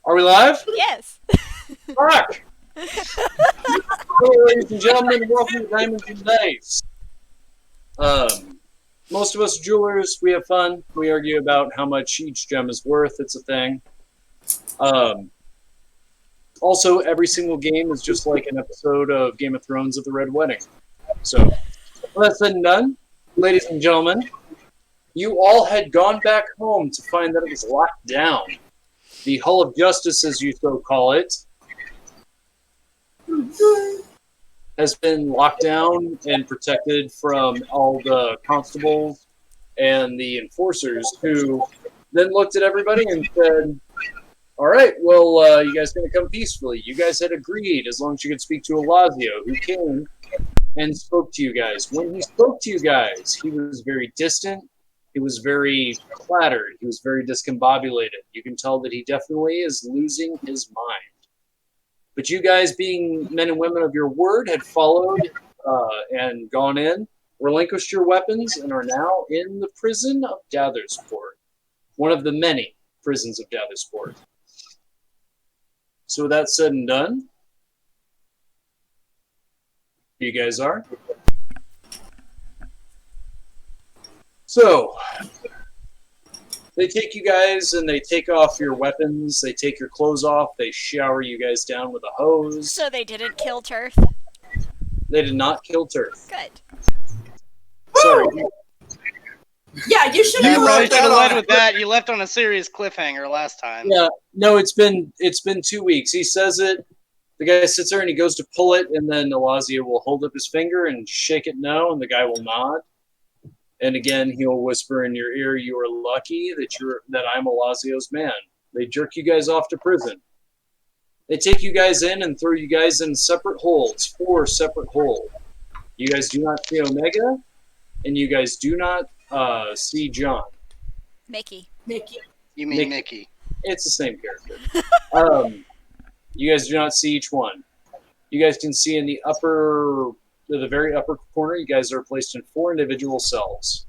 Are we live? Yes. Fuck! Hello, ladies and gentlemen. Welcome to Diamonds and Dice. Most of us jewelers, we have fun. We argue about how much each gem is worth. It's a thing. Also, every single game is just like an episode of Game of Thrones of the Red Wedding. So, with that said and done, ladies and gentlemen, you all had gone back home to find that it was locked down. The Hall of Justice, as you so call it, has been locked down and protected from all the constables and the enforcers, who then looked at everybody and said, all right, well, you guys going to come peacefully. You guys had agreed as long as you could speak to Alazio, who came and spoke to you guys. When he spoke to you guys, he was very distant. He was very clattered. He was very discombobulated. You can tell that he definitely is losing his mind. But you guys, being men and women of your word, had followed and gone in, relinquished your weapons, and are now in the prison of Dathersport, one of the many prisons of Dathersport. So with that said and done, you guys are. So, they take you guys and they take off your weapons, they take your clothes off, they shower you guys down with a hose. So they didn't kill Turf? They did not kill Turf. Good. Sorry. Yeah, you should You have probably left should have that led on. with that. You left on a serious cliffhanger last time. Yeah, no, it's been 2 weeks. He says it, the guy sits there and he goes to pull it, and then Alazio will hold up his finger and shake it no, and the guy will nod. And again, he'll whisper in your ear, "You are lucky that I'm Alazio's man." They jerk you guys off to prison. They take you guys in and throw you guys in separate holds, 4 separate holds. You guys do not see Omega, and you guys do not see John. Mickey. Mickey. You mean Mickey. It's the same character. You guys do not see each one. You guys can see in the very upper corner, you guys are placed in 4 individual cells.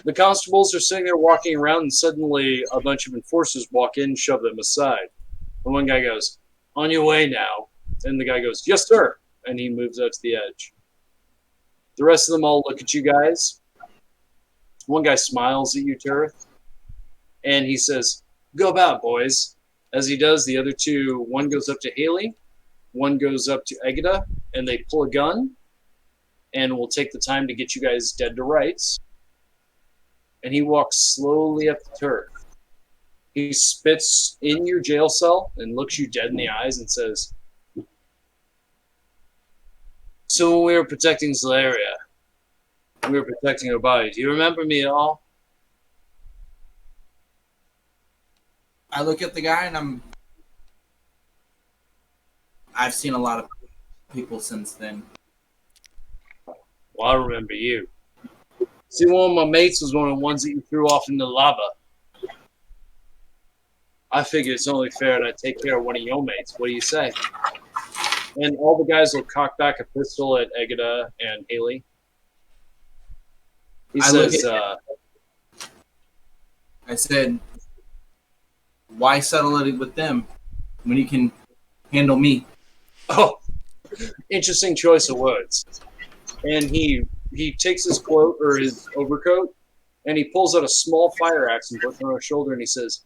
The constables are sitting there walking around, and suddenly a bunch of enforcers walk in and shove them aside. And one guy goes, "On your way now." And the guy goes, "Yes, sir." And he moves out to the edge. The rest of them all look at you guys. One guy smiles at you, Turth, and he says, "Go about, boys." As he does, the other two, one goes up to Haley, one goes up to Egida, and they pull a gun, and will take the time to get you guys dead to rights. And he walks slowly up the turf. He spits in your jail cell and looks you dead in the eyes and says, "So when we were protecting Zalaria, we were protecting her body. Do you remember me at all?" I look at the guy and I've seen a lot of people since then. "Well, I remember you. See, one of my mates was one of the ones that you threw off in the lava. I figure it's only fair that I take care of one of your mates. What do you say?" And all the guys will cock back a pistol at Egida and Haley. He says, I said, why settle it with them when you can handle me? "Oh, interesting choice of words." And he takes his coat or his overcoat, and he pulls out a small fire axe and puts it on his shoulder, and he says,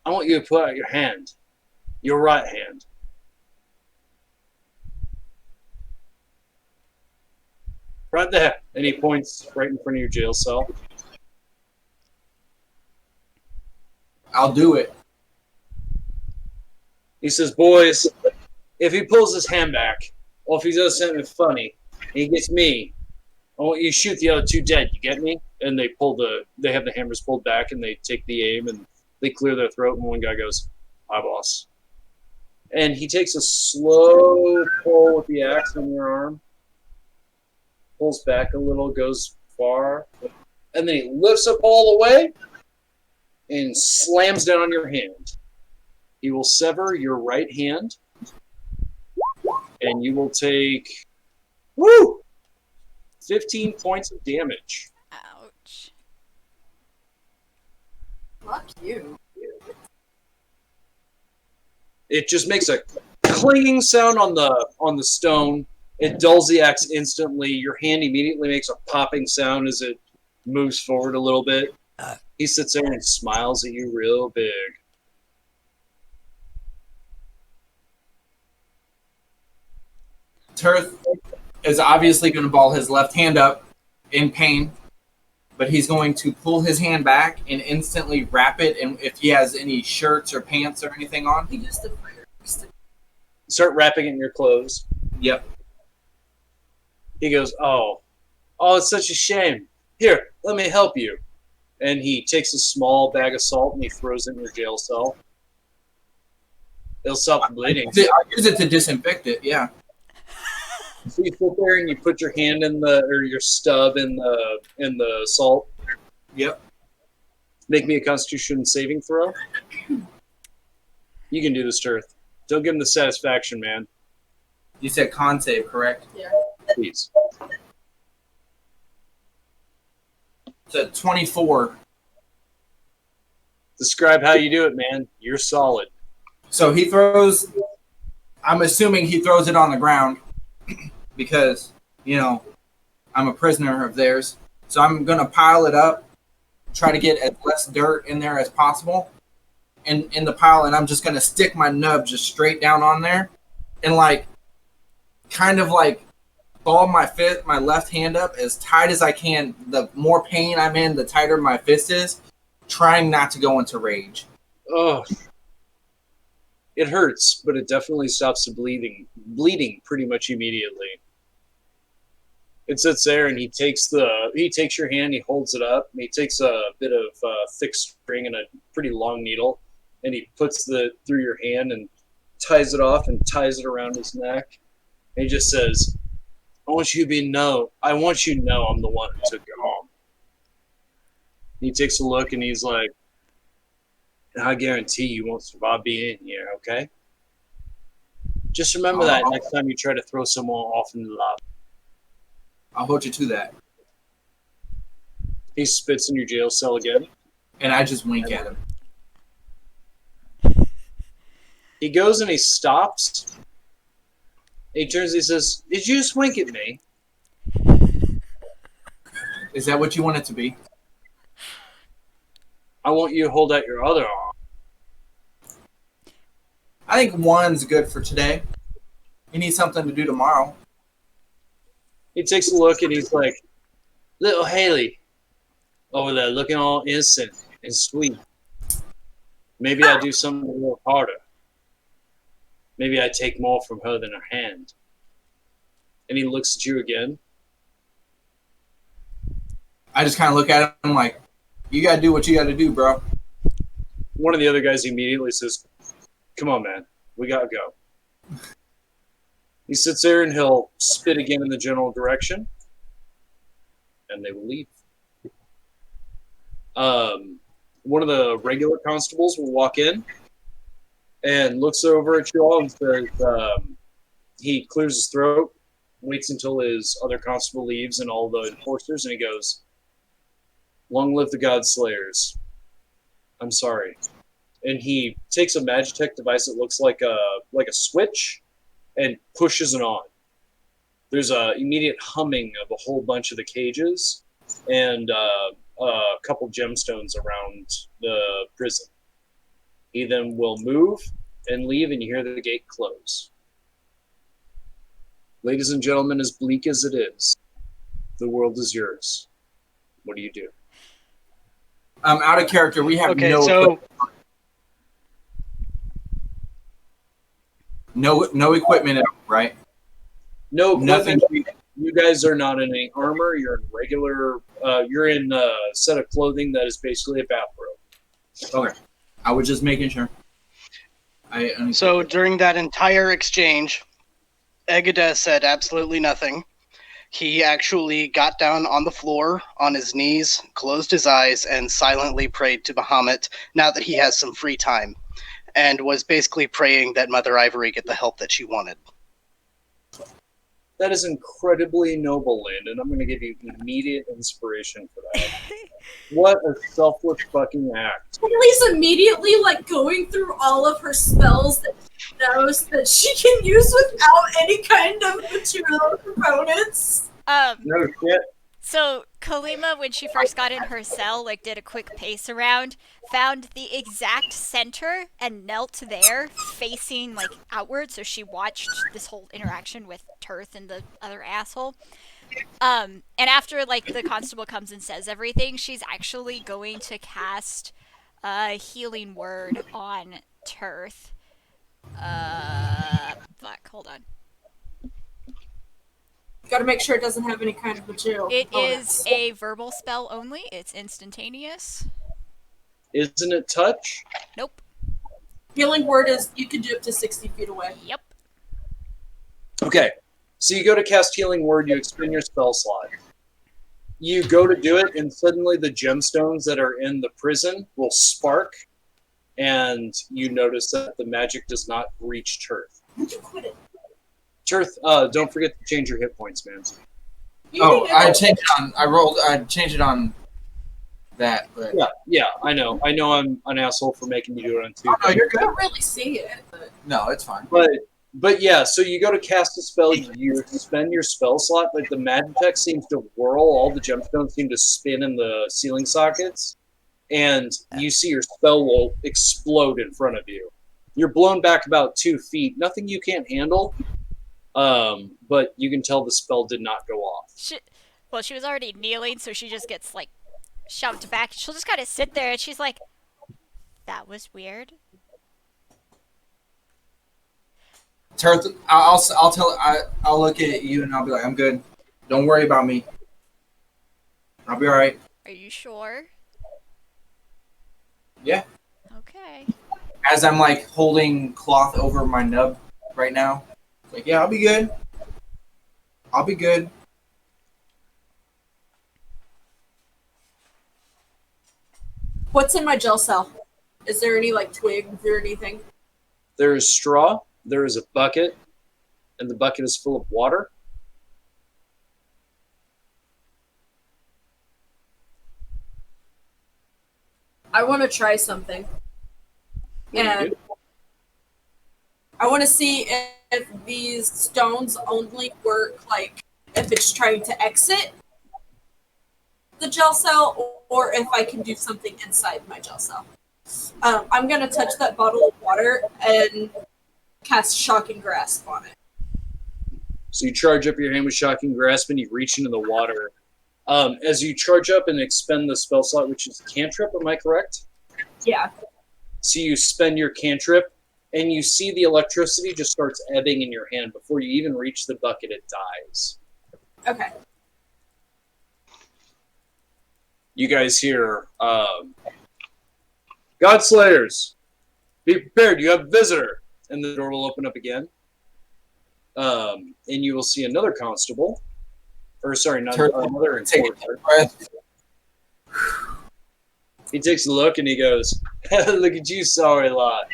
"I want you to put out your hand, your right hand." Right there. And he points right in front of your jail cell. I'll do it. He says, "Boys, if he pulls his hand back, or if he does something funny, and he gets me, I want you to shoot the other 2 dead. You get me?" And they have the hammers pulled back, and they take the aim, and they clear their throat, and one guy goes, "Hi, boss." And he takes a slow pull with the axe on your arm, pulls back a little, goes far, and then he lifts up all the way and slams down on your hand. He will sever your right hand, and you will take 15 points of damage. Ouch. Fuck you. It just makes a clinging sound on the stone. It dulls the axe instantly. Your hand immediately makes a popping sound as it moves forward a little bit. He sits there and smiles at you real big. Turth is obviously going to ball his left hand up in pain, but he's going to pull his hand back and instantly wrap it. And if he has any shirts or pants or anything on, He used to Start wrapping it in your clothes. yep. He goes, oh, it's such a shame. Here, let me help you. And he takes a small bag of salt and he throws it in your jail cell. It'll stop the bleeding. I use it to disinfect it. Yeah. So you sit there and you put your hand or your stub in the salt. Yep. Make me a Constitution saving throw. You can do this, Turth. Don't give him the satisfaction, man. You said con save, correct? Please. It's a 24. Describe how you do it, man. You're solid. So he throws. I'm assuming he throws it on the ground because, I'm a prisoner of theirs. So I'm going to pile it up, try to get as less dirt in there as possible in the pile, and I'm just going to stick my nub just straight down on there and kind of ball my left hand up as tight as I can. The more pain I'm in, the tighter my fist is, trying not to go into rage. Oh, it hurts, but it definitely stops the bleeding pretty much immediately. It sits there, and he takes your hand, he holds it up, and he takes a bit of thick string and a pretty long needle, and he puts through your hand and ties it off and ties it around his neck. And he just says, I want you to know I'm the one who took you home. And he takes a look, and he's like, I guarantee you won't survive being in here, okay? Just remember that next time you try to throw someone off in the lava. I'll hold you to that. He spits in your jail cell again. And I just wink at him. He goes and he stops. He turns and he says, did you just wink at me? Is that what you want it to be? I want you to hold out your other arm. I think one's good for today. You need something to do tomorrow. He takes a look and he's like, little Haley over there looking all innocent and sweet. Maybe I do something a little harder. Maybe I take more from her than her hand. And he looks at you again. I just kind of look at him like, you got to do what you got to do, bro. One of the other guys immediately says, come on, man. We got to go. He sits there and he'll spit again in the general direction. And they will leave. One of the regular constables will walk in and looks over at you all and says, he clears his throat, waits until his other constable leaves and all the enforcers, and he goes, long live the God Slayers. I'm sorry. And he takes a Magitech device that looks like a switch and pushes it on. There's a immediate humming of a whole bunch of the cages and a couple gemstones around the prison. He then will move and leave, and you hear the gate close. Ladies and gentlemen, as bleak as it is, the world is yours. What do you do? Out of character, we have no equipment at all, right? No, Nothing. You guys are not in any armor. You're in regular. You're in a set of clothing that is basically a bathrobe. Okay. I was just making sure. So during that entire exchange, Egede said absolutely nothing. He actually got down on the floor, on his knees, closed his eyes, and silently prayed to Bahamut now that he has some free time, and was basically praying that Mother Ivory get the help that she wanted. That is incredibly noble, Landon. I'm going to give you immediate inspiration for that. What a selfless fucking act. Haley's immediately going through all of her spells that she knows that she can use without any kind of material components. No shit. So Kalima, when she first got in her cell, like did a quick pace around, found the exact center and knelt there, facing like outward. So she watched this whole interaction with Tirth and the other asshole. And after like the constable comes and says everything, she's actually going to cast a healing word on Tirth. Fuck, hold on. Gotta make sure it doesn't have any kind of material It components. is a verbal spell only. It's instantaneous. Isn't it touch? Nope. Healing word is you can do up to 60 feet away. Yep. Okay. So you go to cast Healing Word, you expend your spell slot. You go to do it, and suddenly the gemstones that are in the prison will spark, and you notice that the magic does not reach Tirth. Would you quit it? Tirth, don't forget to change your hit points, man. You Oh, can I do it. changed it on. I changed it on that. But Yeah, I know. I know I'm an asshole for making you do it on two. oh, no, you're I good. don't really see it. But No, it's fine. But yeah, so you go to cast a spell, you spend your spell slot, but the Magitech seems to whirl, all the gemstones seem to spin in the ceiling sockets, and you see your spell will explode in front of you. You're blown back about 2 feet, nothing you can't handle, but you can tell the spell did not go off. She was already kneeling, so she just gets like shoved back. She'll just kind of sit there, and she's like, "That was weird." Tirth, I'll tell. I'll look at you and I'll be like, I'm good. Don't worry about me. I'll be all right. Are you sure? Yeah. Okay. As I'm like holding cloth over my nub right now, like, yeah, I'll be good. I'll be good. what's in my gel cell? Is there any like twigs or anything? There is straw, there is a bucket, and the bucket is full of water. I want to try something. What do you And do? I want to see if these stones only work, like, if it's trying to exit the gel cell, or if I can do something inside my gel cell. I'm going to touch that bottle of water and cast Shocking Grasp on it. So you charge up your hand with Shocking Grasp and you reach into the water. As you charge up and expend the spell slot, which is cantrip, am I correct? Yeah. So you spend your cantrip, and you see the electricity just starts ebbing in your hand. Before you even reach the bucket, it dies. Okay. You guys hear, Godslayers, be prepared, you have a visitor. And the door will open up again. And you will see another constable. Or, sorry, not another Take enforcer. a breath. He takes a look and he goes, look at you, sorry lot.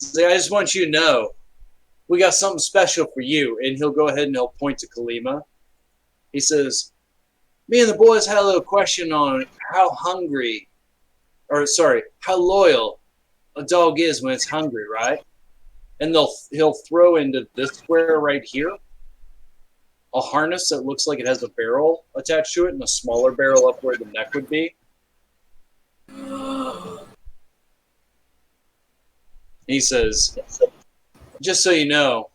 He's like, I just want you to know, we got something special for you. And he'll go ahead and he'll point to Kalima. He says, me and the boys had a little question on how loyal a dog is when it's hungry, right? And he'll throw into this square right here a harness that looks like it has a barrel attached to it and a smaller barrel up where the neck would be. He says, just so you know,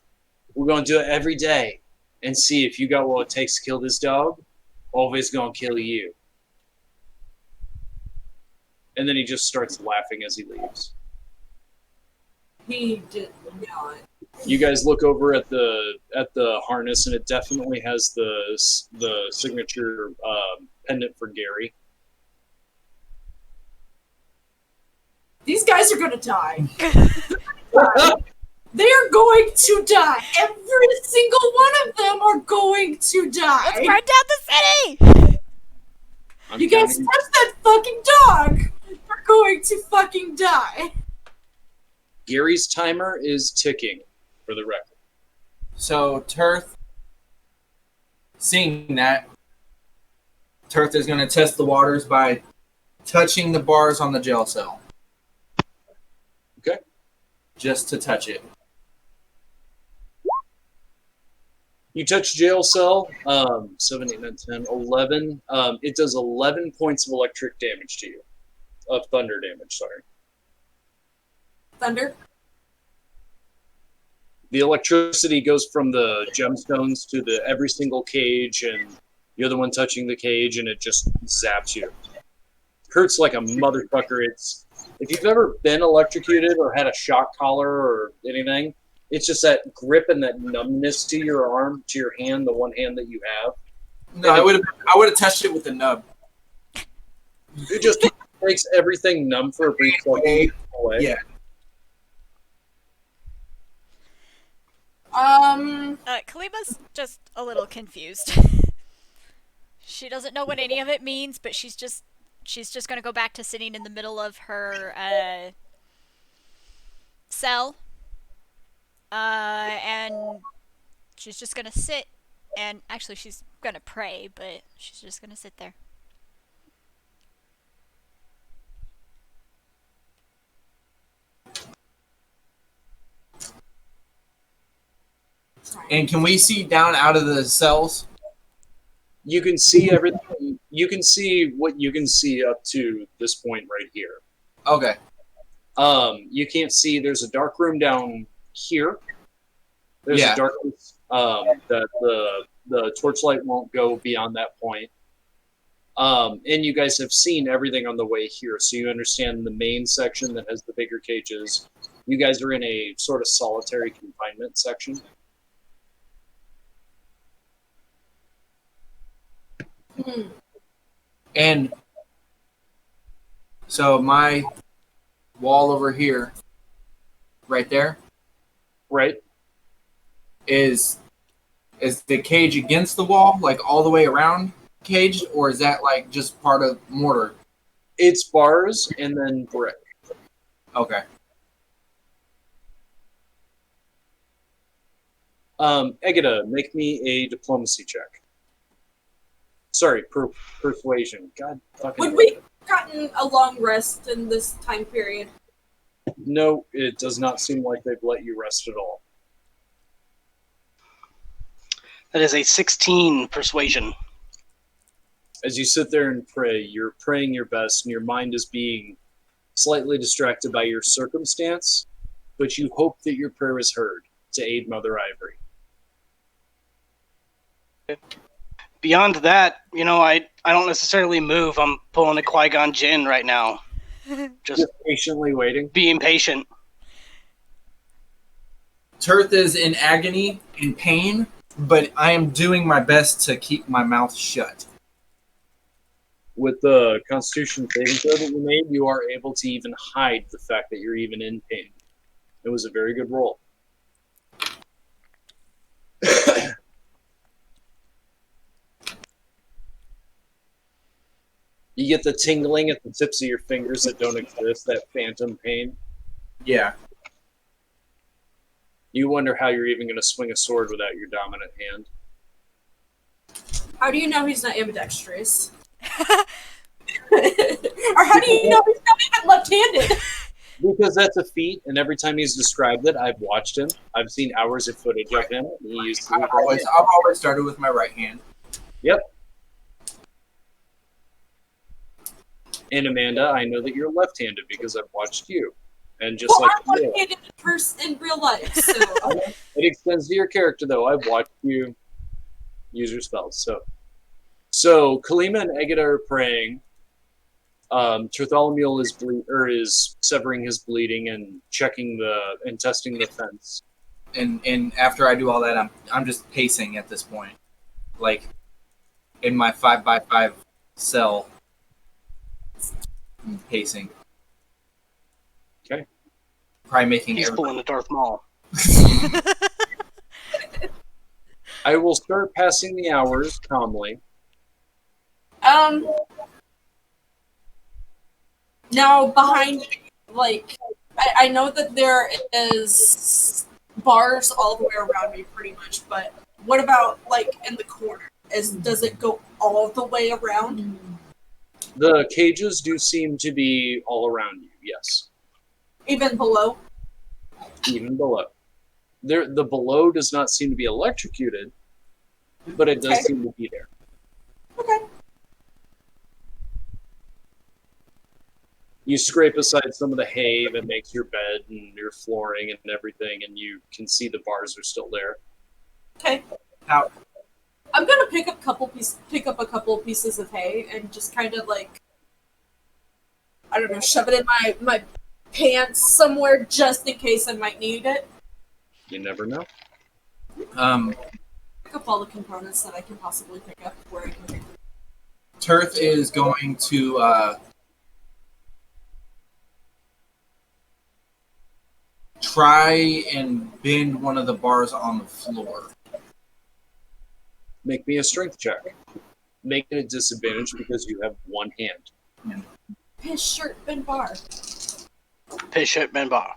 we're going to do it every day and see if you got what it takes to kill this dog, or if it's going to kill you. And then he just starts laughing as he leaves. He did not. You guys look over at the harness, and it definitely has the signature pendant for Gary. These guys are going to die. They are going to die. Every single one of them are going to die. Let's burn down the city! I'm You guys counting- touch that fucking dog. They're going to fucking die. Gary's timer is ticking, for the record. So Tirth, seeing that, Tirth is going to test the waters by touching the bars on the jail cell. Okay. Just to touch it. You touch jail cell, 7, 8, 9, 10, 11. It does 11 points of electric damage to you. Of thunder damage, sorry. Thunder. The electricity goes from the gemstones to the every single cage, and you're the one touching the cage, and it just zaps you. Hurts like a motherfucker. It's if you've ever been electrocuted or had a shock collar or anything, it's just that grip and that numbness to your arm, to your hand, the one hand that you have. No, I would have touched it with the nub. It just makes everything numb for a brief second. Away. Yeah. Kalima's just a little confused. She doesn't know what any of it means, but she's just gonna go back to sitting in the middle of her cell. And she's just gonna sit, and actually she's gonna pray, but she's just gonna sit there. And can we see down out of the cells? You can see everything. You can see what you can see up to this point right here. Okay. You can't see. There's a dark room down here. There's a darkness that the torchlight won't go beyond that point. And you guys have seen everything on the way here, so you understand the main section that has the bigger cages. You guys are in a sort of solitary confinement section. And so my wall over here, right there, Right? is the cage against the wall, like all the way around caged, or is that like just part of mortar? It's bars and then brick. Okay. Egida, make me a diplomacy check. Sorry, persuasion. God fucking. Would we gotten a long rest in this time period? No, it does not seem like they've let you rest at all. That is a 16 persuasion. As you sit there and pray, you're praying your best, and your mind is being slightly distracted by your circumstance, but you hope that your prayer is heard to aid Mother Ivory. Beyond that, I don't necessarily move. I'm pulling a Qui-Gon Jinn right now. Just patiently waiting. being patient. Tirth is in agony, in pain, but I am doing my best to keep my mouth shut. With the Constitution saving throw that you made, you are able to even hide the fact that you're even in pain. It was a very good roll. You get the tingling at the tips of your fingers that don't exist, that phantom pain. Yeah. You wonder how you're even going to swing a sword without your dominant hand. How do you know he's not ambidextrous? Or how do you know he's not even left-handed? Because that's a feat, and every time he's described it, I've watched him. I've seen hours of footage of him. He used to I've always started with my right hand. Yep. And Amanda, I know that you're left-handed because I've watched you. And just Well, like I'm you, left-handed in real life, so... it extends to your character, though. I've watched you use your spells. So Kalima and Egida are praying. Bartholomew is severing his bleeding and checking and testing the fence. And after I do all that, I'm just pacing at this point, like in my 5x5 cell. I'm pacing. Okay. Probably making He's pulling a Darth Maul. I will start passing the hours calmly. Now, behind, I know that there is bars all the way around me, pretty much, but what about, in the corner? Does it go all the way around? The cages do seem to be all around you, yes. Even below? Even below. The below does not seem to be electrocuted, but it does Okay. seem to be there. Okay. You scrape aside some of the hay that makes your bed and your flooring and everything, and you can see the bars are still there. Okay. Now, I'm gonna pick up a couple of pieces of hay and just kind of like, I don't know, shove it in my pants somewhere just in case I might need it. You never know. Pick up all the components that I can possibly pick up where I can pick them. Turth is going to try and bend one of the bars on the floor. Make me a strength check. Make it a disadvantage because you have one hand. His shirt been bar. Bishop Menbar.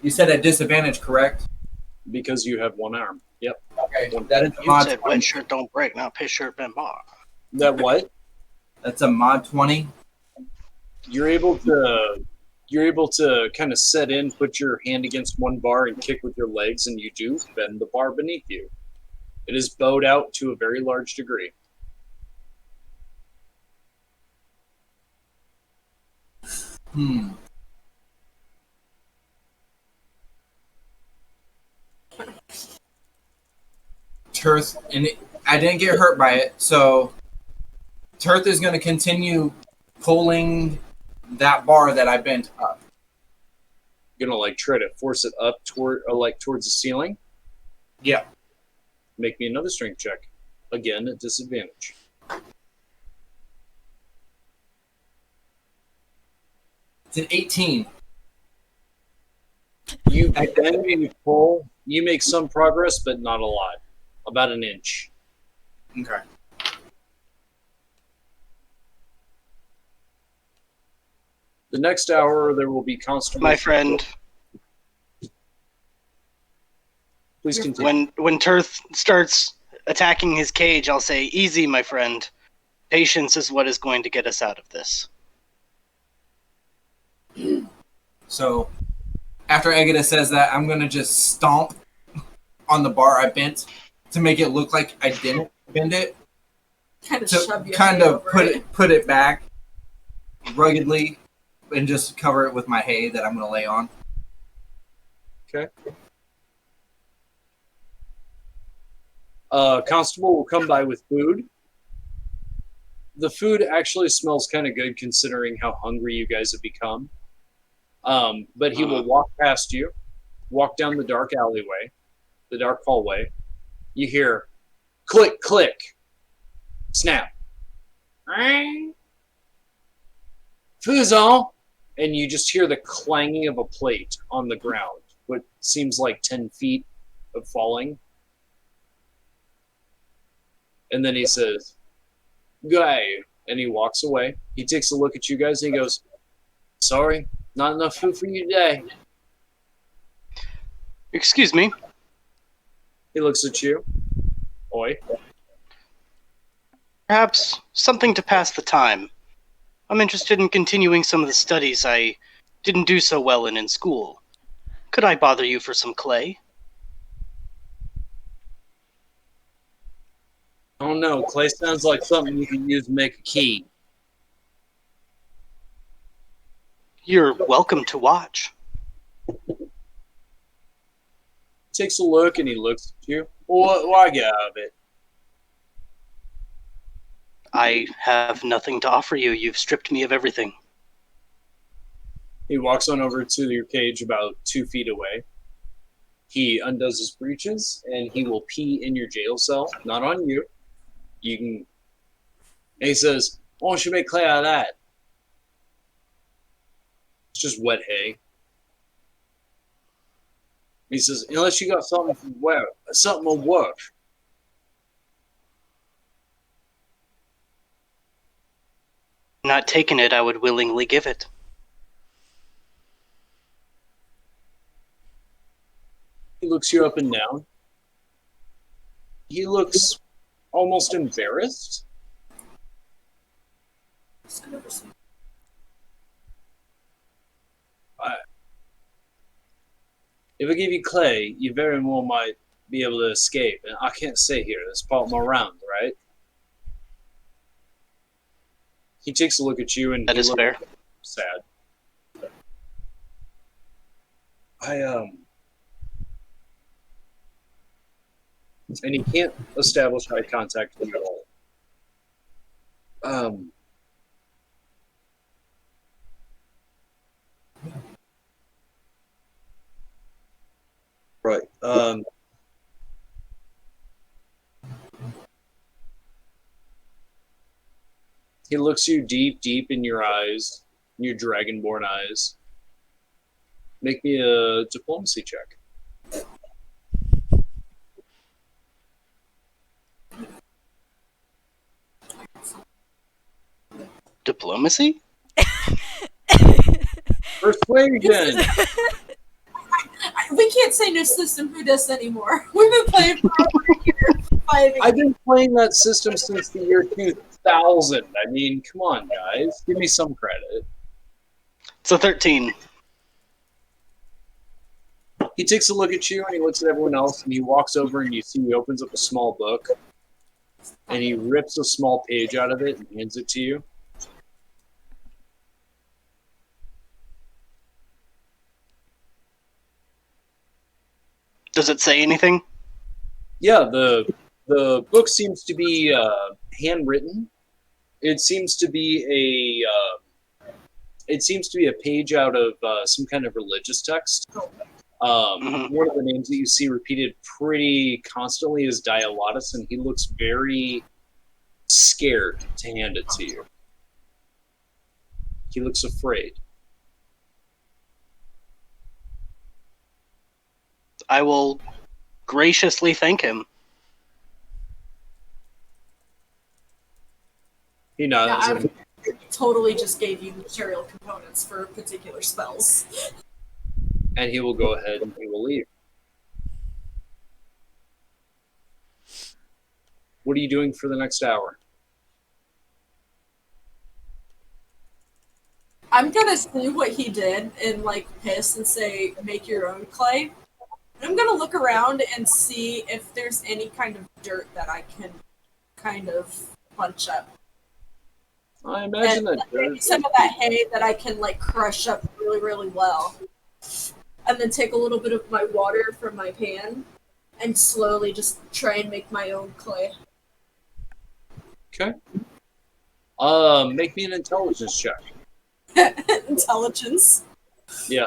You said at disadvantage, correct? Because you have one arm. Yep. Okay, that is a You mod said 20. wet shirt don't break, not piss shirt Menbar. That what? That's a mod 20. You're able to kind of set in, put your hand against one bar and kick with your legs, and you do bend the bar beneath you. It is bowed out to a very large degree. Turth, and I didn't get hurt by it, so Turth is going to continue pulling that bar that I bent up. Gonna like try to force it up towards the ceiling. Yeah. Make me another strength check. Again, at disadvantage. It's an 18. You bend and you pull. You make some progress, but not a lot. About an inch. Okay. The next hour, there will be constable. My friend, Please continue. when Turth starts attacking his cage, I'll say, "Easy, my friend. Patience is what is going to get us out of this." So after Egida says that, I'm going to just stomp on the bar I bent to make it look like I didn't bend it. Kind of To shove your kind hay of over put it back ruggedly and just cover it with my hay that I'm going to lay on. Okay. Constable will come by with food. The food actually smells kind of good considering how hungry you guys have become. But he will walk past you, walk down the dark alleyway, the dark hallway. You hear click, click, snap. Food's on. And you just hear the clanging of a plate on the ground, what seems like 10 feet of falling. And then he says, "Guy," and he walks away. He takes a look at you guys and he goes, "Sorry, not enough food for you today." Excuse me. He looks at you. Oi. Perhaps something to pass the time. I'm interested in continuing some of the studies I didn't do so well in school. Could I bother you for some clay? Oh no, clay sounds like something you can use to make a key. You're welcome to watch. Takes a look and he looks at you. What I get out of it? I have nothing to offer you. You've stripped me of everything. He walks on over to your cage about 2 feet away. He undoes his breeches and he will pee in your jail cell, not on you. You can. And he says, "Why don't you make clay out of that?" It's just wet hay. He says, "Unless you got something will work." Not taking it, I would willingly give it. He looks you up and down. He looks almost embarrassed. If I give you clay, you very well might be able to escape, and I can't stay here. There's part more round, right? He takes a look at you and That he is looks fair. sad. And he can't establish eye contact with you at all. Right. He looks you deep in your eyes, your dragonborn eyes. Make me a diplomacy check. Diplomacy? Persuasion! We can't say no system who does anymore. We've been playing for over a year. I've been playing that system since the year 2000. I mean, come on, guys. Give me some credit. It's a 13. He takes a look at you and he looks at everyone else and he walks over and you see he opens up a small book and he rips a small page out of it and hands it to you. Does it say anything? Yeah, the book seems to be handwritten. It seems to be a page out of some kind of religious text. One of the names that you see repeated pretty constantly is Dialatus, and he looks very scared to hand it to you. He looks afraid. I will graciously thank him. He nods. I totally just gave you material components for particular spells. And he will go ahead and he will leave. What are you doing for the next hour? I'm gonna see what he did and like piss and say, make your own clay. And I'm gonna look around and see if there's any kind of dirt that I can kind of punch up. I imagine And that maybe some of that hay that I can like crush up really, really well. And then take a little bit of my water from my pan and slowly just try and make my own clay. Okay. Make me an intelligence check. Intelligence. Yeah.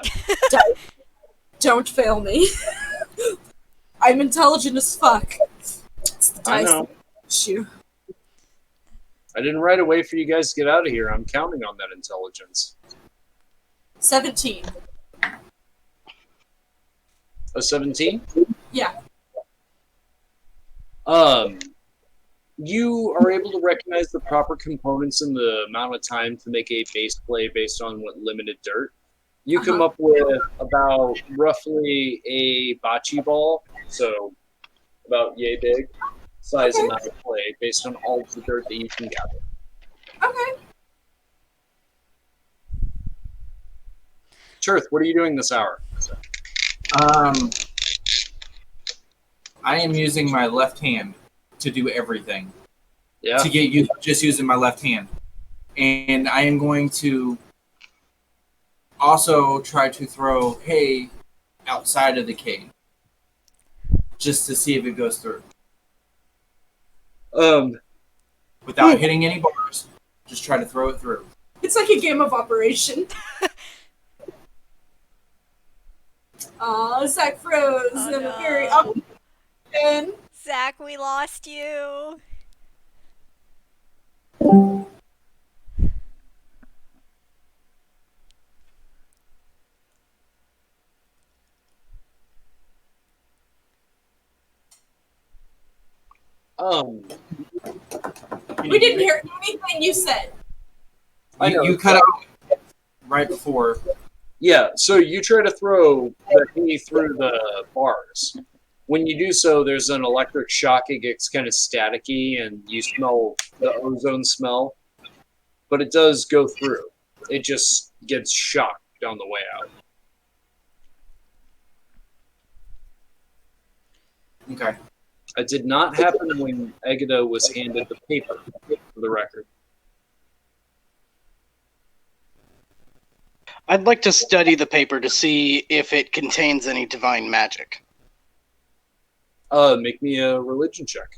Don't fail me. I'm intelligent as fuck. It's the I dice know. issue. I didn't write a way for you guys to get out of here. I'm counting on that intelligence. 17. A 17? Yeah. You are able to recognize the proper components and the amount of time to make a base play based on what limited dirt. You come up with about roughly a bocce ball, so about yay big, size amount of clay based on all the dirt that you can gather. Okay. Tirth, what are you doing this hour? I am using my left hand to do everything. Yeah. To get used, just using my left hand. And I am going to also try to throw hay outside of the cave. Just to see if it goes through. Without hitting any bars. Just try to throw it through. It's like a game of Operation. Zach froze in a very up and Zach, we lost you. we didn't hear anything you said. I know. You cut out right before. Yeah, so you try to throw the hay through the bars. When you do so, there's an electric shock. It gets kind of staticky, and you smell the ozone smell. But it does go through. It just gets shocked on the way out. Okay. It did not happen when Egida was handed the paper, for the record. I'd like to study the paper to see if it contains any divine magic. Make me a religion check.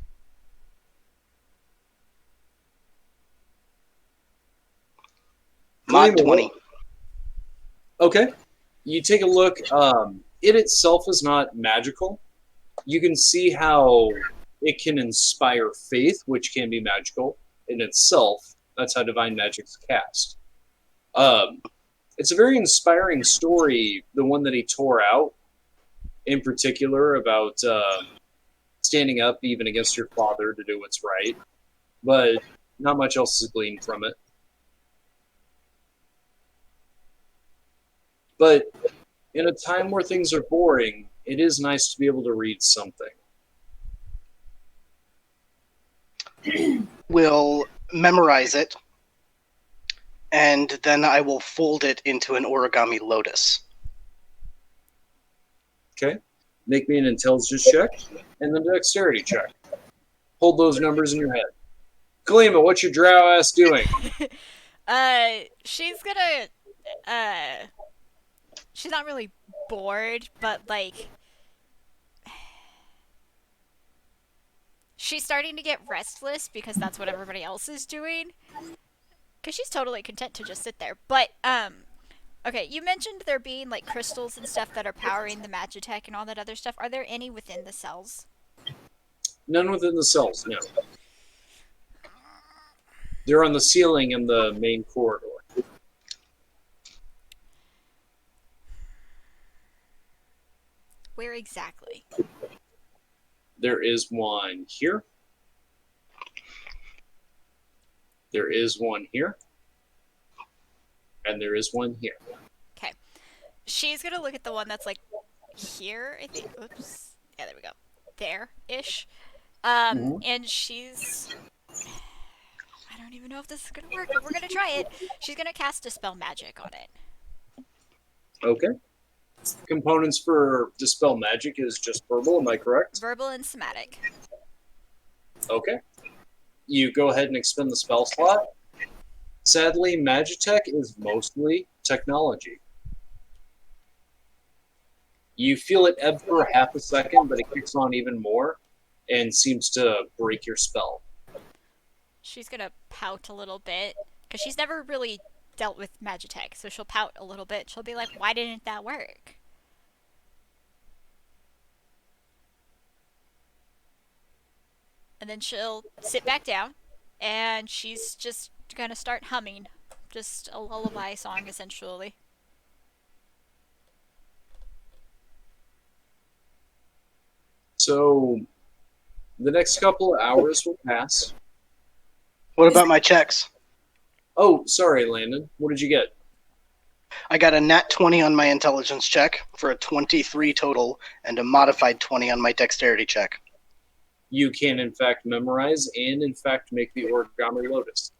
Mod 20. Okay. You take a look. It itself is not magical. You can see how it can inspire faith, which can be magical in itself. That's how divine magic's cast. It's a very inspiring story, the one that he tore out, in particular, about standing up even against your father to do what's right. But not much else is gleaned from it. But in a time where things are boring, it is nice to be able to read something. Will memorize it, and then I will fold it into an origami lotus. Okay? Make me an intelligence check and then a dexterity check. Hold those numbers in your head. Kalima, what's your drow ass doing? She's gonna, she's not really bored, but, like, she's starting to get restless because that's what everybody else is doing. Because she's totally content to just sit there. But, okay, you mentioned there being, like, crystals and stuff that are powering the Magitech and all that other stuff. Are there any within the cells? None within the cells, no. They're on the ceiling in the main corridor. Where exactly? There is one here. There is one here. And there is one here. Okay. She's gonna look at the one that's, like, here, I think. Oops. Yeah, there we go. There-ish. And she's... I don't even know if this is gonna work, but we're gonna try it. She's gonna cast Dispel Magic on it. Okay. Components for Dispel Magic is just verbal, am I correct? Verbal and somatic. Okay. You go ahead and expend the spell slot. Sadly, Magitech is mostly technology. You feel it ebb for half a second, but it kicks on even more and seems to break your spell. She's gonna pout a little bit, because she's never really dealt with Magitech, so she'll pout a little bit. She'll be like, why didn't that work? And then she'll sit back down, and she's just gonna start humming. Just a lullaby song, essentially. So, the next couple of hours will pass. What about my checks? Oh, sorry, Landon. What did you get? I got a nat 20 on my intelligence check for a 23 total and a modified 20 on my dexterity check. You can, in fact, memorize and, in fact, make the origami lotus.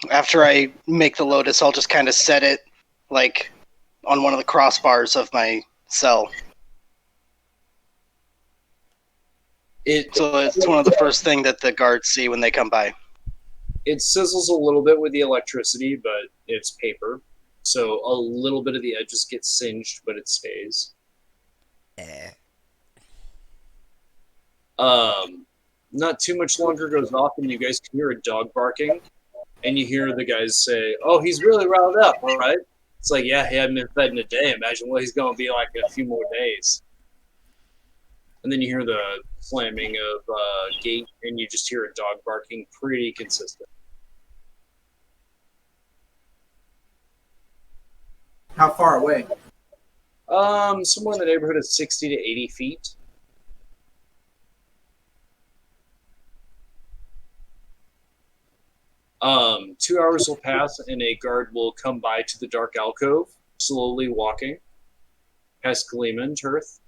After I make the lotus, I'll just kind of set it, like, on one of the crossbars of my cell. So it's one of the first thing that the guards see when they come by. It sizzles a little bit with the electricity, but it's paper. So a little bit of the edges get singed, but it stays. Not too much longer goes off, and you guys can hear a dog barking. And you hear the guys say, "Oh, he's really riled up, all right?" It's like, yeah, he hadn't been fed in a day. Imagine what he's going to be like in a few more days. And then you hear the slamming of gate, and you just hear a dog barking pretty consistent. How far away? Somewhere in the neighborhood of 60 to 80 feet. Um, 2 hours will pass, and a guard will come by to the dark alcove, slowly walking, past Kalima and Turth.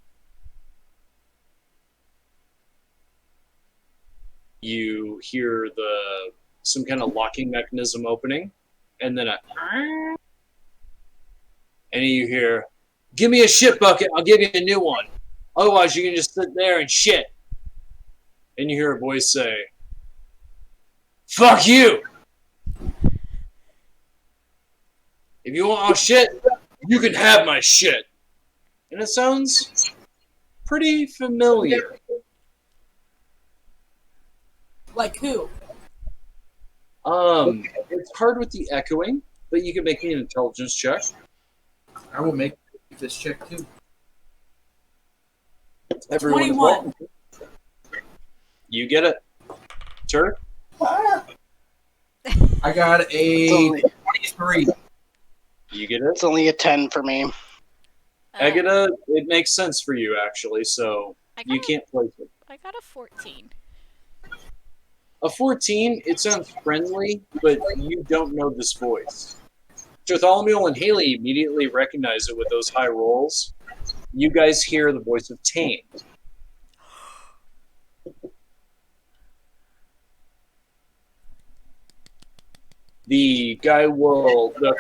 You hear some kind of locking mechanism opening, and then and you hear, "Give me a shit bucket, I'll give you a new one." Otherwise, you can just sit there and shit. And you hear a voice say, "Fuck you! If you want my shit, you can have my shit." And it sounds pretty familiar. Like who? It's hard with the echoing, but you can make me an intelligence check. I will make this check too. Everyone is 21. welcome. You get it. Turk? I got a It's only, 23. You get it. it's only a 10 for me. Agata, it makes sense for you, actually, so you can't place it. I got a 14. A 14, it sounds friendly, but you don't know this voice. Bartholomew and Haley immediately recognize it with those high rolls. You guys hear the voice of Tane. The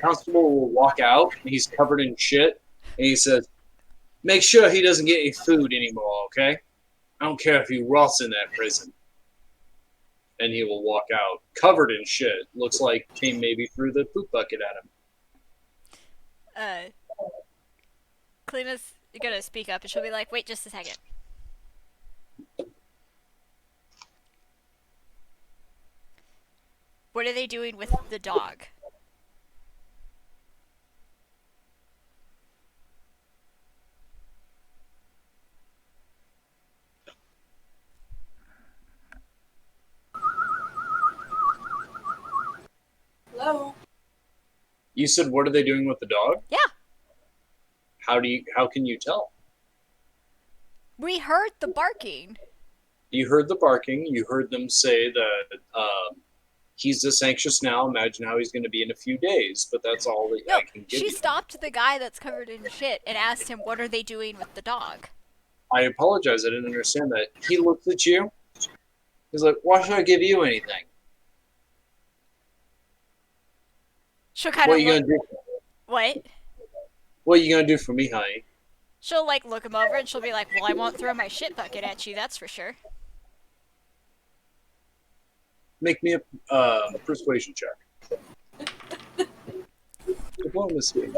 constable will walk out, and he's covered in shit, and he says, "Make sure he doesn't get any food anymore, okay? I don't care if he rots in that prison." And he will walk out, covered in shit. Looks like Tane maybe threw the poop bucket at him. Kalima's gonna speak up and she'll be like, wait just a second. What are they doing with the dog? Hello? You said, what are they doing with the dog? Yeah. How can you tell? We heard the barking. You heard the barking. You heard them say that he's this anxious now. Imagine how he's going to be in a few days. But that's all that No, I can give she you. stopped the guy that's covered in shit and asked him, what are they doing with the dog? I apologize. I didn't understand that. He looked at you. He's like, why should I give you anything? She'll kind What of are you look... going to do? What? What are you going to do for me, honey? She'll, like, look him over and she'll be like, well, I won't throw my shit bucket at you, that's for sure. Make me a persuasion check. Diplomacy.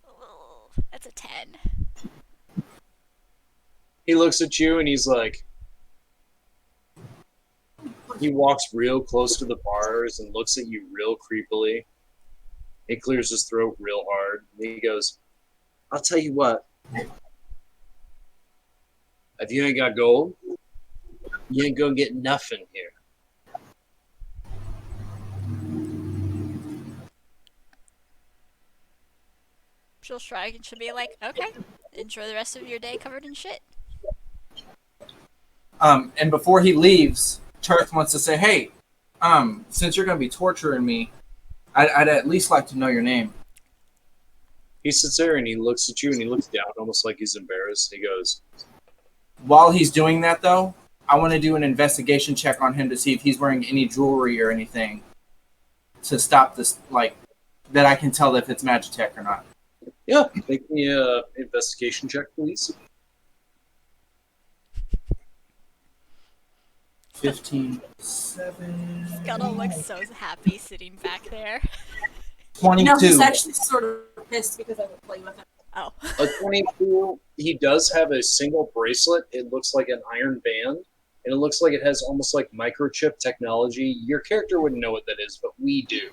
Oh, that's a 10. He looks at you and he's like, he walks real close to the bars and looks at you real creepily. He clears his throat real hard. And he goes, I'll tell you what. If you ain't got gold, you ain't gonna get nothing here. She'll shrug and she'll be like, okay, enjoy the rest of your day covered in shit. And before he leaves, Turth wants to say, hey, since you're going to be torturing me, I'd at least like to know your name. He sits there and he looks at you and he looks down almost like he's embarrassed. He goes, While he's doing that, though, I want to do an investigation check on him to see if he's wearing any jewelry or anything to stop this, like, that I can tell if it's Magitech or not. yeah, make me a investigation check, please. 15, 7... Scuttle looks so happy sitting back there. 22. You know, he's actually sort of pissed because I would play with him. Oh. A 22, he does have a single bracelet. It looks like an iron band, and it looks like it has almost like microchip technology. Your character wouldn't know what that is, but we do.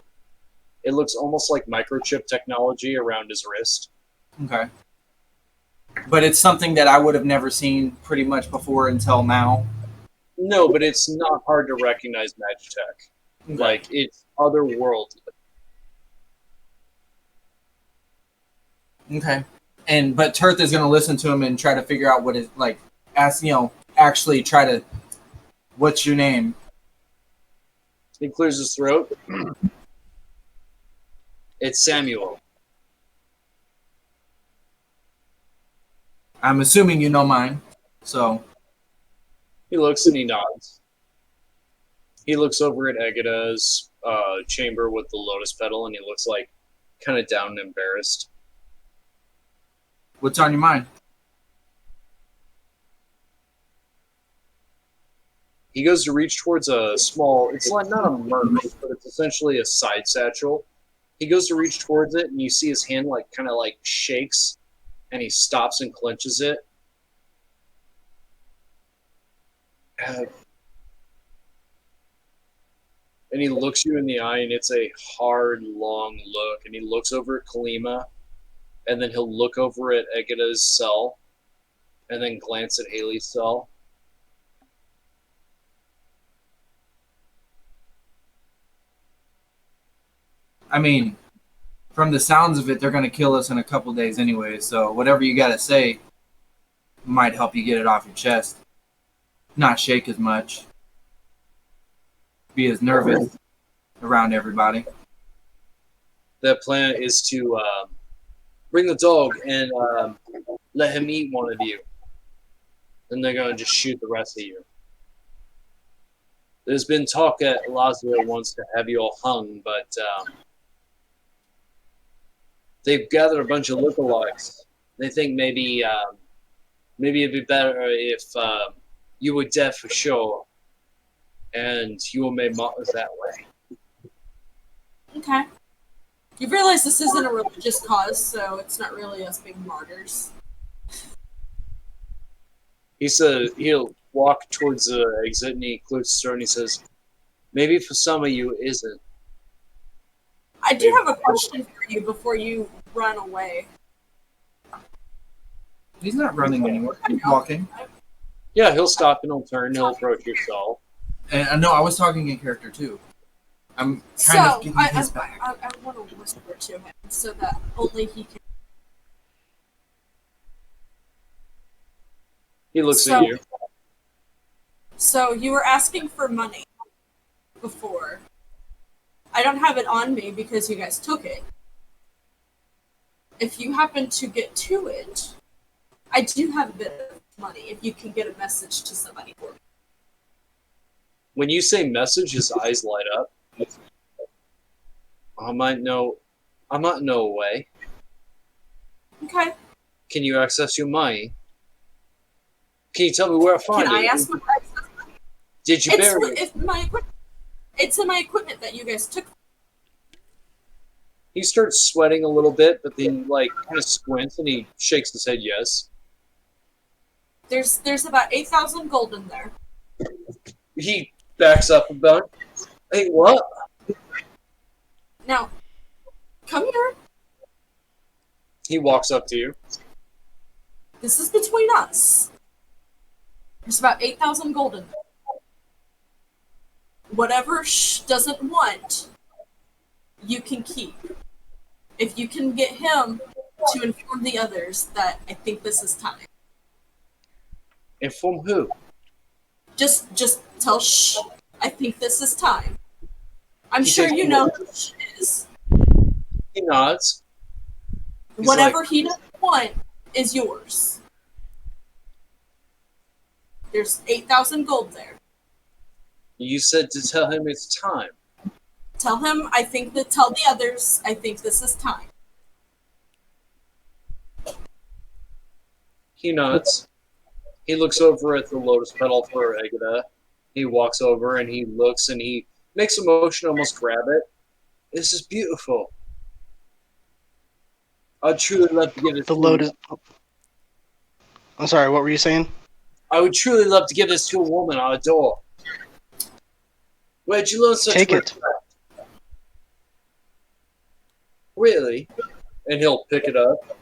It looks almost like microchip technology around his wrist. Okay. But it's something that I would have never seen pretty much before until now. No, but it's not hard to recognize Magitech. Okay. Like, it's otherworldly. Okay. But Turth is going to listen to him and try to figure out what is, like, ask, actually try to, what's your name? He clears his throat. It's Samuel. I'm assuming you know mine. So, He looks and he nods. He looks over at Egada's, chamber with the lotus petal, and he looks like kind of down and embarrassed. What's on your mind? He goes to reach towards a small, it's like not a mermaid, but it's essentially a side satchel. He goes to reach towards it, and you see his hand like kind of like shakes, and he stops and clenches it. And he looks you in the eye, and it's a hard, long look. And he looks over at Kalima, and then he'll look over at Egeda's cell, and then glance at Haley's cell. I mean, from the sounds of it, they're going to kill us in a couple days anyway, so whatever you got to say might help you get it off your chest. Not shake as much. Be as nervous around everybody. The plan is to bring the dog and let him eat one of you. Then they're going to just shoot the rest of you. There's been talk that Lazio wants to have you all hung, but they've gathered a bunch of lookalikes. They think maybe it'd be better if you were dead for sure, and you were made martyrs that way. Okay. You realize this isn't a religious cause, so it's not really us being martyrs. He said he'll walk towards the exit, and he clears his throat, and he says, maybe for some of you it isn't. I do have a question for you before you run away. He's not running anywhere. He's walking. Yeah, he'll stop and he'll turn, he'll approach yourself. And no, I was talking in character too. I'm kind of getting his back. I want to whisper to him so that only he can. He looks at you. So you were asking for money before. I don't have it on me because you guys took it. If you happen to get to it, I do have a bit of money if you can get a message to somebody for me. When you say message, his eyes light up. I might know a way. Okay. Can you access your money? Can you tell me where I find it? Can I ask my Did you bury it? It's in my equipment that you guys took. He starts sweating a little bit, but then like kind of squints and he shakes his head yes. There's about 8,000 gold in there. He backs up a bit. Hey, what? Now, come here. He walks up to you. This is between us. There's about 8,000 gold in there. Whatever doesn't want, you can keep. If you can get him to inform the others that I think this is time. Inform who? Just tell Shh. I think this is time. I'm sure you know who Shh is. He nods. He's Whatever like, he doesn't want is yours. There's 8,000 gold there. You said to tell him it's time. Tell him tell the others I think this is time. He nods. He looks over at the lotus petal for Egeda. He walks over and he looks and he makes a motion to almost grab it. This is beautiful. I'd truly love to give it The lotus. I'm sorry, what were you saying? I would truly love to give this to a woman I adore. Where'd you learn such Take words? it. Really? And he'll pick it up.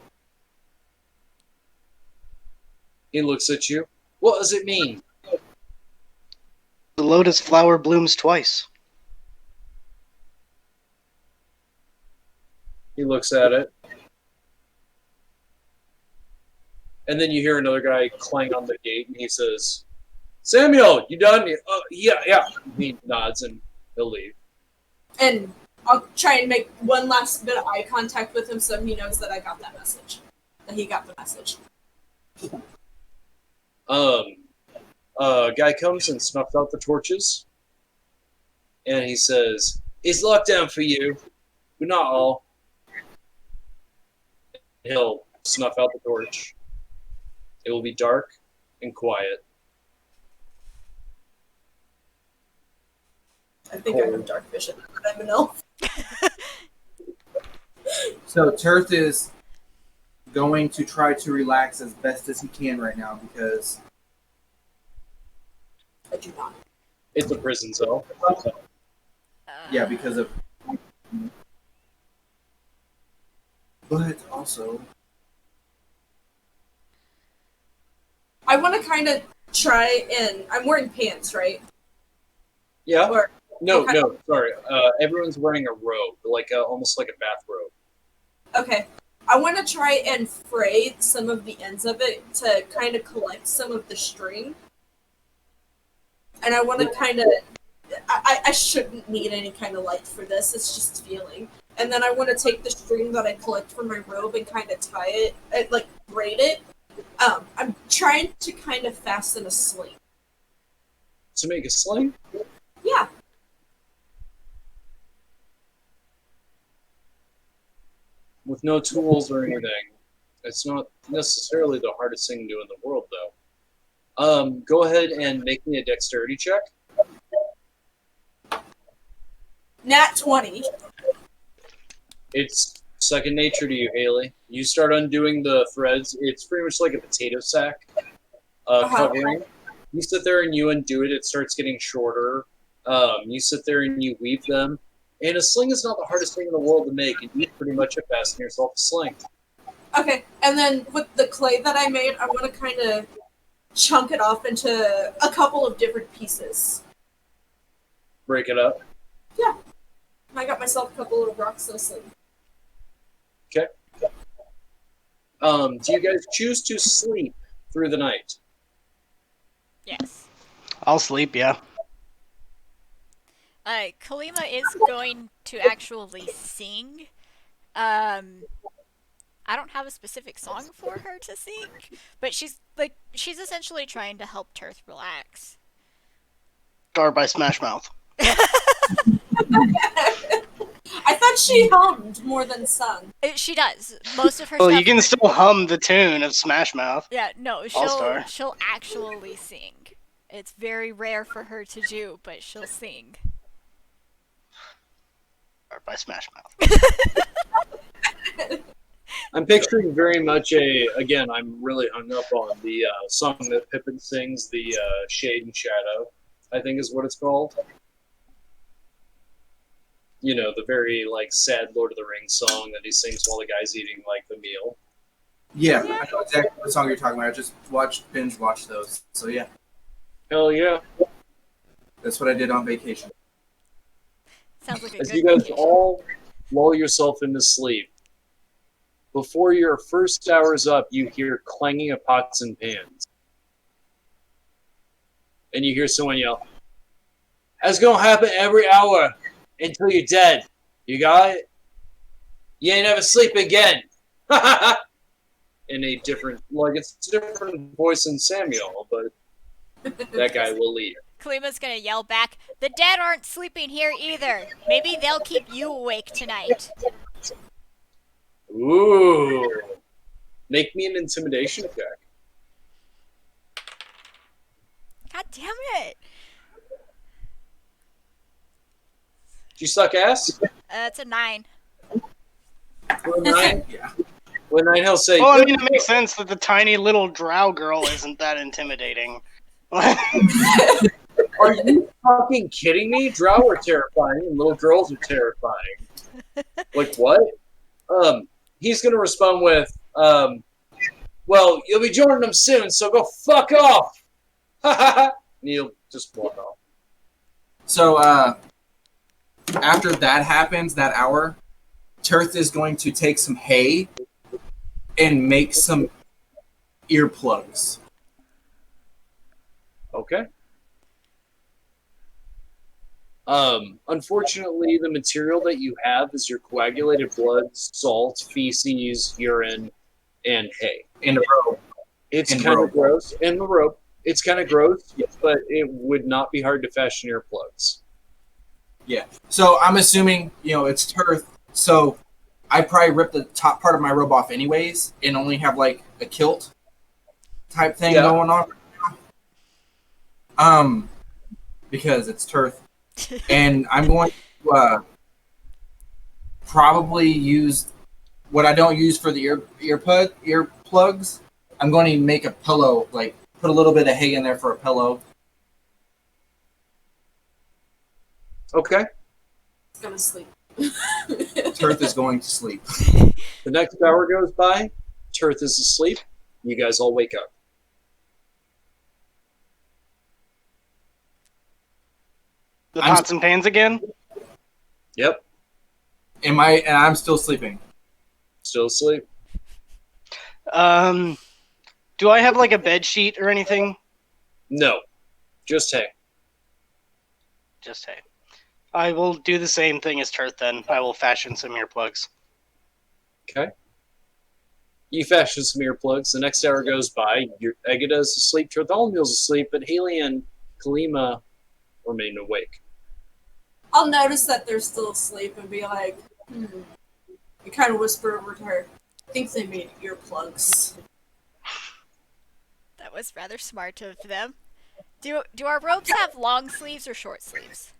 He looks at you. What does it mean? The lotus flower blooms twice. He looks at it. And then you hear another guy clang on the gate, and he says, Samuel, you done? Yeah. He nods, and he'll leave. And I'll try and make one last bit of eye contact with him so he knows that I got that message. That he got the message. A guy comes and snuffs out the torches, and he says, It's locked down for you, but not all. He'll snuff out the torch. It will be dark and quiet. I think I have dark vision, but I'm an elf. So Tirth is going to try to relax as best as he can right now because I do not. It's a prison cell. yeah, because of. But also, I want to kind of try and I'm wearing pants, right? Yeah. Or No, okay. no, sorry. Everyone's wearing a robe, almost like a bathrobe. Okay. I want to try and fray some of the ends of it to kind of collect some of the string. And I want to kind of. I shouldn't need any kind of light for this. It's just feeling. And then I want to take the string that I collect from my robe and kind of tie it, like braid it. I'm trying to kind of fasten a sling. To make a sling? Yeah. With no tools or anything. It's not necessarily the hardest thing to do in the world, though. Go ahead and make me a dexterity check. Nat 20. It's second nature to you, Haley. You start undoing the threads. It's pretty much like a potato sack covering. You sit there and you undo it. It starts getting shorter. You sit there and you weave them. And a sling is not the hardest thing in the world to make. And you pretty much have fastened yourself a sling. Okay, and then with the clay that I made, I want to kind of chunk it off into a couple of different pieces. Break it up. Yeah. I got myself a couple of rocks and a sling. Okay. Do you guys choose to sleep through the night? Yes. I'll sleep, yeah. Kalima is going to actually sing. I don't have a specific song for her to sing, but she's essentially trying to help Tirth relax. Guard by Smash Mouth. I thought she hummed more than sung. She does. Most of her Well, stuff. you can still hum the tune of Smash Mouth. Yeah, no, All-star. she'll actually sing. It's very rare for her to do, but she'll sing. Guard by Smash Mouth. I'm picturing very much again, I'm really hung up on the song that Pippin sings, the Shade and Shadow, I think is what it's called. You know, the very, sad Lord of the Rings song that he sings while the guy's eating, the meal. yeah, I know exactly what song you're talking about. I just binge watched those. So yeah, Hell yeah. that's what I did on vacation. Sounds like a As good you guys vacation. all lull yourself into sleep, before your first hour's up, you hear clanging of pots and pans. And you hear someone yell, "That's gonna happen every hour until you're dead. You got it? You ain't never sleep again." In a different, it's a different voice than Samuel, but that guy will lead. Kalima's gonna yell back, "The dead aren't sleeping here either. Maybe they'll keep you awake tonight." Ooh. Make me an intimidation check. God damn it! Do you suck ass? It's a 9. With a 9? Yeah. With a 9, he'll say, Well, I mean, it makes sense that the tiny little drow girl isn't that intimidating. "Are you fucking kidding me? Drow are terrifying, and little girls are terrifying." What? He's gonna respond with, "Well, you'll be joining them soon, so go fuck off." And he'll just walk off. So after that happens, that hour, Tirth is going to take some hay and make some earplugs. Okay. Unfortunately, the material that you have is your coagulated blood, salt, feces, urine, and hay. In a row. It's And kind of rope. gross. And the rope. It's kind of gross, but it would not be hard to fashion earplugs. Yeah. So I'm assuming, it's Turth. So I probably rip the top part of my robe off anyways and only have like a kilt type thing Yeah. going on. Because it's Turth. And I'm going to probably use what I don't use for the earplugs. I'm going to make a pillow, like put a little bit of hay in there for a pillow. Okay. It's gonna sleep. Turth is going to sleep. The next hour goes by. Turth is asleep. You guys all wake up. The pots and pans again? Yep. And I'm still sleeping. Still asleep. Do I have like a bed sheet or anything? No. Just hay. Just hay. I will do the same thing as Turth then. I will fashion some earplugs. Okay. You fashion some earplugs. The next hour goes by. Your Egida's asleep. Bartholomew's asleep, but Haley and Kalima remain awake. I'll notice that they're still asleep and be like, You kind of whisper over to her, I think they made earplugs. That was rather smart of them. Do our robes have long sleeves or short sleeves?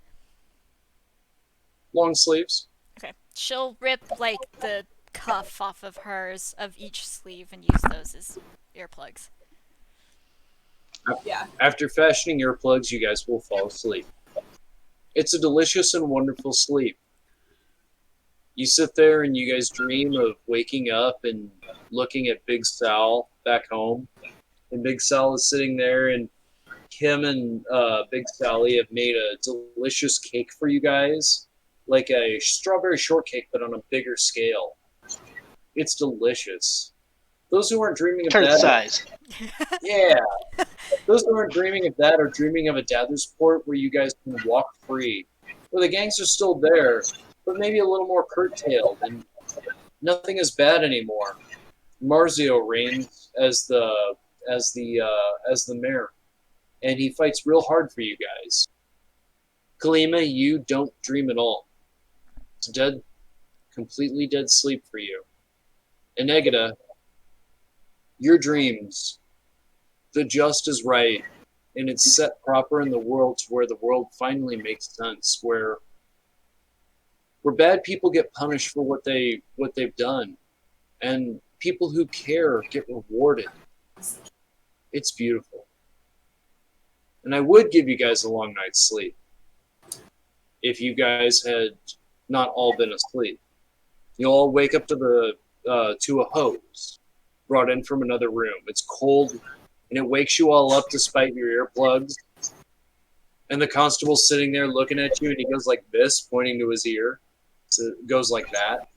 Long sleeves. Okay. She'll rip like the cuff off of hers of each sleeve and use those as earplugs. Yeah. After fashioning earplugs, you guys will fall asleep. It's a delicious and wonderful sleep. You sit there and you guys dream of waking up and looking at Big Sal back home. And Big Sal is sitting there, and Kim and Big Sally have made a delicious cake for you guys. Like a strawberry shortcake, but on a bigger scale. It's delicious. Those who aren't dreaming of Turth that... size. Yeah. Those who aren't dreaming of that are dreaming of a Dather's Port where you guys can walk free. Where the gangs are still there, but maybe a little more curtailed, and nothing is bad anymore. Marzio reigns as the mayor, and he fights real hard for you guys. Kalima, you don't dream at all. It's dead, completely dead sleep for you. And Egida, your dreams, the just is right, and it's set proper in the world to where the world finally makes sense, where bad people get punished for what they've done, and people who care get rewarded. It's beautiful. And I would give you guys a long night's sleep if you guys had not all been asleep. You'll all wake up to a hose brought in from another room. It's cold, and it wakes you all up despite your earplugs. And the constable's sitting there looking at you, and he goes like this, pointing to his ear. So it goes like that.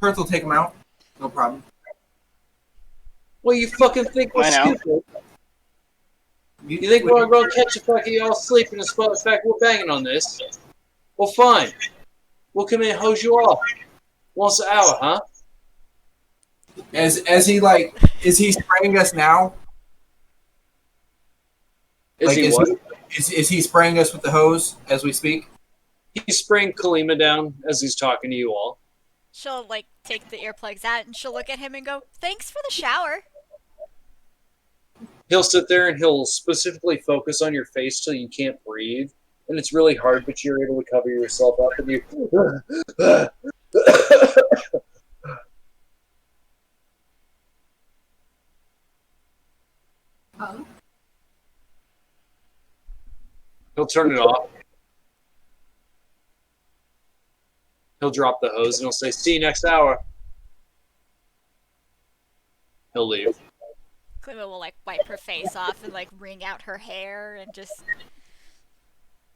Turth will take him out. No problem. Well, you fucking think we're Why now? stupid? You think we're going to catch a fucking y'all sleeping despite the fact we're banging on this? Well, fine. We'll come in and hose you off. Once an hour, huh? Is he spraying us now? Is he what? Is he spraying us with the hose as we speak? He's spraying Kalima down as he's talking to you all. She'll like take the earplugs out and she'll look at him and go, "Thanks for the shower." He'll sit there and he'll specifically focus on your face till you can't breathe. And it's really hard, but you're able to cover yourself up and you... Oh. He'll turn it off. He'll drop the hose and he'll say, "See you next hour." He'll leave. Klima will like wipe her face off and like wring out her hair and just.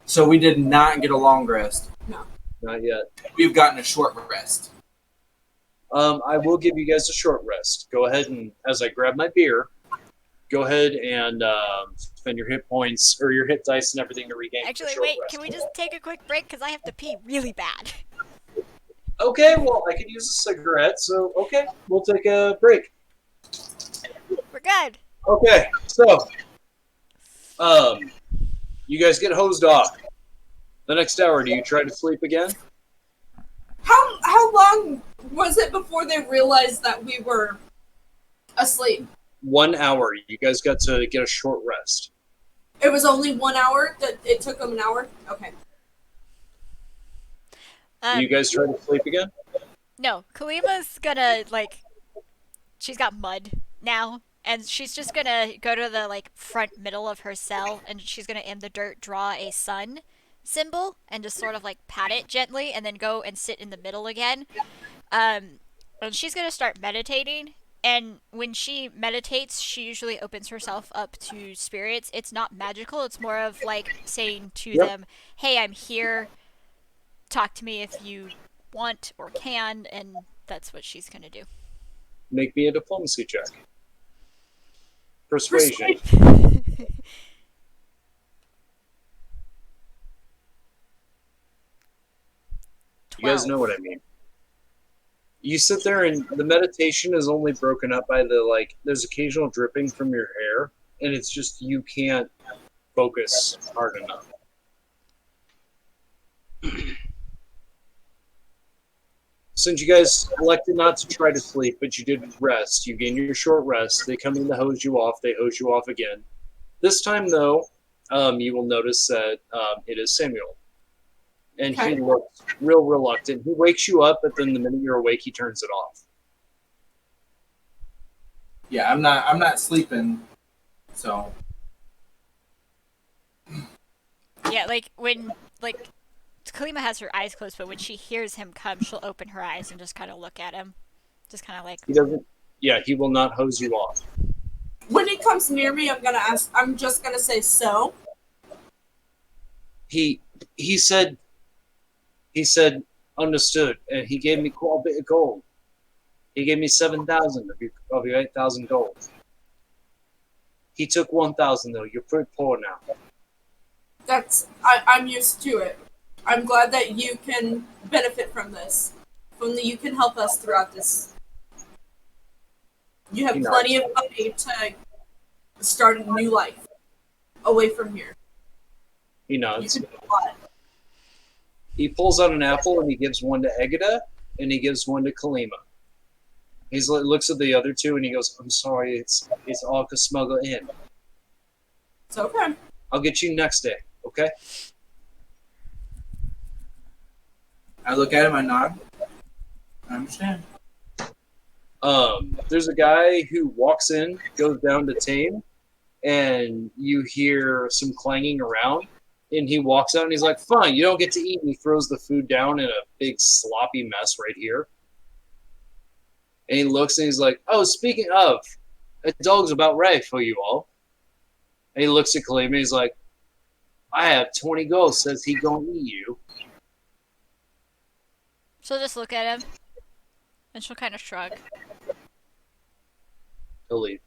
So we did not get a long rest. Not yet. We've gotten a short rest. I will give you guys a short rest. Go ahead and, as I grab my beer, go ahead and spend your hit points or your hit dice and everything to regain. Actually, a short wait. rest. Can we just take a quick break? Because I have to pee really bad. Okay, well, I could use a cigarette, so okay, we'll take a break. We're good. Okay, so, You guys get hosed off. The next hour, do you try to sleep again? How long was it before they realized that we were asleep? 1 hour. You guys got to get a short rest. It was only 1 hour? That it took them an hour? Okay. You guys try to sleep again? No, Kalima's gonna, like, she's got mud now, and she's just gonna go to the, like, front middle of her cell, and she's gonna, in the dirt, draw a sun symbol, and just sort of, like, pat it gently, and then go and sit in the middle again. And she's gonna start meditating, and when she meditates, she usually opens herself up to spirits. It's not magical, it's more of, like, saying to them, hey, I'm here, talk to me if you want or can, and that's what she's gonna do. Make me a diplomacy check. Persuasion. You guys know what I mean. You sit there and the meditation is only broken up by the, like, there's occasional dripping from your hair, and it's just you can't focus hard enough. Since you guys elected not to try to sleep, but you did rest, you gain your short rest, they come in to hose you off, they hose you off again. This time, though, you will notice that it is Samuel. And he looks real reluctant. He wakes you up, but then the minute you're awake, he turns it off. Yeah, I'm not sleeping, so. Yeah, like, when, like, Kalima has her eyes closed, but when she hears him come, she'll open her eyes and just kind of look at him. Just kind of like... He doesn't... Yeah, he will not hose you off. When he comes near me, I'm just gonna say, so? He said, understood, and he gave me quite a bit of gold. He gave me 7,000 of your 8,000 gold. He took 1,000, though. You're pretty poor now. I'm used to it. I'm glad that you can benefit from this. Only you can help us throughout this. You have plenty of money to start a new life away from here. He nods. You can do a lot. He pulls out an apple and he gives one to Egida and he gives one to Kalima. He looks at the other two and he goes, I'm sorry, it's all to smuggle in. It's okay. I'll get you next day, okay? I look at him, I nod. I understand. There's a guy who walks in, goes down to Tame, and you hear some clanging around, and he walks out and he's like, fine, you don't get to eat, and he throws the food down in a big sloppy mess right here. And he looks and he's like, oh, speaking of, a dog's about ready for you all. And he looks at Kalima and he's like, I have 20 gold, says he gonna eat you. She'll just look at him, and she'll kind of shrug. He'll leave.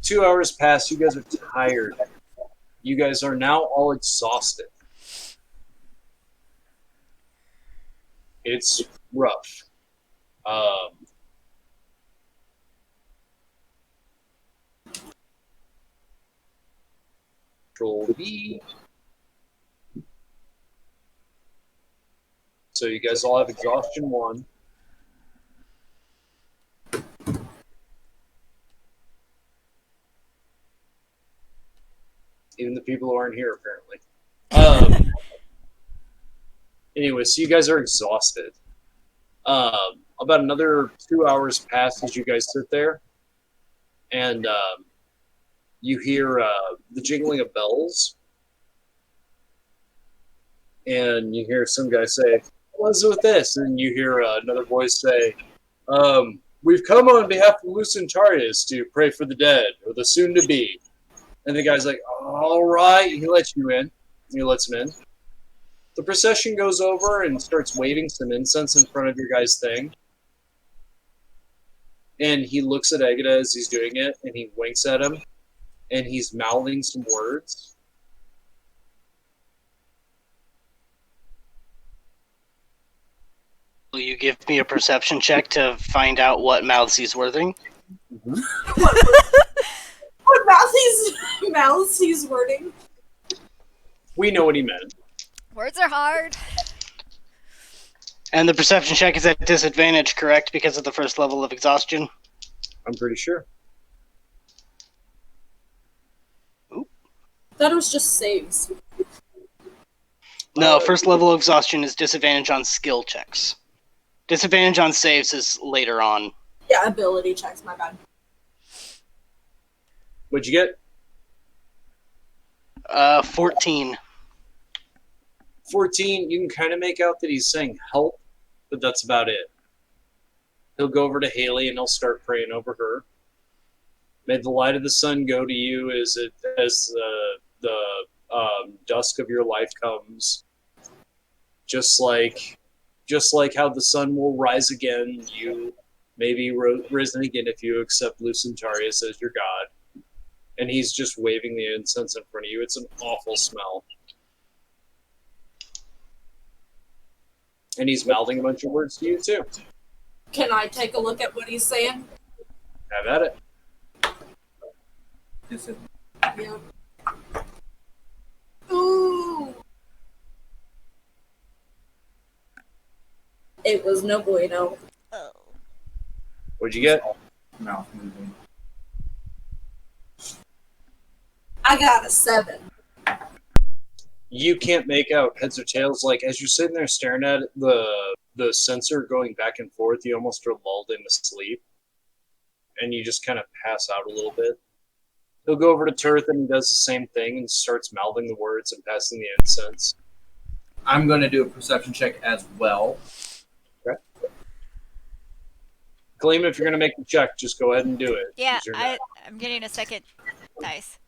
2 hours pass, you guys are tired. You guys are now all exhausted. It's rough. Control V. So you guys all have exhaustion 1. Even the people who aren't here, apparently. Anyway, so you guys are exhausted. About another 2 hours pass as you guys sit there, and you hear the jingling of bells, and you hear some guy say, what's with this? And you hear another voice say, we've come on behalf of Lucent Tardis to pray for the dead, or the soon-to-be. And the guy's like, all right. He lets you in. He lets him in. The procession goes over and starts waving some incense in front of your guy's thing. And he looks at Egida as he's doing it, and he winks at him, and he's mouthing some words. Will you give me a perception check to find out what mouths he's worthing? What mouth he's mouths he's wording. We know what he meant. Words are hard. And the perception check is at disadvantage, correct? Because of the first level of exhaustion? I'm pretty sure. That was just saves. No, first level of exhaustion is disadvantage on skill checks. Disadvantage on saves is later on. Yeah, ability checks, my bad. What'd you get? 14. 14, you can kind of make out that he's saying help, but that's about it. He'll go over to Haley and he'll start praying over her. May the light of the sun go to you as the dusk of your life comes. Just like how the sun will rise again, you may be risen again if you accept Lucentarius as your god. And he's just waving the incense in front of you. It's an awful smell. And he's mouthing a bunch of words to you, too. Can I take a look at what he's saying? Have at it. Yeah. Ooh. It was no bueno. Oh. What'd you get? Mouth moving. I got a 7. You can't make out heads or tails. Like, as you're sitting there staring at it, the sensor going back and forth, you almost are lulled into sleep. And you just kind of pass out a little bit. He'll go over to Turth and he does the same thing and starts mouthing the words and passing the incense. I'm going to do a perception check as well. Okay. Gleam, if you're going to make the check, just go ahead and do it. Yeah, 'cause you're not- I'm getting a second dice.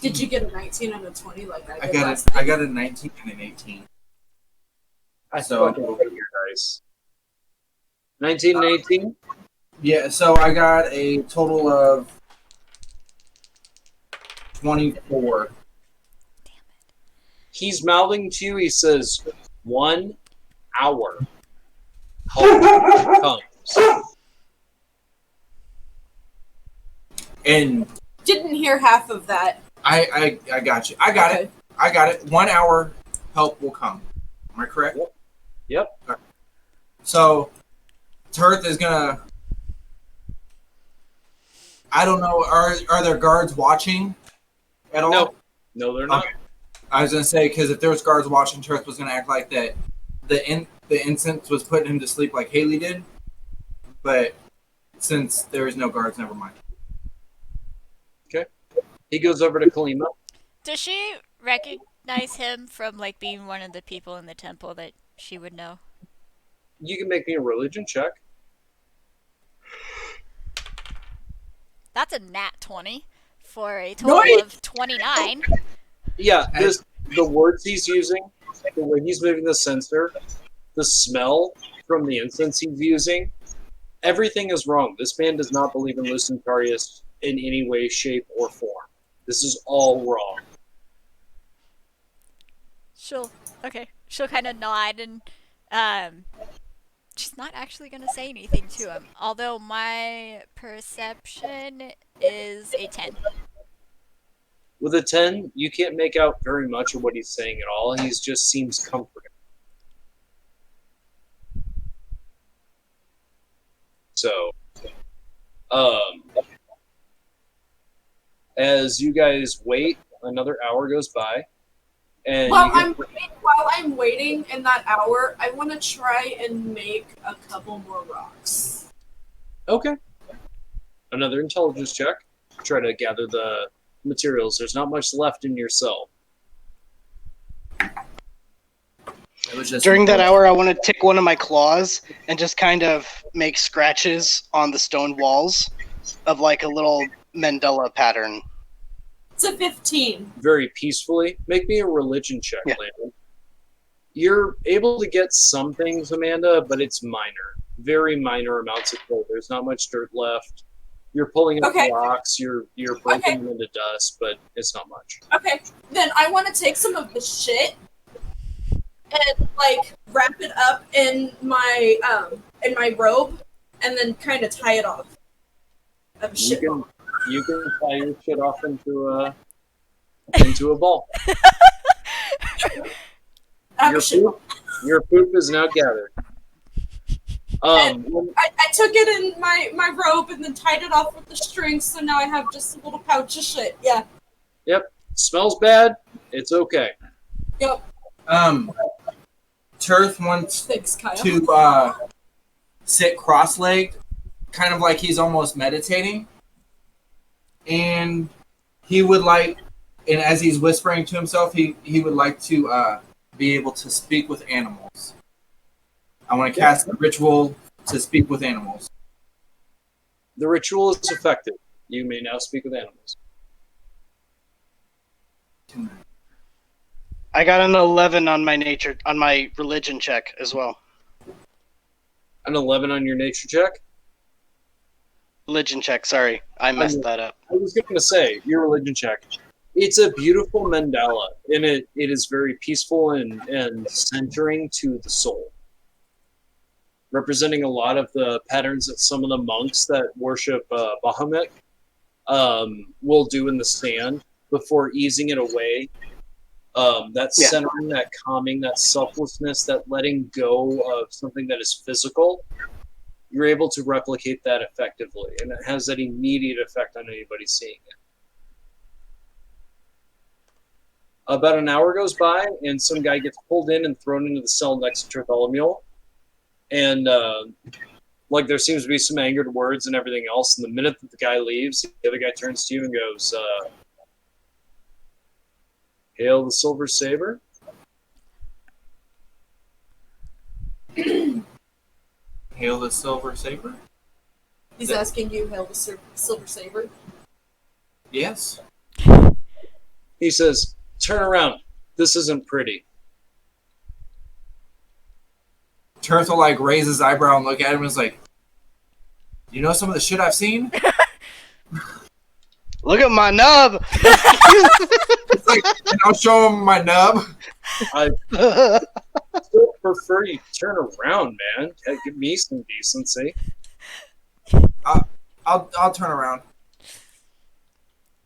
Did you get a 19 and a 20 like I I did got last it. I time? got a 19 and an 18. I So- fucking hate your dice. 19 and 18? Yeah, so I got a total of 24. He's mouthing to you. He says, 1 hour. Help comes. And Didn't hear half of that. I got you. I got Okay. it. I got it. 1 hour help will come. Am I correct? Yep. So, Turth is gonna. I don't know. Are there guards watching at all? No. No, they're not. Okay. I was gonna say because if there was guards watching, Turth was gonna act like that. The incense was putting him to sleep like Haley did, but since there is no guards, never mind. He goes over to Kalima. Does she recognize him from like being one of the people in the temple that she would know? You can make me a religion check. That's a nat 20 for a total Nice! of 29. Yeah, the words he's using, the way he's moving the sensor, the smell from the incense he's using, everything is wrong. This man does not believe in Lucentarius in any way, shape, or form. This is all wrong. She'll kind of nod and she's not actually gonna say anything to him. Although my perception is a 10. With a 10, you can't make out very much of what he's saying at all. He just seems comforting. So, as you guys wait, another hour goes by, and While you I'm waiting in that hour, I want to try and make a couple more rocks. okay. Another intelligence check. Try to gather the materials. There's not much left in your cell. It was just During that hour, I want to take one of my claws and just kind of make scratches on the stone walls of like a little mandala pattern. It's a 15. Very peacefully. Make me a religion check, Yeah. Landon. You're able to get some things, Amanda, but it's minor. Very minor amounts of gold. There's not much dirt left. You're pulling up Okay. rocks, you're breaking them into dust, but it's not much. Okay, then I want to take some of the shit and like wrap it up in my robe, and then kind of tie it off. I have a You shit can bomb. you can tie your shit off into a ball. I have Your a shit bomb. your poop is now gathered. When- I took it in my robe and then tied it off with the strings, so now I have just a little pouch of shit. Yeah. yep, smells bad. It's okay. Yep. Turth wants Thanks, Kyle. to sit cross-legged, kind of like he's almost meditating, and he would like, and as he's whispering to himself, he would like to be able to speak with animals. I want to cast a ritual to speak with animals. The ritual is effective. You may now speak with animals. I got an 11 on my religion check as well. An 11 on your nature check. Religion check, sorry. I messed that up. I was going to say, your religion check. It's a beautiful mandala, and it is very peaceful and centering to the soul, representing a lot of the patterns that some of the monks that worship Bahamut will do in the sand before easing it away. That centering, that calming, that selflessness, that letting go of something that is physical, you're able to replicate that effectively, and it has that immediate effect on anybody seeing it. About an hour goes by, and some guy gets pulled in and thrown into the cell next to Bartholomew. And like there seems to be some angered words and everything else. And the minute that the guy leaves, the other guy turns to you and goes, "Hail the Silver Saber." Hail the Silver Saber? He's asking you, Hail the Silver Saber. Yes. He says, "Turn around. This isn't pretty." Turth will like raise his eyebrow and look at him and is like, "You know some of the shit I've seen?" Look at my nub! It's like, and I'll show him my nub. I still prefer you turn around, man. Give me some decency. I'll turn around.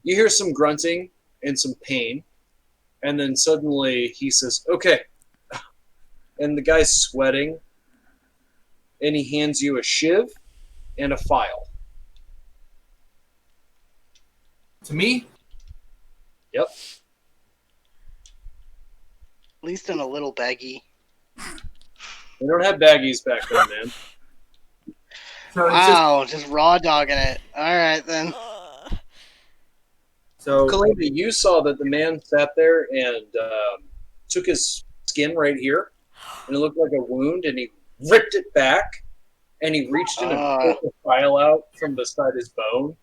You hear some grunting and some pain, and then suddenly he says, "Okay." And the guy's sweating, and he hands you a shiv and a file. To me? Yep. At least in a little baggie. They don't have baggies back then, man. So it's just, Wow, just raw dogging it. Alright then. so Kalina, you saw that the man sat there and took his skin right here, and it looked like a wound, and he ripped it back, and he reached in and pulled the file out from beside his bone,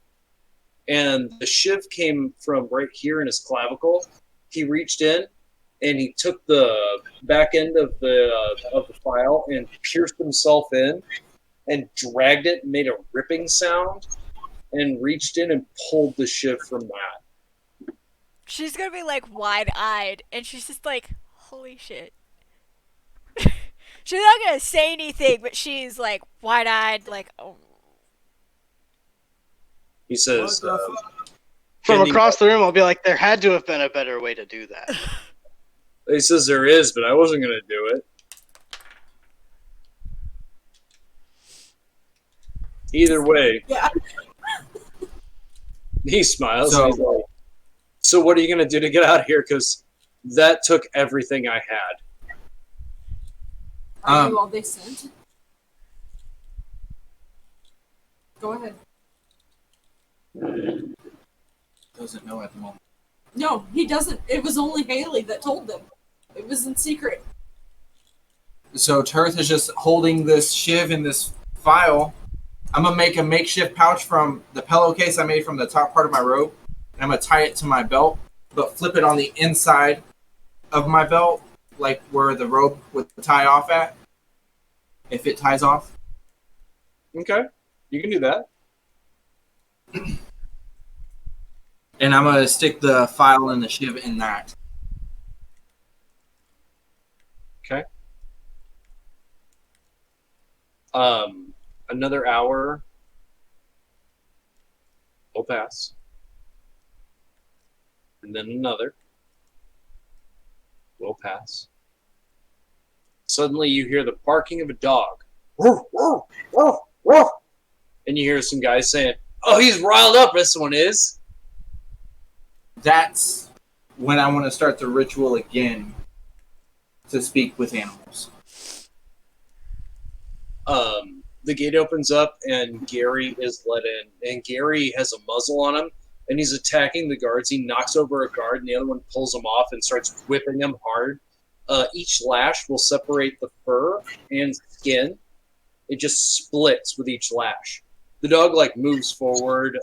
and the shiv came from right here in his clavicle. He reached in, and he took the back end of the file and pierced himself in, and dragged it, and made a ripping sound, and reached in and pulled the shiv from that. She's gonna be like wide-eyed, and she's just like, holy shit. She's not gonna say anything, but she's like wide-eyed, like, oh. He says, From across the room, I'll be like, there had to have been a better way to do that. he says there is, but I wasn't going to do it. Either way, Yeah. he smiles. So- And he's like, "So what are you going to do to get out of here? Because that took everything I had." Are you all they sent? Go ahead. doesn't know at the moment. No, he doesn't. It was only Haley that told them. It was in secret. So Turth is just holding this shiv in this file. I'm gonna make a makeshift pouch from the pillowcase I made from the top part of my robe, and I'm gonna tie it to my belt, but flip it on the inside of my belt, like where the robe would tie off at. If it ties off. Okay, you can do that. And I'm gonna stick the file and the shiv in that. Okay. Another hour pass. And then another will pass. Suddenly you hear the barking of a dog. Woof, woof, woof, woof. And you hear some guys saying, "Oh, he's riled up, this one is." That's when I want to start the ritual again to speak with animals. The gate opens up and Gary is let in. And Gary has a muzzle on him and he's attacking the guards. He knocks over a guard and the other one pulls him off and starts whipping him hard. Each lash will separate the fur and skin. It just splits with each lash. The dog moves forward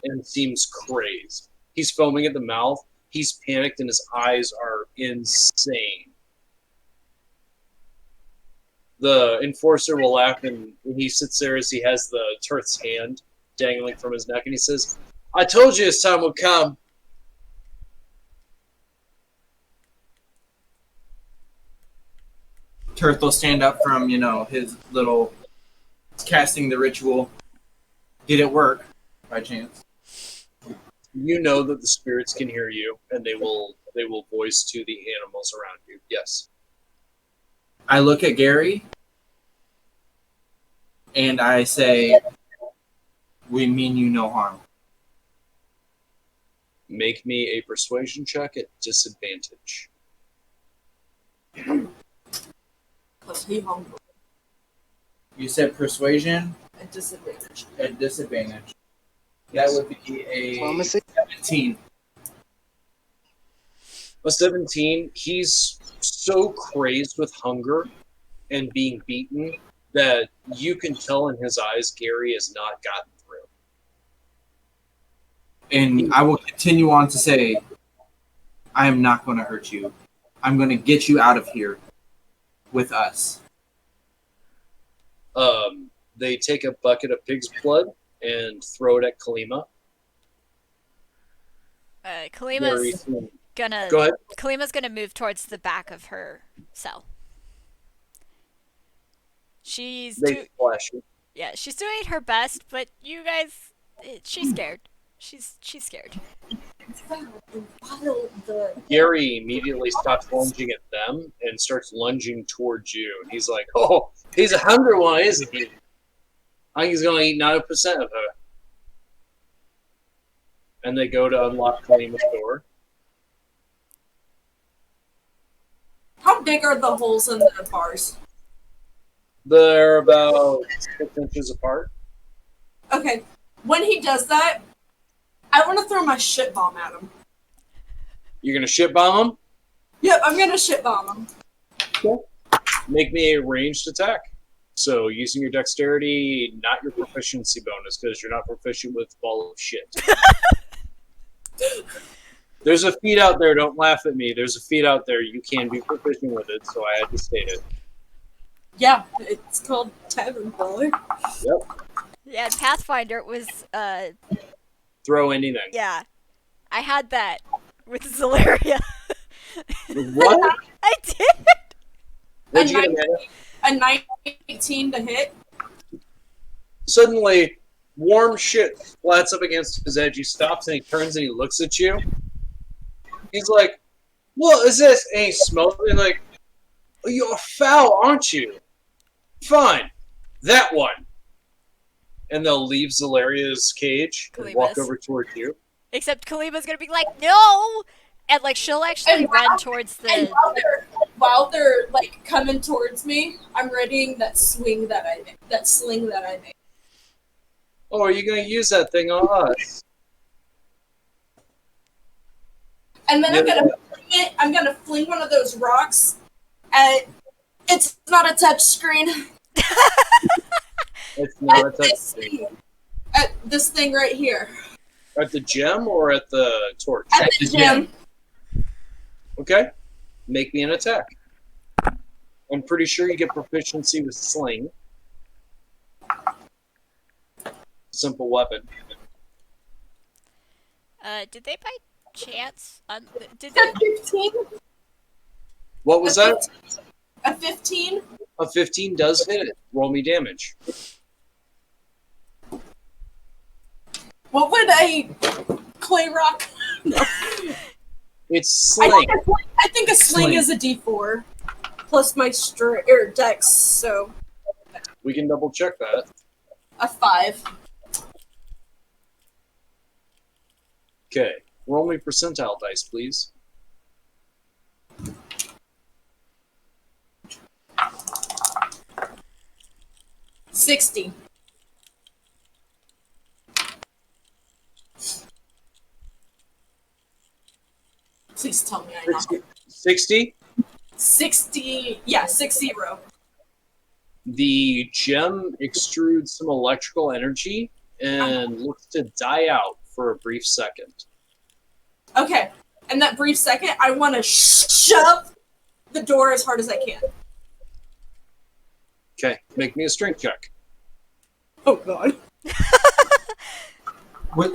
and seems crazed. He's foaming at the mouth. He's panicked and his eyes are insane. The enforcer will laugh and he sits there as he has the Turth's hand dangling from his neck and he says, "I told you his time would come." Turth will stand up from, his little casting the ritual. Did it work, by chance? You know that the spirits can hear you, and they will voice to the animals around you. Yes. I look at Gary, and I say, "We mean you no harm." Make me a persuasion check at disadvantage. Because he hungry. You said persuasion At disadvantage. at disadvantage. That would be a Diplomacy? 17. A 17, he's so crazed with hunger and being beaten that you can tell in his eyes Gary has not gotten through. And I will continue on to say, I am not going to hurt you. I'm going to get you out of here with us. They take a bucket of pig's blood and throw it at Kalima. Kalima's gonna Go ahead. Kalima's gonna move towards the back of her cell. She's They flash you. she's doing her best, but you guys, she's scared. She's scared. Gary immediately stops lunging at them and starts lunging towards you. And he's like, "Oh, he's a hungry one, isn't he? I think he's going to eat 90% of her." And they go to unlock Kalima's door. How big are the holes in the bars? They're about 6 inches apart. Okay. When he does that, I want to throw my shit bomb at him. You're going to shit bomb him? Yep, I'm gonna shit bomb him. Make me a ranged attack. So using your dexterity, not your proficiency bonus, because you're not proficient with ball of shit. There's a feat out there, don't laugh at me. There's a feat out there, you can be proficient with it, so I had to state it. Yeah, it's called Tavern Brawler. Yep. Yeah, in Pathfinder it was Throw anything. yeah. I had that with Zalaria. What? I did. What'd you get, Amanda? A 19 to hit. Suddenly, warm shit flats up against his edge. He stops and he turns and he looks at you. He's like, "What is this?" And he smells it like, "Oh, you're foul, aren't you?" "Fine. That one." And they'll leave Zalaria's cage and walk Kalima's. over towards you. Except Kalima's gonna be like, "No!" And she'll actually And run towards And the. while they're coming towards me, I'm readying that swing that I made. That sling that I made. "Oh, are you going to use that thing on us?" And then I'm gonna fling one of those rocks at it's not a touch screen. It's not At this thing. At this thing right here. At the gem or at the torch? At the gym. Okay. Make me an attack. I'm pretty sure you get proficiency with sling. Simple weapon. Did they by chance? Did A they? 15. What was that? A 15. A 15 does hit it. Roll me damage. What would a clay rock? No. It's I sling. think a sling is a D4 plus my dex, so We can double check that. a 5. Okay. Roll me percentile dice, please. $60. Please tell me I know. 60. 60. Yeah, 60. The gem extrudes some electrical energy and looks to die out for a brief second. Okay. And that brief second, I want to shove the door as hard as I can. Okay, make me a strength check. Oh god. What?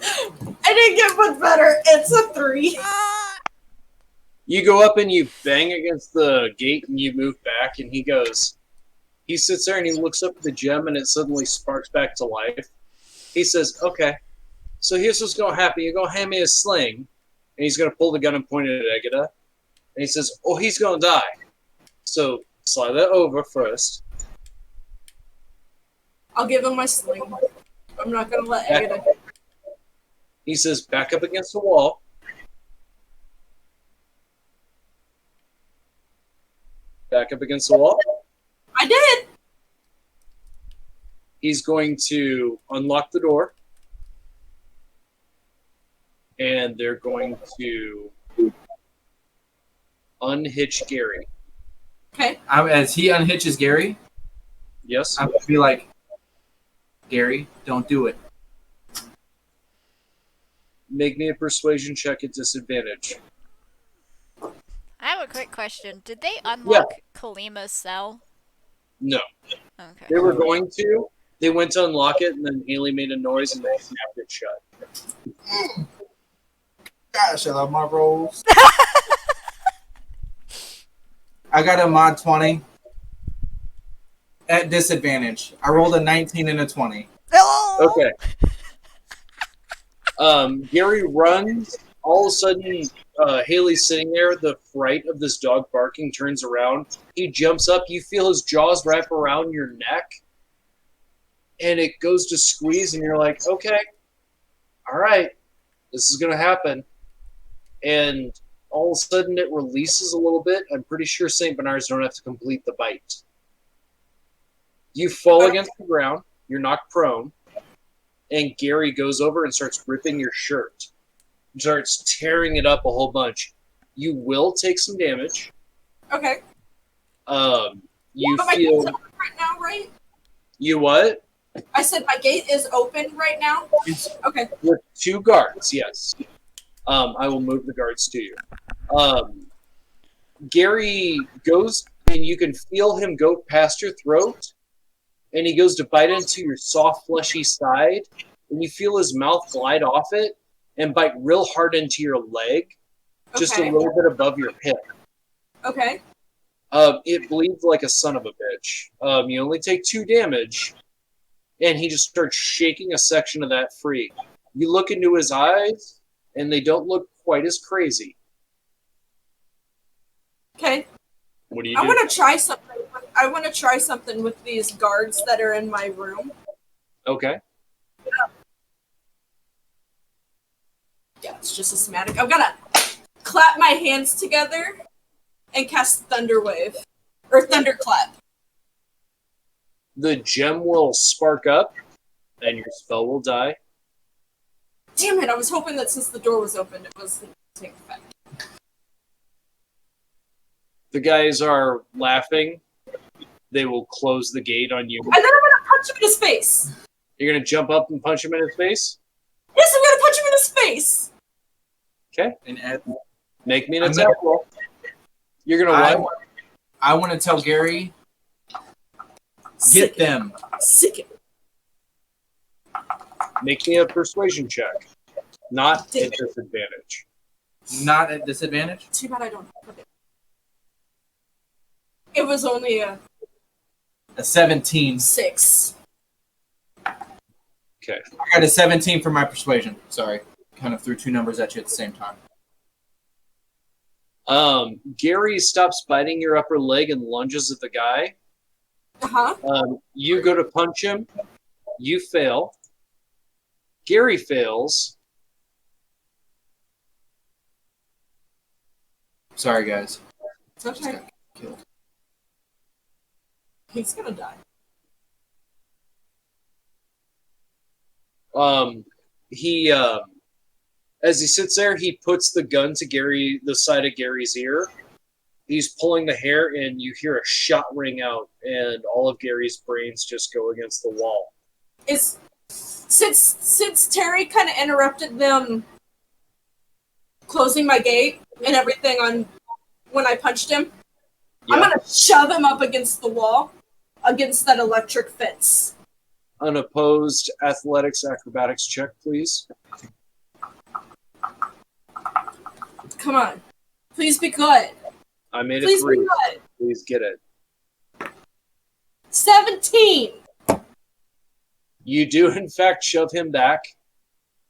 I didn't get much better. It's a 3. You go up and you bang against the gate and you move back, and he sits there and he looks up at the gem and it suddenly sparks back to life. He says, okay, so here's what's going to happen. You're going to hand me a sling, and he's going to pull the gun and point it at Egida. And he says, oh, he's going to die. So slide that over first. I'll give him my sling. I'm not going to let Agatha. He says, back up against the wall. Back up against the wall. I did! He's going to unlock the door. And they're going to unhitch Gary. Okay. As he unhitches Gary, Yes? I'm gonna be like, Gary, don't do it. Make me a persuasion check at disadvantage. I have a quick question. Did they unlock Kalima's cell? No. Okay. They were going to. They went to unlock it, and then Haley made a noise, and they snapped it shut. Gosh, I love my rolls. I got a mod 20 at disadvantage. I rolled a 19 and a 20. Oh! Okay. Gary runs. All of a sudden, Haley's sitting there. The fright of this dog barking turns around. He jumps up. You feel his jaws wrap around your neck. And it goes to squeeze, and you're like, okay, all right, this is going to happen. And all of a sudden, it releases a little bit. I'm pretty sure St. Bernards don't have to complete the bite. You fall against the ground. You're knocked prone. And Gary goes over and starts ripping your shirt. Starts tearing it up a whole bunch. You will take some damage. Okay. You But my feel... gate's open right now, right? You what? I said my gate is open right now? Okay. With 2 guards, yes. I will move the guards to you. Gary goes, and you can feel him go past your throat, and he goes to bite into your soft, fleshy side, and you feel his mouth glide off it and bite real hard into your leg, just a Okay. little bit above your hip. Okay. It bleeds like a son of a bitch. You only take 2 damage, and he just starts shaking a section of that free. You look into his eyes, and they don't look quite as crazy. Okay. What do you I do? want to try something. I want to try something with these guards that are in my room. Okay. Yeah, it's just a somatic. I'm gonna clap my hands together and cast Thunder Wave or Thunderclap. The gem will spark up, and your spell will die. Damn it! I was hoping that since the door was open, it was take effect. The guys are laughing. They will close the gate on you. And then I'm gonna punch him in his face. You're going to jump up and punch him in his face? Yes, I'm gonna punch him in his face. Okay. And Ed, Make me an I'm attack gonna- roll. You're going to what? I want to tell Gary, get them. Sick it. Make me a persuasion check. Not at disadvantage. Not at disadvantage. Too bad I don't have it. It was only a A 17. 6. Okay. I got a 17 for my persuasion. Sorry. Kind of threw two numbers at you at the same time. Gary stops biting your upper leg and lunges at the guy. Uh-huh. You go to punch him. You fail. Gary fails. Sorry, guys. It's okay. Just got killed. He's gonna die. He as he sits there, he puts the gun to the side of Gary's ear. He's pulling the hair, and you hear a shot ring out, and all of Gary's brains just go against the wall. Since Terry kind of interrupted them closing my gate and everything on when I punched him, Yeah. I'm gonna shove him up against the wall, against that electric fence. Unopposed athletics acrobatics check, please. Come on, please be good. I made Please it be 3. good. Please get it. 17. You do, in fact, shove him back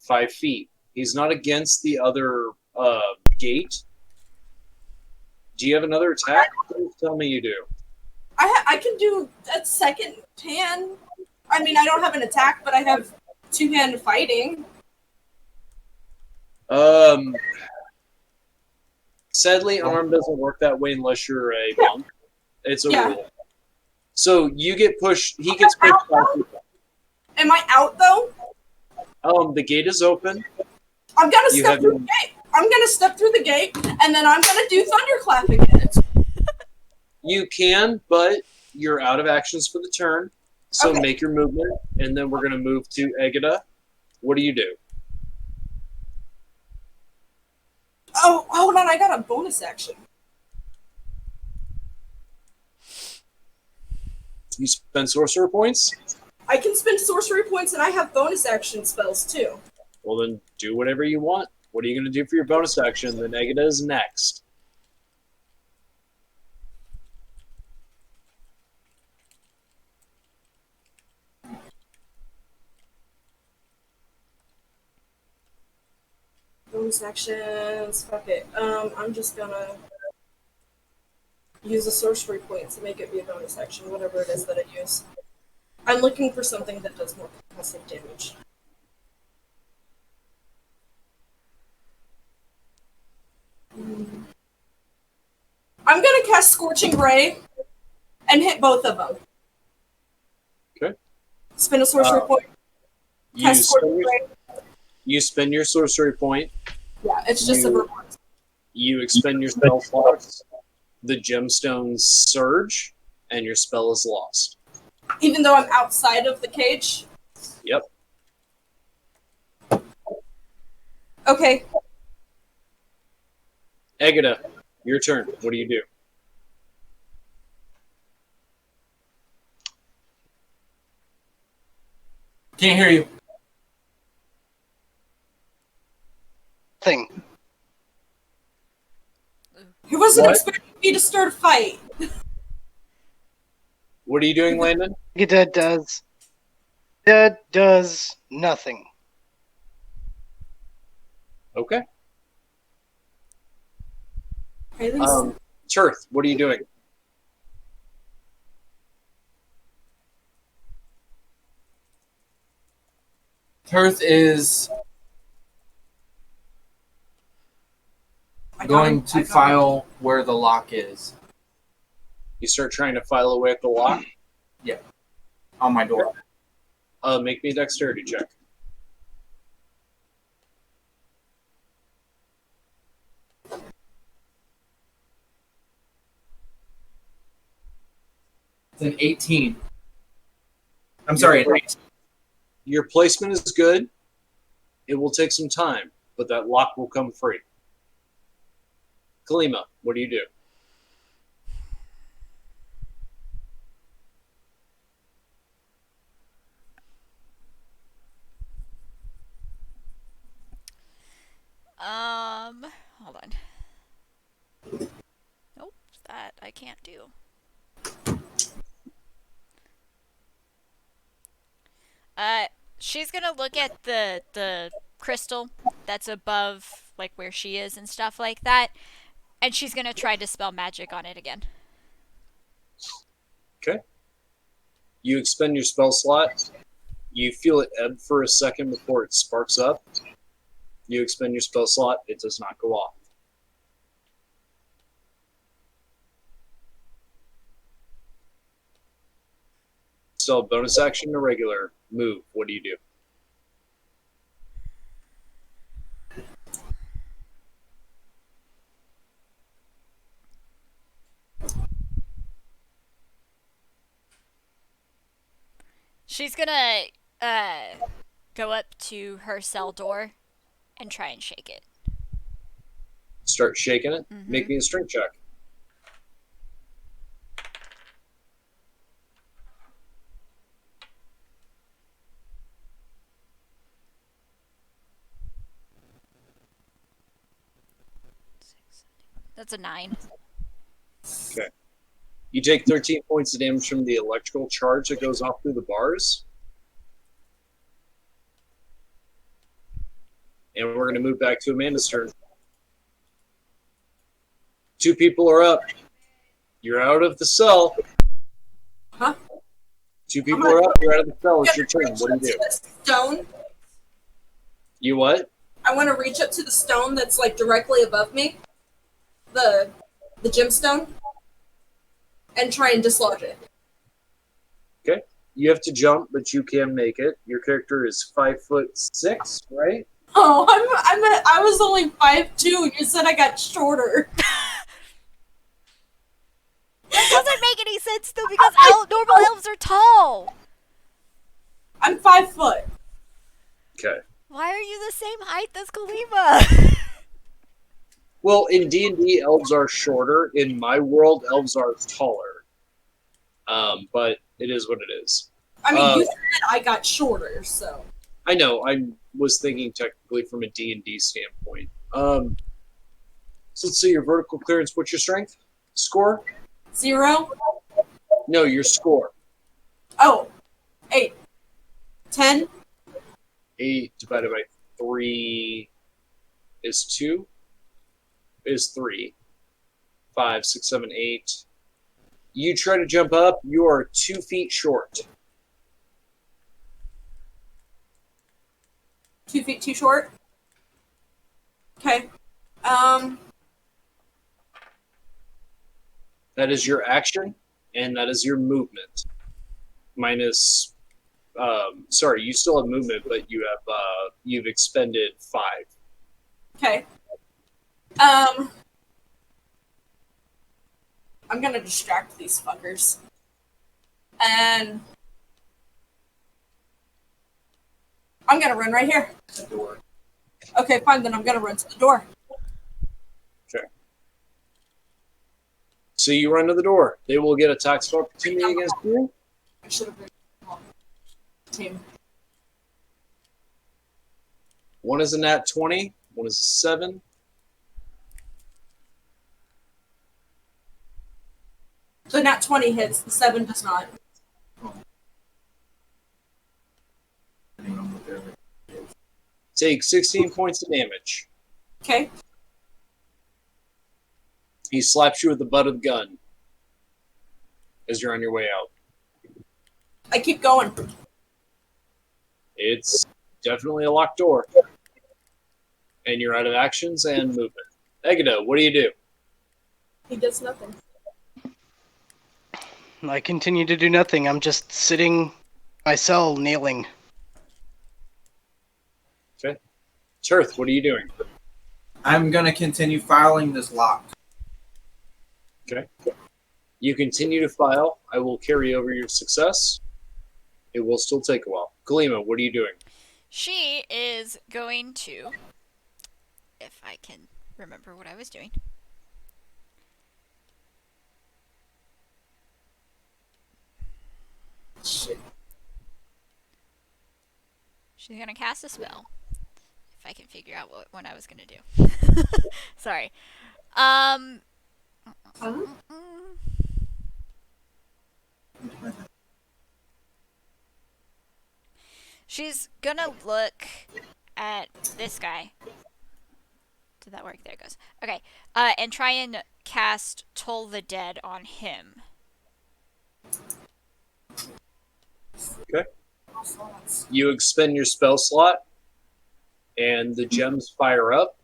5 feet. He's not against the other gate. Do you have another attack? Please tell me you do. I can do a second hand. I mean, I don't have an attack, but I have two-hand fighting. Sadly, unarmed doesn't work that way unless you're a monk. It's a Yeah. rule. So you get pushed. He gets pushed. Am I out though? The gate is open. I'm gonna You step have through your- the gate. I'm gonna step through the gate, and then I'm gonna do thunderclap again. You can, but you're out of actions for the turn. So Okay. make your movement, and then we're going to move to Egida. What do you do? Oh, hold on, I got a bonus action. You spend sorcerer points? I can spend sorcery points, and I have bonus action spells too. Well, then do whatever you want. What are you going to do for your bonus action? Then Egida is next. Bonus actions, fuck it. I'm just gonna use a sorcery point to make it be a bonus action, whatever it is that I use. I'm looking for something that does more concussive damage. I'm gonna cast Scorching Ray and hit both of them. Okay. Spin a sorcery point. You Cast Scorching spend, your, Ray. you spend your sorcery point. Yeah, it's just a You- reward. You expend your spell slots. The gemstones surge, and your spell is lost. Even though I'm outside of the cage. Yep. Okay. Egida, your turn. What do you do? Can't hear you. Thing. He wasn't What? expecting me to start a fight. What are you doing, Landon? Egida does nothing. Okay. Haley's Tirth, what are you doing? Tirth is going to file where the lock is You start trying to file away at the lock. on my door. Make me a dexterity check. It's an 18. I'm sorry, an 18. Your placement is good. It will take some time, but that lock will come free. Kalima, what do you do? Hold on. Nope, that I can't do. She's gonna look at the crystal that's above like where she is and stuff like that, and she's gonna try to spell magic on it again. Okay. You expend your spell slot. You feel it ebb for a second before it sparks up. You expend your spell slot. It does not go off. Still bonus action or regular move. What do you do? She's gonna go up to her cell door and try and shake it. Start shaking it. Mhm. Make me a strength check. That's a 9. Okay. You take 13 points of damage from the electrical charge that goes off through the bars. And we're going to move back to Amanda's turn. 2 people are up. You're out of the cell. Huh? 2 people are up. You're out of the cell. It's your turn. What do you do? Stone. You what? I want to reach up to the stone that's like directly above me. The gemstone. And try and dislodge it. Okay. You have to jump, but you can make it. Your character is 5'6", right? Oh, I was only 5'2", and you said I got shorter. That doesn't make any sense though because normal elves are tall. I'm 5 foot. Okay. Why are you the same height as Kalima? Well, in D&D, elves are shorter. In my world, elves are taller. But it is what it is. I mean, you said I got shorter, so. I know. I was thinking technically from a D&D standpoint. So let's see your vertical clearance. What's your strength? Score? 0. No, your score. Oh, 8. 10. 8 divided by 3 is 2. Is 3. 5, 6, 7, 8. You try to jump up. You are 2 feet short. 2 feet too short. Okay. That is your action, and that is your movement. Minus, sorry, you still have movement, but you have you've expended 5. Okay. I'm gonna distract these fuckers. And I'm gonna run right here. The door. Okay, fine, then I'm gonna run to the door. Okay. So you run to the door. They will get attacks of opportunity against you. I should have been team. One is a nat 20. One is a 7. The nat 20 hits, the 7 does not. Take 16 points of damage. Okay. He slaps you with the butt of the gun as you're on your way out. I keep going. It's definitely a locked door. And you're out of actions and movement. Egado, what do you do? He does nothing. I continue to do nothing. I'm just sitting in my cell, kneeling. Okay. Tirth, what are you doing? I'm gonna continue filing this lock. Okay. You continue to file. I will carry over your success. It will still take a while. Kalima, what are you doing? She is going to, if I can remember what I was doing. Shit. She's gonna cast a spell. If I can figure out what I was gonna do. Sorry. She's gonna look at this guy. Did that work? There it goes. Okay. And try and cast Toll the Dead on him. Okay. You expend your spell slot, and the gems fire up,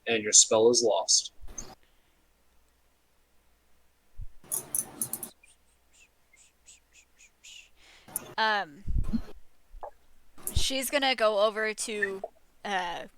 and your spell is lost. She's gonna go over to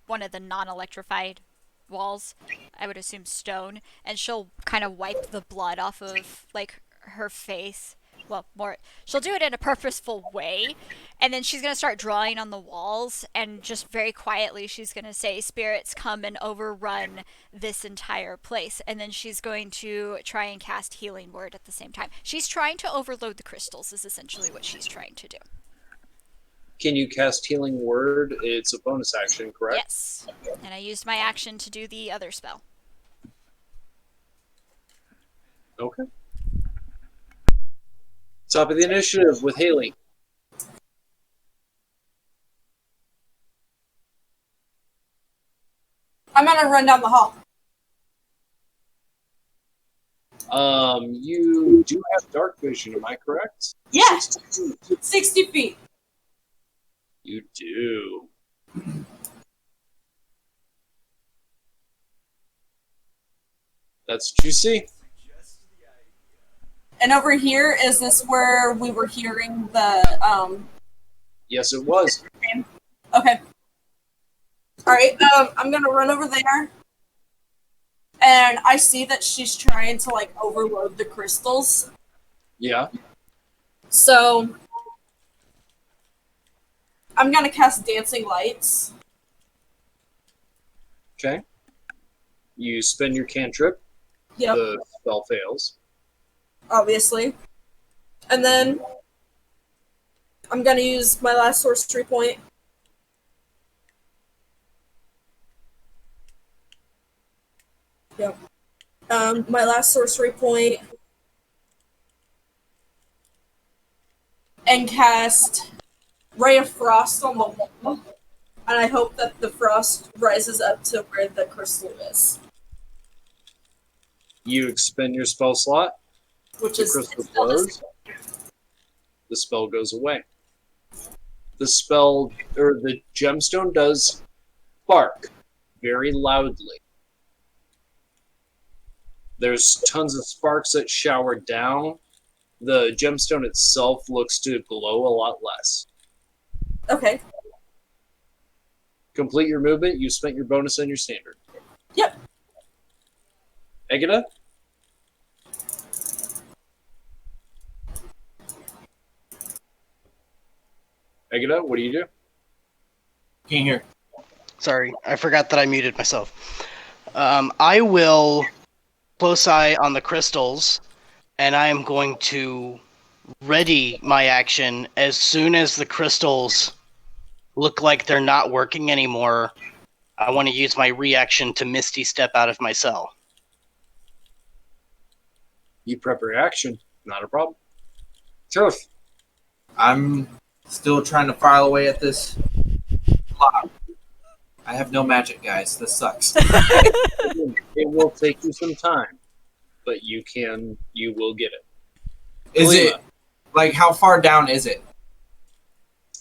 one of the non-electrified walls, I would assume stone, and she'll kind of wipe the blood off of like her face. Well, more, she'll do it in a purposeful way, and then she's gonna start drawing on the walls, and just very quietly she's gonna say, "Spirits, come and overrun this entire place," and then she's going to try and cast Healing Word at the same time. She's trying to overload the crystals, is essentially what she's trying to do. Can you cast Healing Word? It's a bonus action, correct? Yes, and I used my action to do the other spell. Okay. Top of the initiative with Haley. I'm gonna run down the hall. You do have dark vision, am I correct? Yeah, 60 feet. You do. That's what you see. And over here, is this where we were hearing the, Yes, it was. Okay. Alright, I'm gonna run over there. And I see that she's trying to, like, overload the crystals. Yeah. So, I'm gonna cast Dancing Lights. Okay. You spend your cantrip. Yep, The spell fails. obviously. And then, I'm gonna use my last sorcery point. Yep. My last sorcery point. And cast Ray of Frost on the wall. And I hope that the frost rises up to where the crystal is. You expend your spell slot. Which The is crystal still the glows. The spell goes away. The spell, or the gemstone does bark very loudly. There's tons of sparks that shower down. The gemstone itself looks to glow a lot less. Okay. Complete your movement. You spent your bonus and your standard. Yep. Egida? Egida, what do you do? Can't hear. Sorry, I forgot that I muted myself. I will close eye on the crystals, and I am going to ready my action as soon as the crystals look like they're not working anymore. I want to use my reaction to Misty Step out of my cell. You prep your action. Not a problem. Turf. I'm still trying to file away at this plot. I have no magic, guys. This sucks. It will take you some time, but you will get it. Is Kalima. it, like, how far down is it?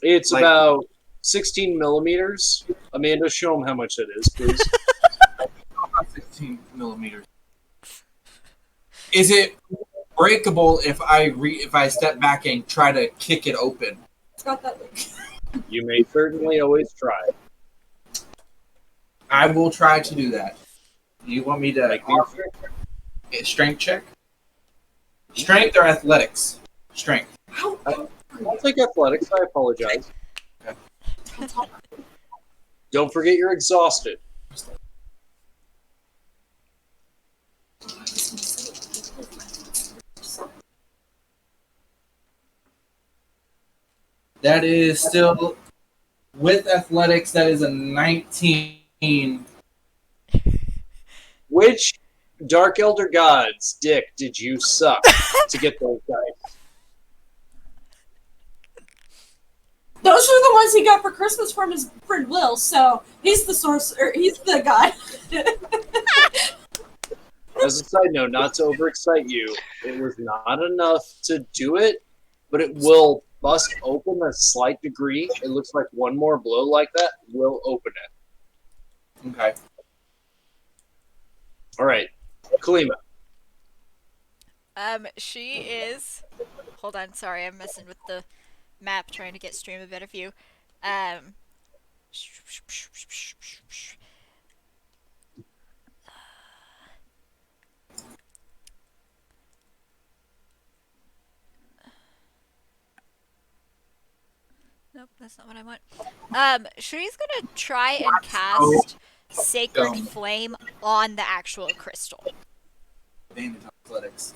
It's Like- about 16 millimeters. Amanda, show them how much it is, please. About 16 millimeters. Is it breakable if I step back and try to kick it open? It's got that look. You may certainly always try. I will try to do that. You want me to Like strength check? Strength or athletics? Strength. I'll take athletics. I apologize. Don't forget you're exhausted. That is still with athletics. That is a 19. Which Dark Elder God's dick did you suck to get those dice? Those are the ones he got for Christmas from his friend Will, so he's the sorcerer. He's the god. As a side note, not to overexcite you, it was not enough to do it, but it will bust open a slight degree. It looks like one more blow like that will open it. Okay. All right, Kalima. She is. Hold on, sorry, I'm messing with the map, trying to get stream a better view. Nope, that's not what I want. She's gonna try and cast Sacred Flame on the actual crystal. Advantage on athletics.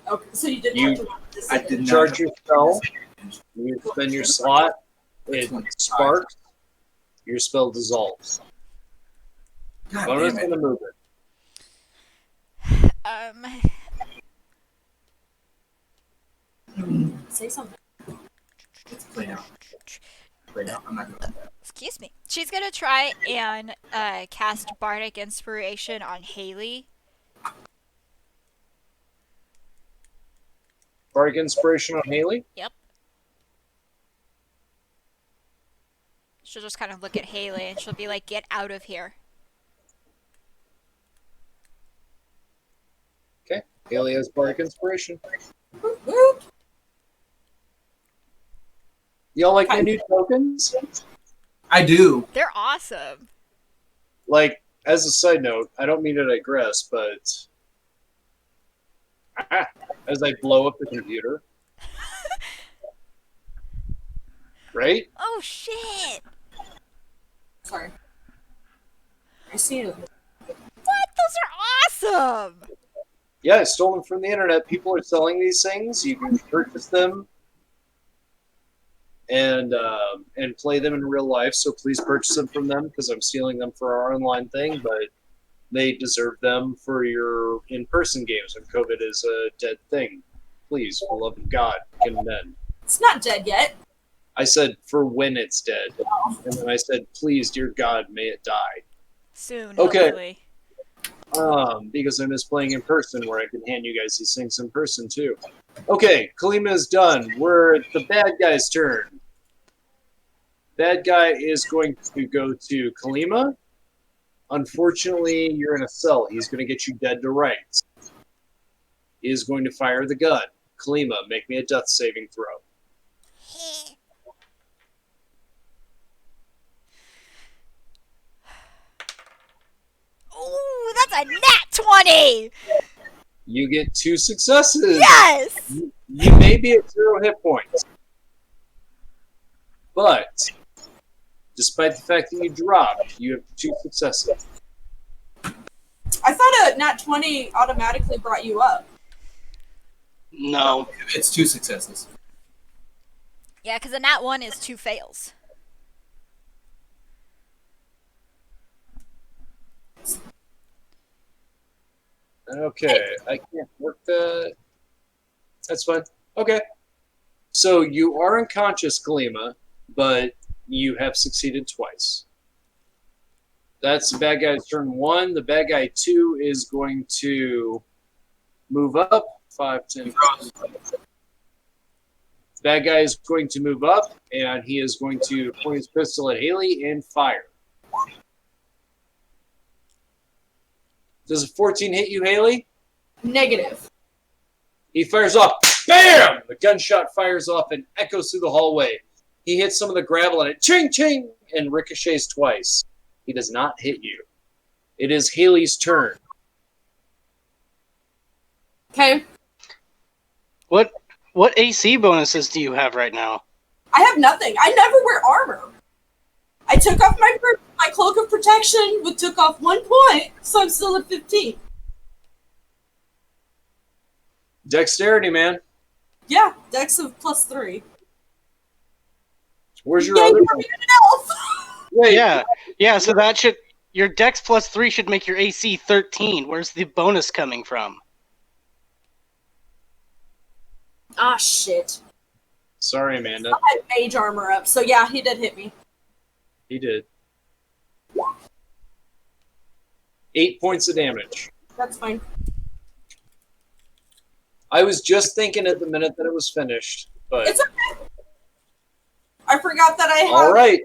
Okay, so you didn't You- have to roll this. I did not Charge have your spell. You spend your slot. It sparks. Your spell dissolves. God Bonus damn on it. the movement. Say something. Let's play now. Play now. I'm not gonna. Excuse me. She's gonna try and cast Bardic Inspiration on Haley. Bardic Inspiration on Haley. She'll just kind of look at Haley and she'll be like, "Get out of here." Haley has Bardic Inspiration. Whoop. Y'all like my new tokens? I do. They're awesome. Like, as a side note, I don't mean to digress, but as I blow up the computer, right? Oh shit! Sorry. I see you. What? Those are awesome! Yeah, I stole them from the internet. People are selling these things. You can purchase them and play them in real life. So please purchase them from them because I'm stealing them for our online thing. But they deserve them for your in-person games when COVID is a dead thing. Please, for the love of God, get them then. It's not dead yet. I said for when it's dead, and then I said, please, dear God, may it die. Soon, Okay. hopefully. Because I miss playing in person where I can hand you guys these things in person too. Okay, Kalima is done. We're at the bad guy's turn. Bad guy is going to go to Kalima. Unfortunately, you're in a cell. He's going to get you dead to rights. He is going to fire the gun. Kalima, make me a death saving throw. Ooh, that's a nat 20! You get 2 successes. Yes! You may be at 0 hit points. But, despite the fact that you dropped, you have 2 successes. I thought a nat 20 automatically brought you up. No. It's 2 successes. Yeah, because a nat 1 is 2 fails. Okay, I can't work that. That's fine. Okay. So you are unconscious, Kalima, but you have succeeded twice. That's the bad guy's turn 1. The bad guy 2 is going to move up. 5, 10, 15. Bad guy is going to move up, and he is going to point his pistol at Haley and fire. Does a 14 hit you, Haley? Negative. He fires off. Bam! The gunshot fires off and echoes through the hallway. He hits some of the gravel and it ching ching and ricochets twice. He does not hit you. It is Haley's turn. Okay. What AC bonuses do you have right now? I have nothing. I never wear armor. I took off my cloak of protection, but took off 1 point, so I'm still at 15. Dexterity, man. Yeah, dex of +3. Where's your Yay, other you're one? an elf! Wait, Yeah, so that should... Your Dex +3 should make your AC 13. Where's the bonus coming from? Ah, shit. Sorry, Amanda. I had mage armor up, so yeah, he did hit me. He did. 8 points of damage. That's fine. I was just thinking at the minute that it was finished, but It's okay. I forgot that I have. all right.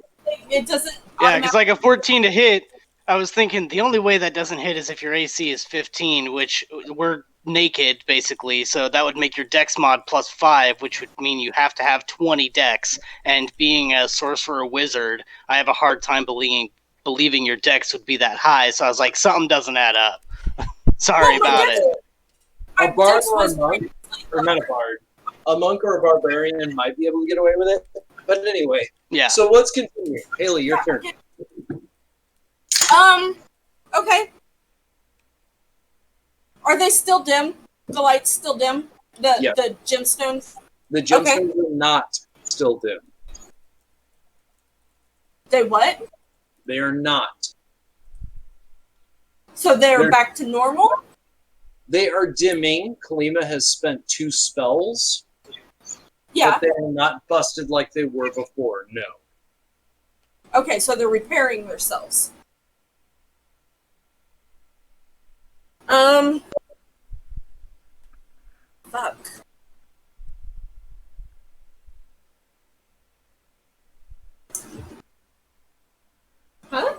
It doesn't. Yeah, because like a 14 to hit, I was thinking the only way that doesn't hit is if your AC is 15, which we're naked basically, so that would make your dex mod +5, which would mean you have to have 20 dex. And being a sorcerer wizard, I have a hard time believing your dex would be that high. So I was like, something doesn't add up. Sorry about it. A bard or a monk, or not a bard, a monk or a barbarian might be able to get away with it. But anyway, Yeah. so let's continue. Haley, your turn. Okay. Are they still dim? The light's still dim? Yeah. The gemstones? The gemstones are not still dim. They what? They are not. So they're They're- back to normal? They are dimming. Kalima has spent 2 spells, Yeah. but they are not busted like they were before. No. Okay, so they're repairing themselves. Fuck. Huh?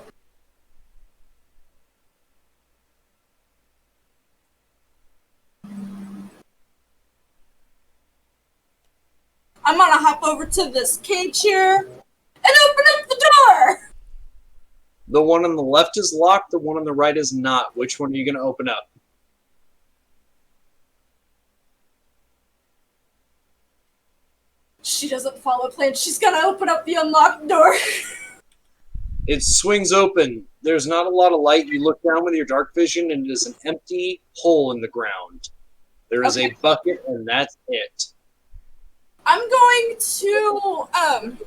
I'm gonna hop over to this cage here and open up the door! The one on the left is locked. The one on the right is not. Which one are you going to open up? She doesn't follow plan. She's gonna open up the unlocked door. It swings open. There's not a lot of light. You look down with your dark vision, and it is an empty hole in the ground. There is a bucket, and that's it. I'm going to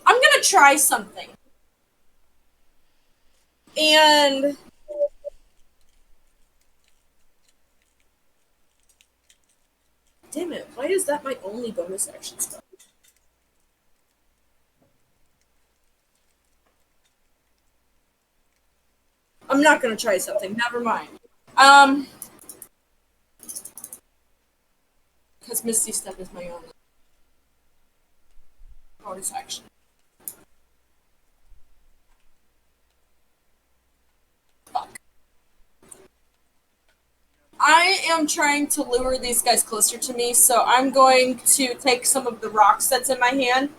I'm gonna try something. And damn it, why is that my only bonus action spell? I'm not gonna try something, never mind. Because Misty Step is my only bonus action. Fuck. I am trying to lure these guys closer to me, so I'm going to take some of the rocks that's in my hand,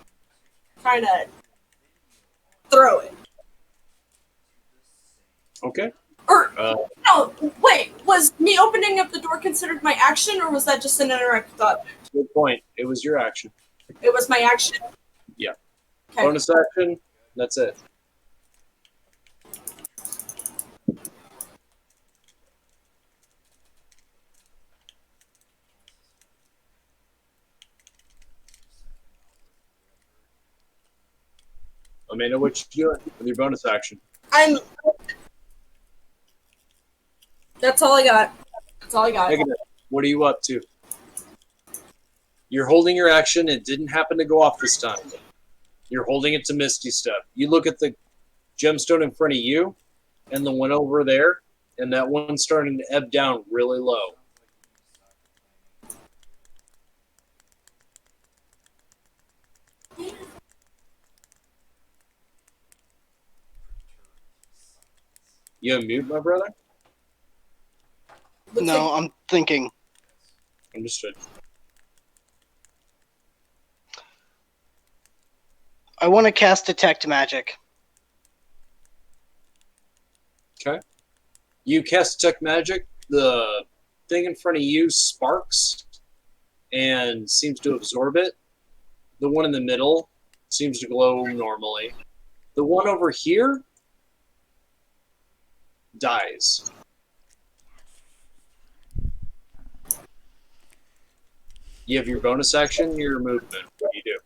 kind of throw it. Okay. Or, no, wait, was me opening up the door considered my action, or was that just an indirect thought? Good point. It was your action. It was my action? Yeah. Okay. Bonus action. That's it. Amanda, what you doing with your bonus action? That's all I got. That's all I got. Negative. What are you up to? You're holding your action. It didn't happen to go off this time. You're holding it to Misty Step. You look at the gemstone in front of you and the one over there, and that one's starting to ebb down really low. You unmute, my brother? Looks No, like- I'm thinking. Understood. I want to cast Detect Magic. Okay. You cast Detect Magic. The thing in front of you sparks and seems to absorb it. The one in the middle seems to glow normally. The one over here dies. You have your bonus action, your movement. What do you do?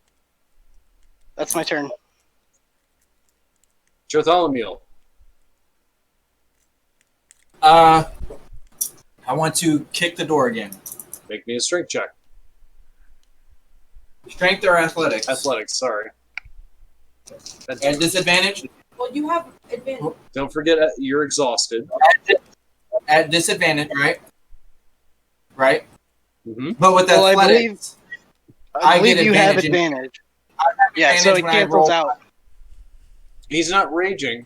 That's my turn. Bartholomew. I want to kick the door again. Make me a strength check. Strength or athletics? Athletics, sorry. At disadvantage? Well, you have advantage. Don't forget, you're exhausted. At disadvantage, right? Right? Mm-hmm. But with Well, athletics, I believe get you have advantage in- advantage. Yeah, so advantage it when I cancels roll. out. He's not raging.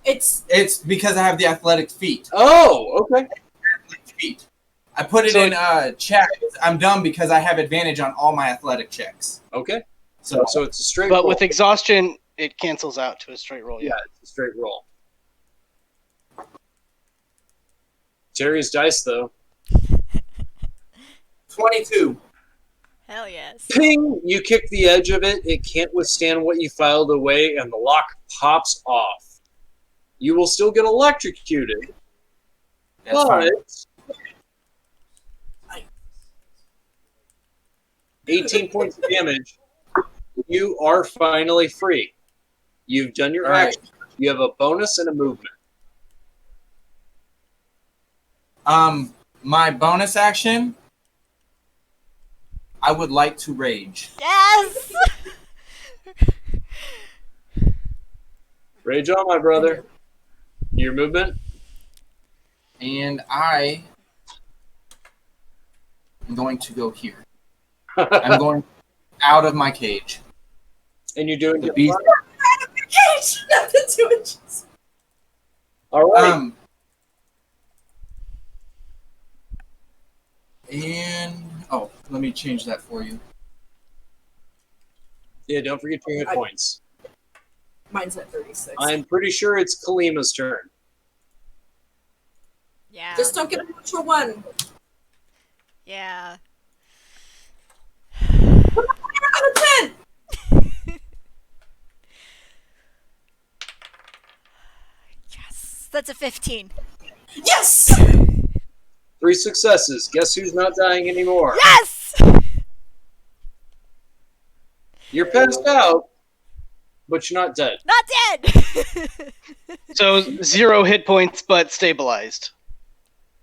It's because I have the athletic feat. Oh, okay. Feet. I put it So in chat. I'm dumb because I have advantage on all my athletic checks. Okay. So So it's a straight But roll. with exhaustion, it cancels out to a straight roll. Yeah, it's a straight roll. Jerry's dice, though. 22. Hell yes. Ping! You kick the edge of it. It can't withstand what you filed away, and the lock pops off. You will still get electrocuted, That's fine. but 18 points of damage. You are finally free. You've done your All right. action. You have a bonus and a movement. My bonus action, I would like to rage. Yes! Rage on, my brother. Your movement? And I am going to go here. I'm going out of my cage. And you're doing The it. beast. Cage! Not the 2 inches. All right. Let me change that for you. Yeah, don't forget your hit points. Mine's at 36. I'm pretty sure it's Kalima's turn. Yeah. Just don't get a natural 1. Yeah. Out of 10! Yes. That's a 15. Yes! 3 successes. Guess who's not dying anymore? Yes! You're passed out, but you're not dead. Not dead! So 0 hit points, but stabilized.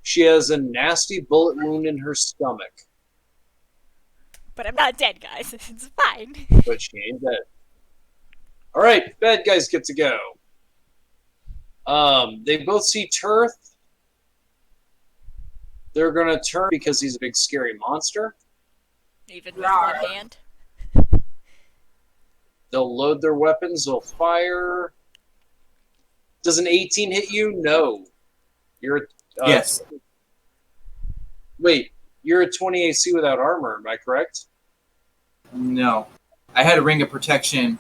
She has a nasty bullet wound in her stomach, But I'm not dead, guys. It's fine. but she ain't dead. All right, bad guys get to go. They both see Turth. They're gonna turn because he's a big scary monster. Even with Rawr. one hand. They'll load their weapons. They'll fire. Does an 18 hit you? No. You're Yes. Wait, you're a 20 AC without armor. Am I correct? No. I had a ring of protection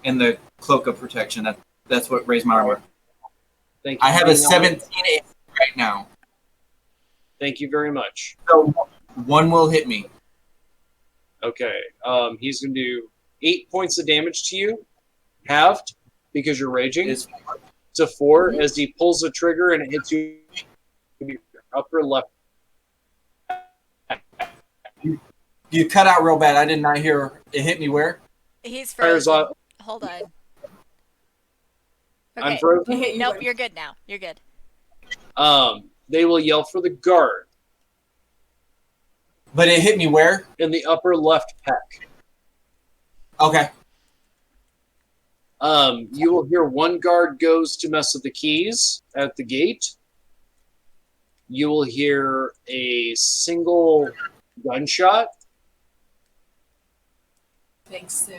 and the cloak of protection. That's what raised my armor. Thank you. I have a 17 AC right now. Thank you very much. So one will hit me. Okay. He's gonna do 8 points of damage to you, halved because you're raging. It's To 4 as he pulls the trigger and it hits you in your upper left. You cut out real bad. I did not hear it hit me where? He's Fires frozen. off. Hold on. I'm Okay. frozen. I hit you. Nope, with- you're good now. You're good. They will yell for the guard But it hit me where? in the upper left pec. Okay. You will hear one guard goes to mess with the keys at the gate. You will hear a single gunshot. Thanks, Sue.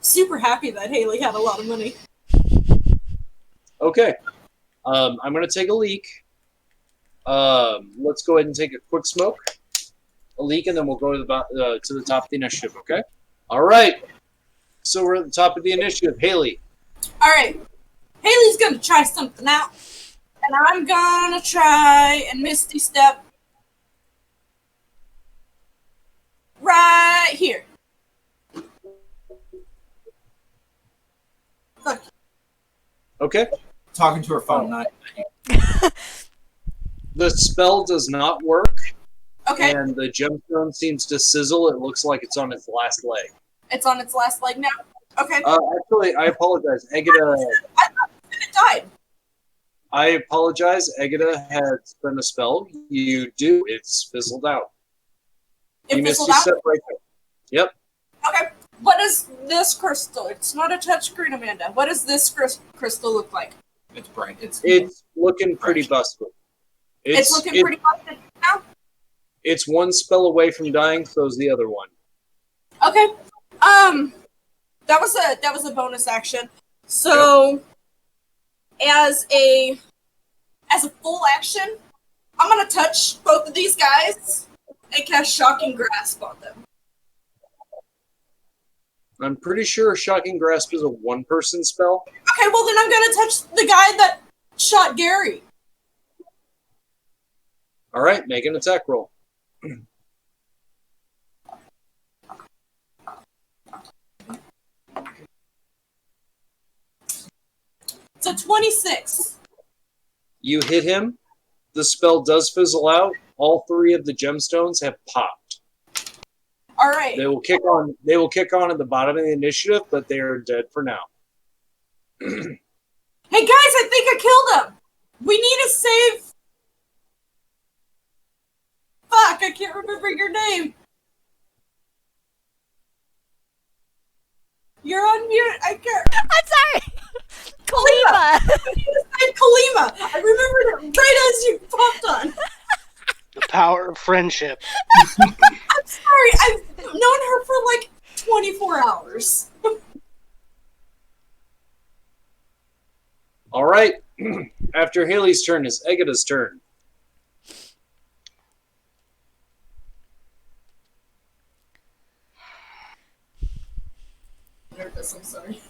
Super happy that Haley had a lot of money. Okay. I'm going to take a leak. Let's go ahead and take a quick smoke. A leak, and then we'll go to the top of the initiative, okay? All right. So we're at the top of the initiative. Haley. All right. Haley's going to try something out. And I'm going to try and Misty Step right here. Look. Okay. Talking to her phone, not. The spell does not work, Okay. and the gemstone seems to sizzle. It looks like it's on its last leg. It's on its last leg now. Okay. Actually, I apologize. Egida, I died. I apologize. Egida had spent a spell. You do. It's fizzled out. It You fizzled Misty out? Step right there. Yep. Okay. What is this crystal? It's not a touchscreen, Amanda. What does this crystal look like? It's bright. It's looking pretty busted. It's looking pretty busted now? It's one spell away from dying, so's the other one. Okay. That was a bonus action. So as a full action, I'm gonna touch both of these guys and cast Shocking Grasp on them. I'm pretty sure Shocking Grasp is a one-person spell. Okay, well then I'm gonna touch the guy that shot Gary. All right, make an attack roll. It's a 26. You hit him. The spell does fizzle out. All 3 of the gemstones have popped. All right. They will kick on. They will kick on at the bottom of the initiative, but they are dead for now. Hey guys, I think I killed him. We need to save. Fuck, I can't remember your name. You're on mute. I can't. I'm sorry. Kalima. I need to save Kalima. I remembered it right as you popped on. The power of friendship. I'm sorry. I've known her for like 24 hours. All right. After Haley's turn is Egida's turn. Nervous. I'm sorry.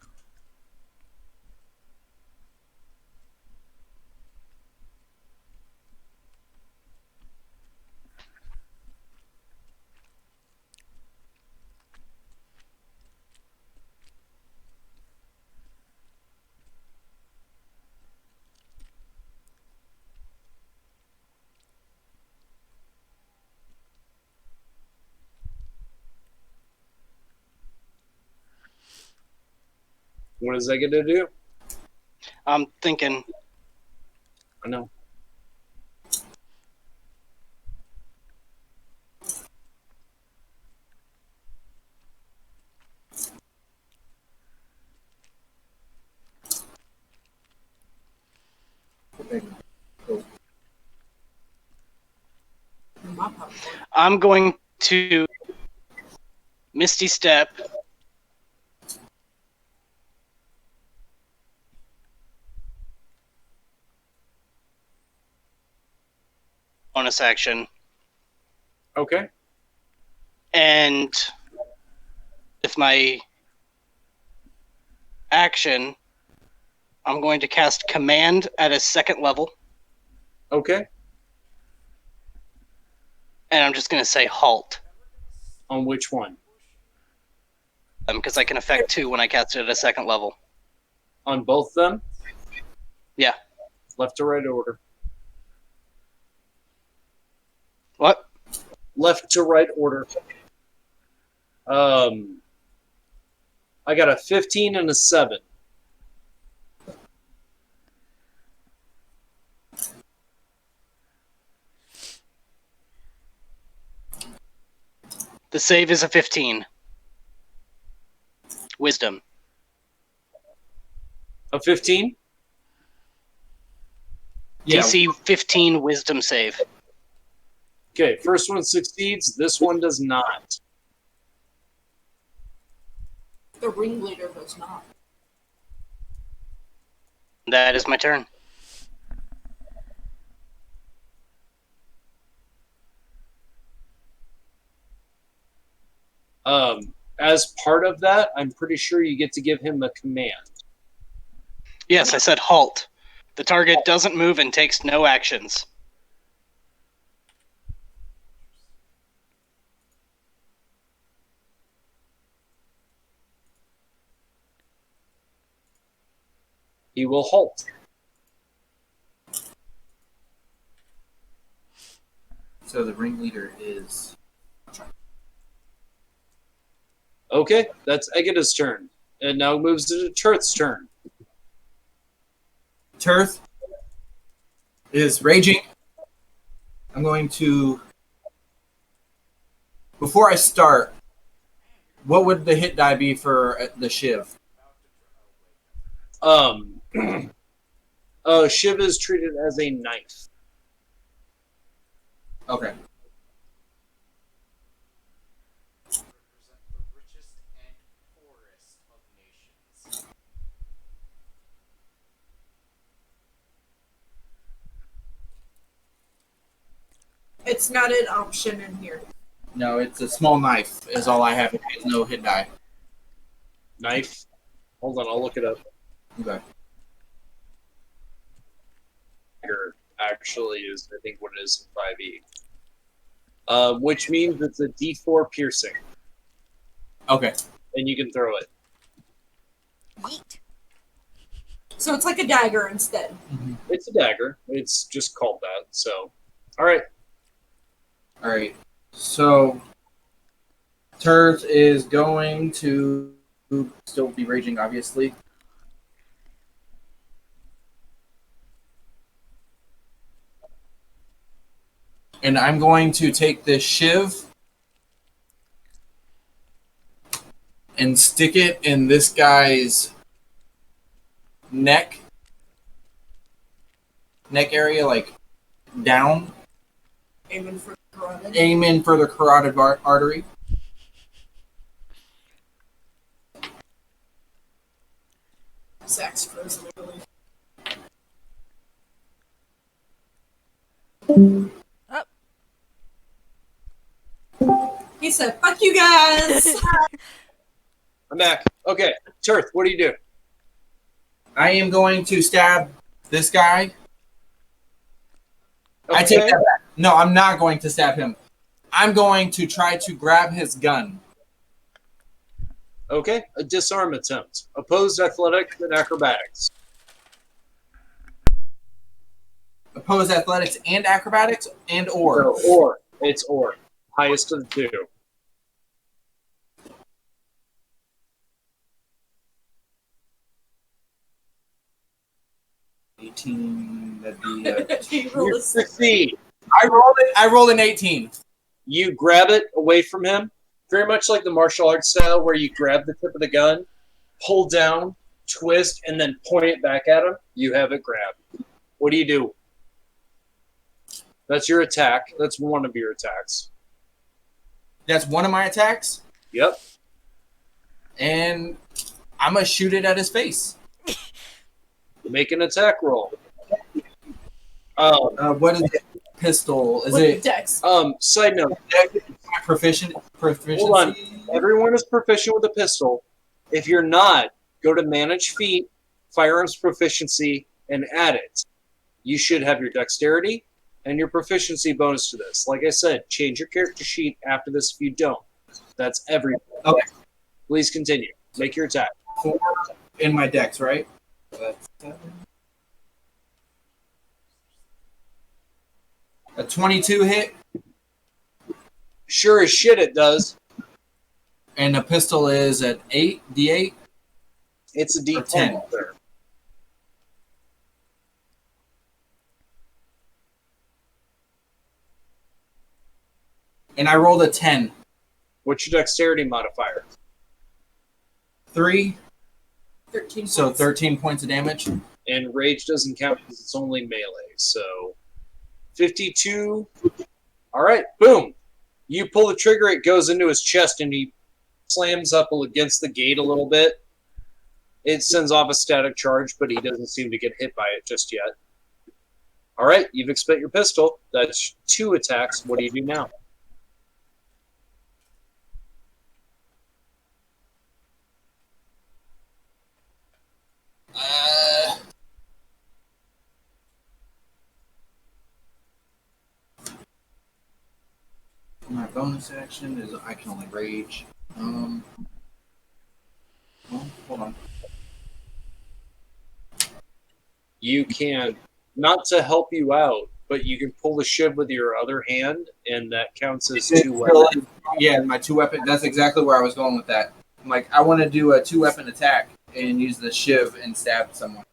What is Egida do? I'm thinking. I know. I'm going to Misty Step. Bonus action. Okay. And with my action, I'm going to cast Command at a 2nd level. Okay. And I'm just going to say halt. On which one? Because I can affect 2 when I cast it at a 2nd level. On both of them? Yeah. Left to right order. What? Left to right order. I got a 15 and a 7. The save is a 15. Wisdom. A 15? Yeah. DC 15 Wisdom save. Okay, first one succeeds. This one does not. The ringleader does not. That is my turn. As part of that, I'm pretty sure you get to give him a command. Yes, I said halt. The target doesn't move and takes no actions. He will halt. So the ringleader is. Okay, that's Egida's turn. And now moves to Turth's turn. Turth is raging. I'm going to. Before I start, what would the hit die be for the Shiv? Shiv is treated as a knife. Okay. It's not an option in here. No, it's a small knife. Is all I have. It has no hit die. Knife? Hold on, I'll look it up. Okay. Dagger actually is, I think, what it is in 5e. Which means it's a D4 piercing, Okay. and you can throw it. Yeet. So it's like a dagger instead. It's a dagger. It's just called that. So, all right. All right. So, Turth is going to still be raging, obviously. And I'm going to take this Shiv and stick it in this guy's neck area, like down, Aiming for the carotid. aim in for the carotid artery. Zach's frozen. He said, "Fuck you guys." I'm back. Okay, Turth, what do you do? I am going to stab this guy. Okay. I take that back. No, I'm not going to stab him. I'm going to try to grab his gun. Okay, a disarm attempt. Opposed athletics and acrobatics. Opposed athletics and acrobatics and or. Or. It's or. Highest of the two. That'd be, He rolled You a six. succeed. I rolled an 18. You grab it away from him, very much like the martial arts style where you grab the tip of the gun, pull down, twist, and then point it back at him. You have it grabbed. What do you do? That's your attack. That's one of your attacks. That's one of my attacks. Yep. And I'm going to shoot it at his face. Make an attack roll. What is it? Pistol. Is With it Dex. Side note, proficiency? hold on. Everyone is proficient with a pistol. If you're not, go to Manage Feat, Firearms Proficiency, and add it. You should have your dexterity and your proficiency bonus to this. Like I said, change your character sheet after this if you don't. That's everything. Okay. Please continue. Make your attack. 4 in my dex, right? That's 7. A 22 hit, Sure as shit it does. and the pistol is at 8, D8. It's a Or D10. 10. There. And I rolled a 10. What's your dexterity modifier? 3, 13 so points. 13 points of damage. And rage doesn't count because it's only melee. So 52. All right, boom. You pull the trigger, it goes into his chest, and he slams up against the gate a little bit. It sends off a static charge, but he doesn't seem to get hit by it just yet. All right, you've expended your pistol. That's 2 attacks. What do you do now? My bonus action is I can only rage. Well, hold on. You can, not to help you out, but you can pull the shiv with your other hand, and that counts as 2 weapons. Yeah, my 2-weapon. That's exactly where I was going with that. I'm like, I want to do a 2-weapon attack and use the shiv and stab someone.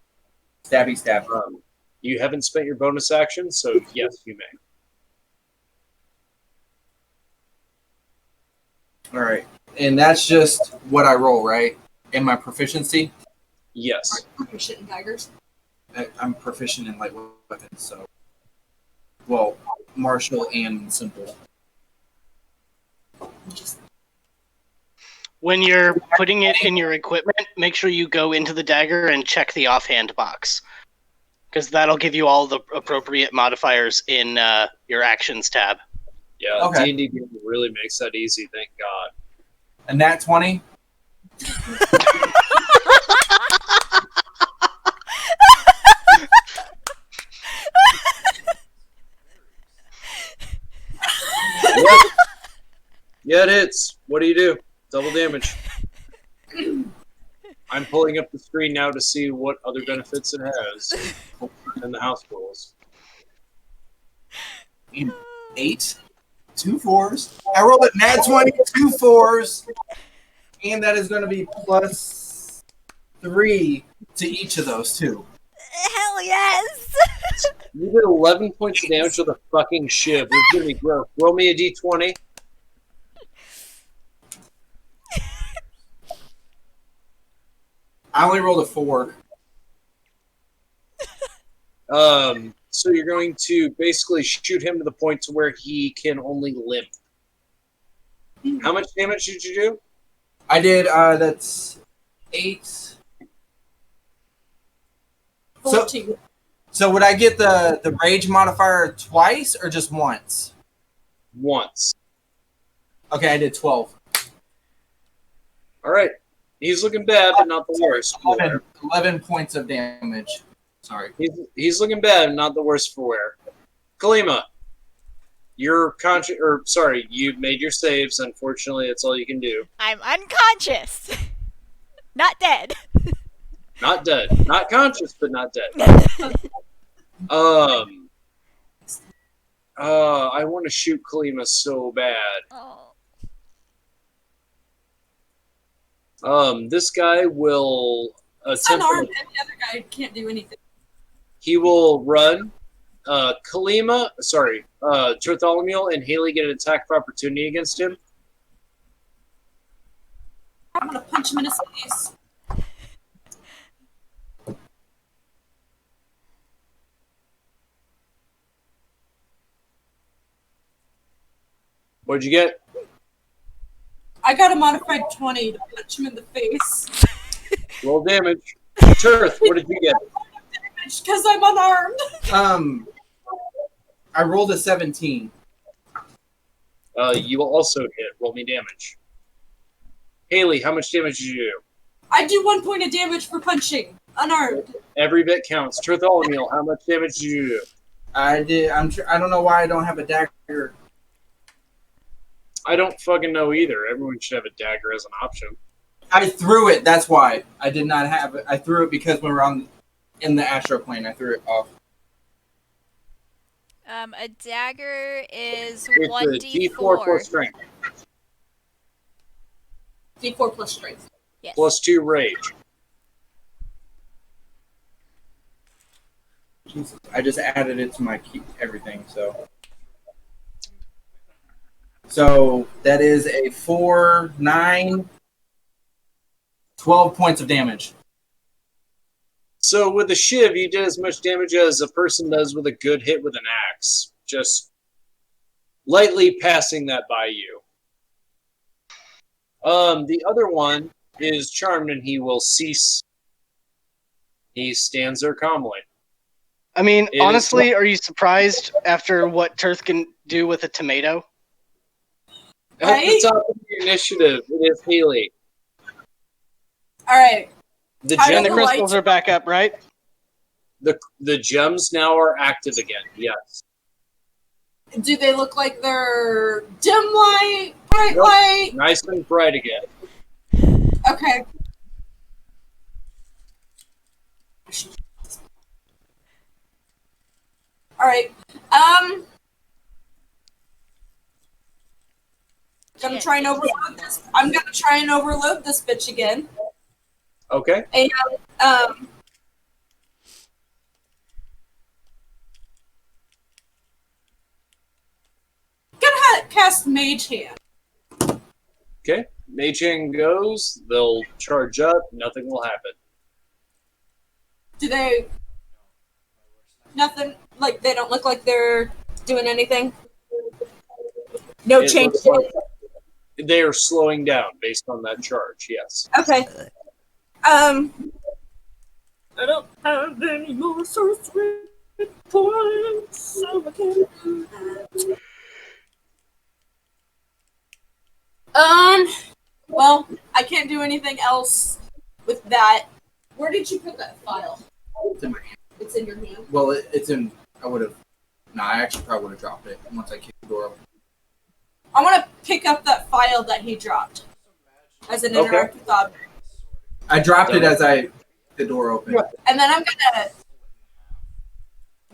Stabby stab. You haven't spent your bonus action, so yes, you may. All right, and that's just what I roll, right? In my proficiency. Yes. Proficient in daggers. I'm proficient in light weapons, so well, martial and simple. When you're putting it in your equipment, make sure you go into the dagger and check the offhand box, because that'll give you all the appropriate modifiers in your actions tab. Yeah, Okay. D&D really makes that easy, thank God. And that 20. Yeah, it hits. What do you do? Double damage. I'm pulling up the screen now to see what other benefits it has in the house rules. 8, 2 4s. I rolled a nat 20, 2 4s, and that is going to be plus 3 to each of those two. Hell yes! You did 11 points of damage with a fucking shiv. This is gonna be gross. Roll me a d20. I only rolled a 4. So you're going to basically shoot him to the point to where he can only limp. How much damage did you do? I did. That's 8. 14. So would I get the rage modifier twice or just once? Once. Okay, I did 12. All right. He's looking bad, but not the worst. 11 points of damage. Sorry. He's looking bad, not the worst for wear. Kalima, you're you made your saves. Unfortunately, that's all you can do. I'm unconscious. Not dead. Not dead. Not conscious, but not dead. I want to shoot Kalima so bad. Oh. This guy will It's attempt. unarmed, and the other guy can't do anything. He will run. Kalima, Bartholomew and Haley get an attack of opportunity against him. I'm gonna punch him in his face. What'd you get? I got a modified 20 to punch him in the face. Roll damage. Turth, what did you get? Because I'm unarmed. I rolled a 17. You will also hit. Roll me damage. Haley, how much damage did you do? I do 1 point of damage for punching. Unarmed. Every bit counts. Bartholomew, how much damage did you do? I did. I don't know why I don't have a dagger. I don't fucking know either. Everyone should have a dagger as an option. I threw it. That's why I did not have it. I threw it because we were in the astral plane. I threw it off. A dagger is It's a 1d4 plus strength. D4 plus strength. Yes. Plus 2 rage. Jesus. I just added it to my everything. So that is a 4, 9, 12 points of damage. So with the shiv, you did as much damage as a person does with a good hit with an axe. Just lightly passing that by you. The other one is charmed and he will cease. He stands there calmly. I mean, honestly, are you surprised after what Turth can do with a tomato? At the top of the initiative, it is Haley. Alright. The I And gem, the crystals are back up, right? the gems now are active again. Yes. Do they look like they're dim light, bright Nope. light? Nice and bright again. Okay. Alright. Gonna try and overload this. I'm gonna try and overload this bitch again. Okay. And cast Mage Hand. Okay, Mage Hand goes. They'll charge up. Nothing will happen. Do they? Nothing. Like they don't look like they're doing anything. No It change. looks like they are slowing down based on that charge. Yes. Okay. I don't have any more sorcery points, so I can't do that. Well, I can't do anything else with that. Where did you put that file? It's in my hand. It's in your hand. Well, it's in. I would have. No, I actually probably would have dropped it once I kicked the door open. I want to pick up that file that he dropped as an interactive object. I dropped it as the door opened. And then I'm gonna.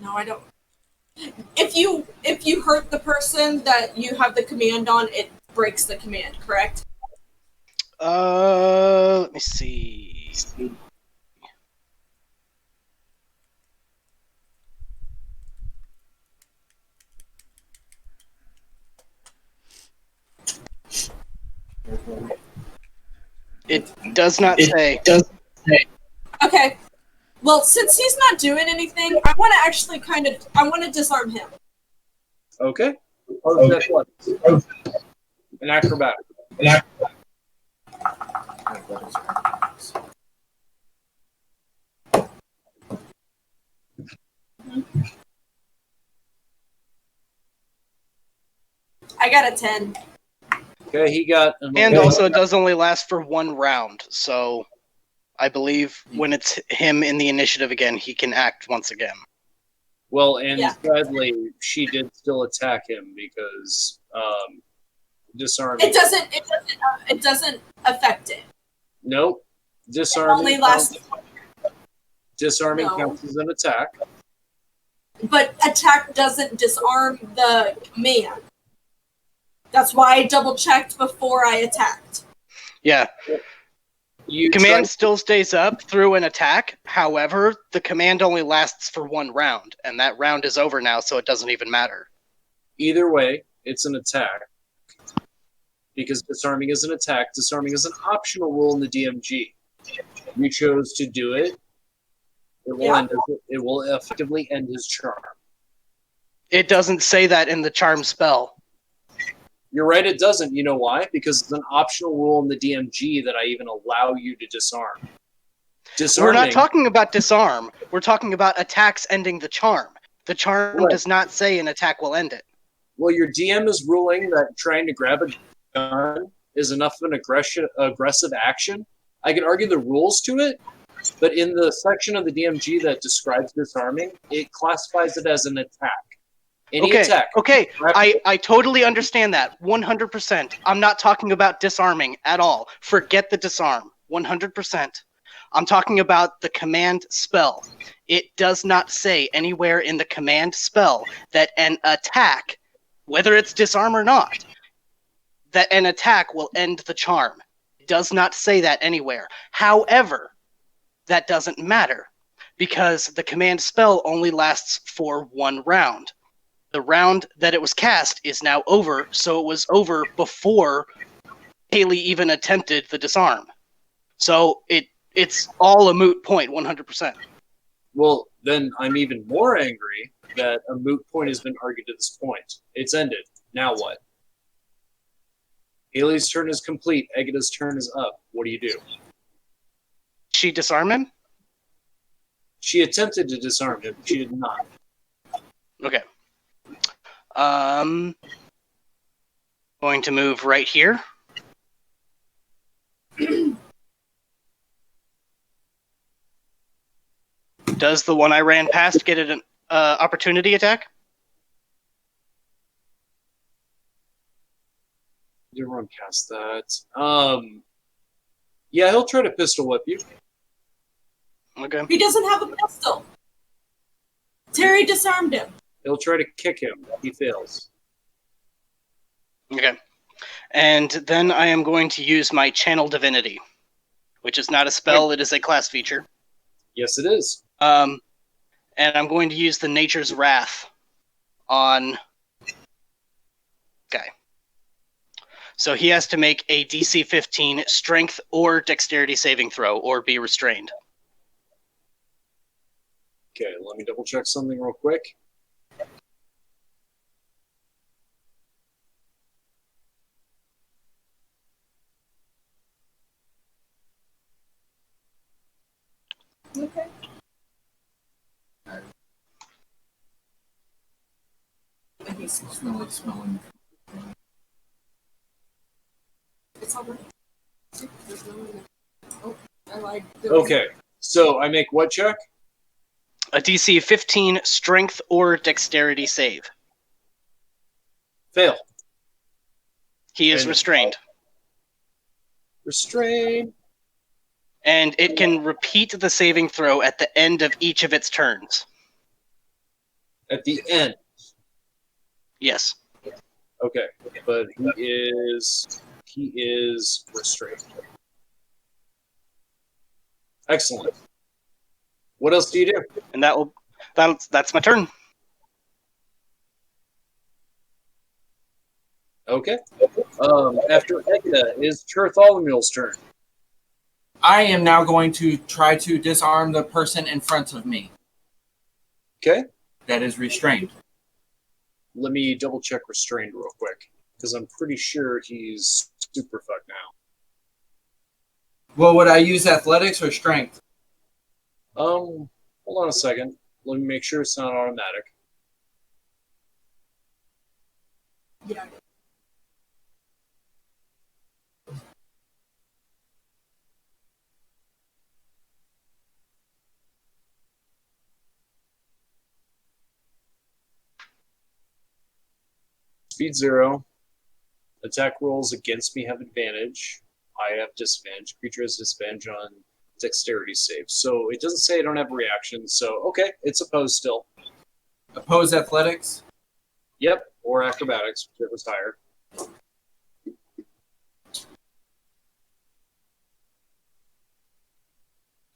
No, I don't. If you hurt the person that you have the command on, it breaks the command. Correct? Let me see. It does not say. Okay. Well, since he's not doing anything, I want to actually I want to disarm him. Okay. Oh, that's what? An acrobatic. I got a 10. Okay, he got an And also, it does only last for 1 round, so I believe when it's him in the initiative again, he can act once again. Well, and Yeah. sadly, she did still attack him because disarming. It doesn't affect it. Nope. It Disarming. only lasts. Disarming No. counts as an attack. But attack doesn't disarm the command. That's why I double checked before I attacked. Yeah, You command tried- still stays up through an attack. However, the command only lasts for 1 round, and that round is over now, so it doesn't even matter. Either way, it's an attack. Because disarming is an attack. Disarming is an optional rule in the DMG. You chose to do it. It will effectively end his charm. It doesn't say that in the charm spell. You're right, it doesn't. You know why? Because it's an optional rule in the DMG that I even allow you to disarm. We're not talking about disarm. We're talking about attacks ending the charm. The charm Right. does not say an attack will end it. Well, your DM is ruling that trying to grab a gun is enough of an aggressive action. I could argue the rules to it, but in the section of the DMG that describes disarming, it classifies it as an attack. Any attack. Okay, I totally understand that. 100%. I'm not talking about disarming at all. Forget the disarm. 100%. I'm talking about the command spell. It does not say anywhere in the command spell that an attack, whether it's disarm or not, that an attack will end the charm. It does not say that anywhere. However, that doesn't matter because the command spell only lasts for 1 round. The round that it was cast is now over, so it was over before Haley even attempted the disarm. So it's all a moot point, 100%. Well, then I'm even more angry that a moot point has been argued at this point. It's ended. Now what? Haley's turn is complete. Egata's turn is up. What do you do? She disarm him? She attempted to disarm him. She did not. Okay. Going to move right here. Does the one I ran past get an opportunity attack? Did run past that. Yeah, he'll try to pistol whip you. Okay. He doesn't have a pistol. Terry disarmed him. He'll try to kick him. He fails. Okay. And then I am going to use my Channel Divinity, which is not a spell, it is a class feature. Yes, it is. And I'm going to use the Nature's Wrath on... Okay. So he has to make a DC 15 strength or dexterity saving throw or be restrained. Okay, let me double check something real quick. Okay. And he's Smelling. it's all right. There's no one there. Oh, I lied. Okay, so I make what check? A DC 15 strength or dexterity save. Fail. He is And- restrained. Restrain. And it can repeat the saving throw at the end of each of its turns. At the end. Yes. Okay, but he is restrained. Excellent. What else do you do? And that's my turn. Okay. After Egda is Bartholomew's turn. I am now going to try to disarm the person in front of me Okay. that is restrained. Let me double check restrained real quick, because I'm pretty sure he's super fucked now. Well, would I use athletics or strength? Hold on a second. Let me make sure it's not automatic. Yeah. Speed 0. Attack rolls against me have advantage. I have disadvantage. Creature has disadvantage on dexterity saves. So it doesn't say I don't have a reaction. So, okay, it's opposed still. Oppose athletics? Yep, or acrobatics, whichever's higher.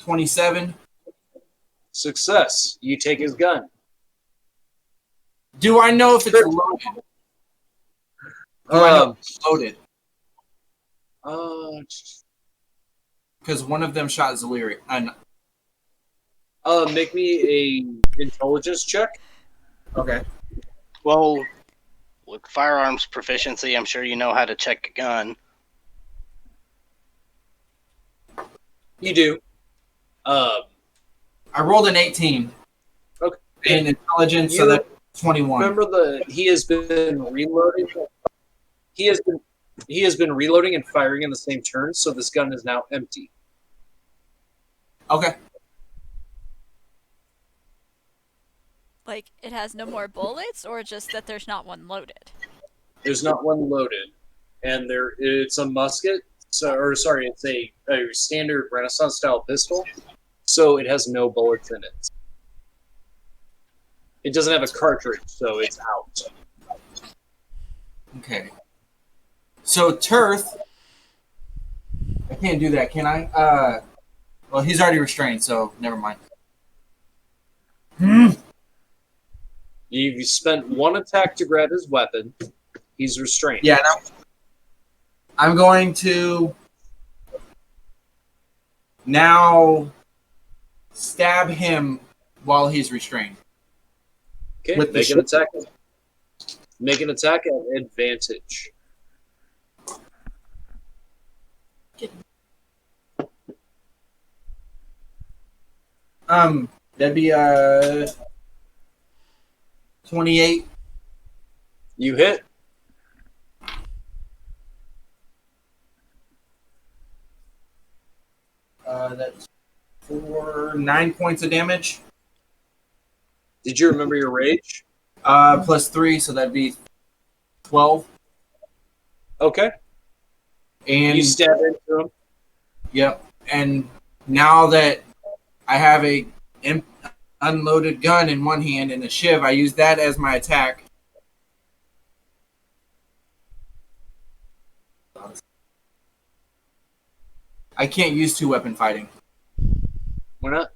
$27. Success. You take his gun. Do I know if it's loaded? Do I know if it's loaded? Because one of them shot Zaliri. Make me a intelligence check. Okay. Well, with firearms proficiency, I'm sure you know how to check a gun. You do. I rolled an 18. Okay. In intelligence, so You- that's 21. Remember he has been reloading. He has been reloading and firing in the same turn, so this gun is now empty. Okay. Like, it has no more bullets, or just that there's not one loaded? There's not one loaded, and it's a musket. It's a standard Renaissance style pistol, so it has no bullets in it. It doesn't have a cartridge, so it's out. Okay. So Tirth, I can't do that, can I? Well, he's already restrained, so never mind. You've spent one attack to grab his weapon. He's restrained. Yeah, no. I'm going to now stab him while he's restrained. Okay, With the make an attack. Make an attack at advantage. That'd be 28. You hit. That's for 9 points of damage. Did you remember your rage? Plus 3, so that'd be 12. Okay. And You stab into him. yep. And now that I have a unloaded gun in one hand and a shiv, I use that as my attack. I can't use 2-weapon fighting. Why not?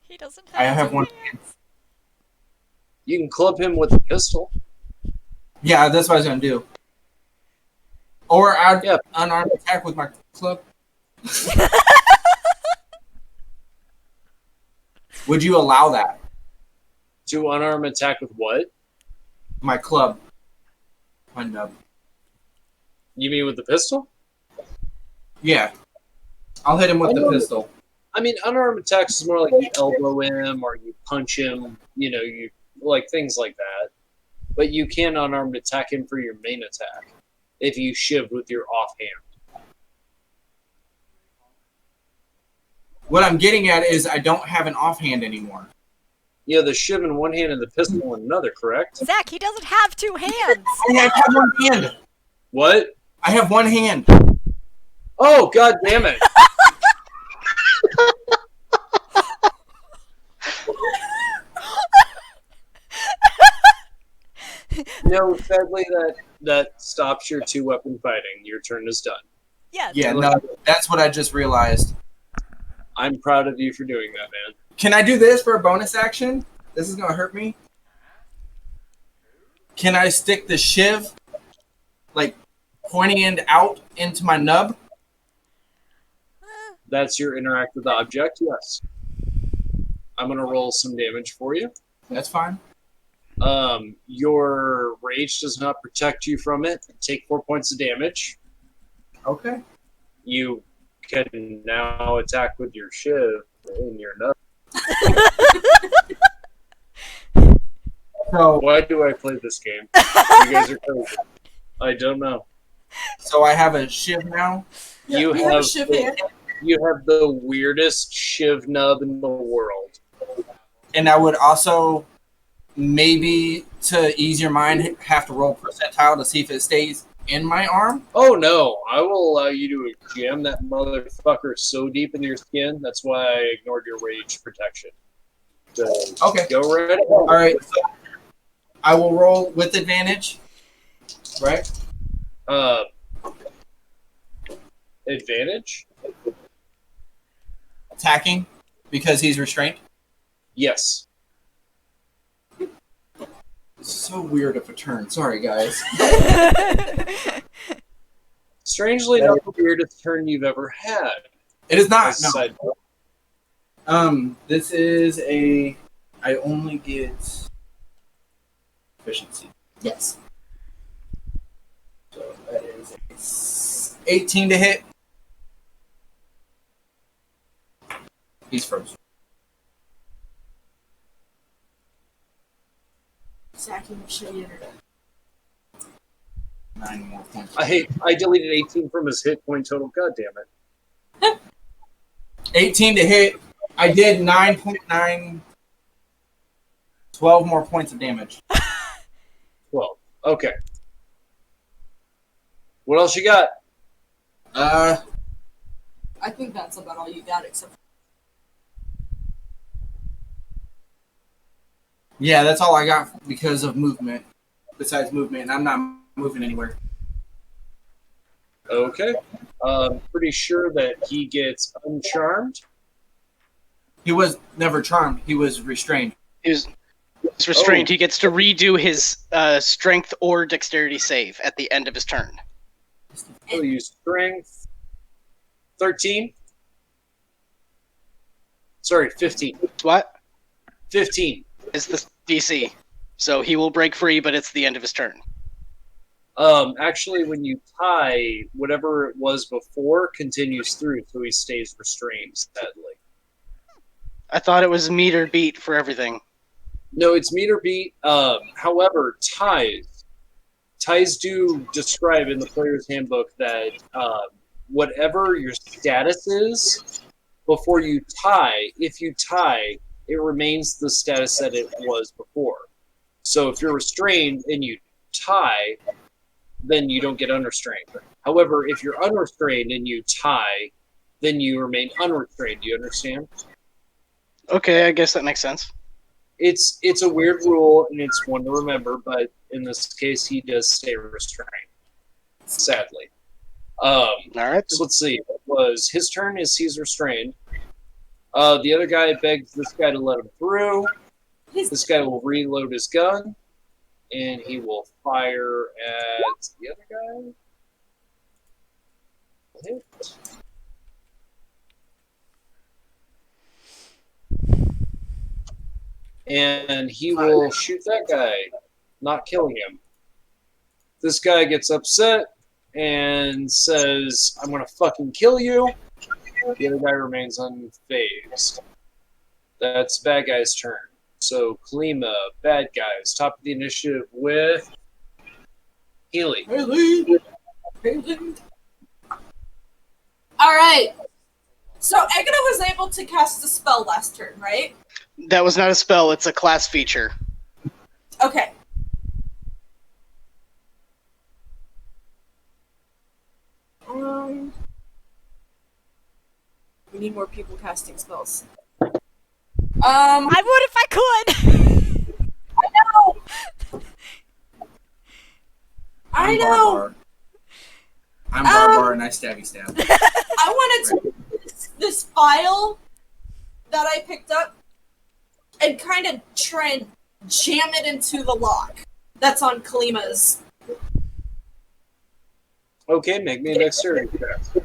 He doesn't I have have two one. hands. You can club him with a pistol. Yeah, that's what I was gonna do. Or I'd Yeah. unarmed attack with my club. Would you allow that? To unarmed attack with what? My club. My nub. You mean with the pistol? Yeah. I'll hit him with the pistol. I mean, unarmed attacks is more like you elbow him or you punch him, you like things like that. But you can unarmed attack him for your main attack if you shivved with your offhand. What I'm getting at is I don't have an offhand anymore. You have the shiv in one hand and the pistol in another, correct? Zach, he doesn't have two hands. I have one hand. What? I have one hand. Oh, god damn it. No, sadly that stops your 2-weapon fighting. Your turn is done. Yes. Yeah, no, that's what I just realized. I'm proud of you for doing that, man. Can I do this for a bonus action? This is going to hurt me. Can I stick the shiv, like, pointy end out into my nub? That's your interact with the object, yes. I'm going to roll some damage for you. That's fine. Your rage does not protect you from it. Take 4 points of damage. Okay. You can now attack with your shiv in your nub. So, Why do I play this game? You guys are crazy. I don't know. so I have a shiv now. Yeah, You we have a have- shiv hand. You have the weirdest shiv nub in the world. And I would also, maybe to ease your mind, have to roll percentile to see if it stays in my arm. Oh no, I will allow you to jam that motherfucker so deep into your skin. That's why I ignored your rage protection. So Okay. go right ahead. All right. So I will roll with advantage. Right? Advantage? Attacking because he's restrained. Yes. It's so weird of a turn. Sorry, guys. Strangely not the weirdest turn you've ever had. It is not. As a No. side note. This is a. I only get efficiency. Yes. So that is a 18 to hit. He's frozen. Zach, you show you. 9 more points. I deleted 18 from his hit point total. God damn it. 18 to hit. I did 9.9. 12 more points of damage. 12. Okay. What else you got? I think that's about all you got, except for Yeah, that's all I got because of movement. Besides movement, I'm not moving anywhere. Okay. Pretty sure that he gets uncharmed. He was never charmed. He was restrained. He's restrained. Oh. He gets to redo his strength or dexterity save at the end of his turn. He'll use strength. 13. Sorry, 15. What 15. is the DC? So he will break free, but it's the end of his turn. Actually, when you tie, whatever it was before continues through, so he stays restrained, sadly. I thought it was meter beat for everything. No, it's meter beat. However, ties do describe in the player's handbook that whatever your status is before you tie, if you tie, it remains the status that it was before. So if you're restrained and you tie, then you don't get unrestrained. However, if you're unrestrained and you tie, then you remain unrestrained. Do you understand? Okay, I guess that makes sense. It's a weird rule and it's one to remember, but in this case, he does stay restrained. Sadly. All right. So let's see. It was his turn as he's restrained. The other guy begs this guy to let him through. This guy will reload his gun, and he will fire at the other guy. hit. And he will shoot that guy, not killing him. This guy gets upset and says, I'm going to fucking kill you. The other guy remains unfazed. That's bad guy's turn. So, Kalima, bad guys, top of the initiative with Healy. Haley. All right. So Egada was able to cast a spell last turn, right? That was not a spell, it's a class feature. Okay. We need more people casting spells. I would if I could. I know. Barbar. I'm Barbar and I stabby stab. I wanted to this file that I picked up and kind of try and jam it into the lock that's on Kalima's. Okay, make me a dexterity check.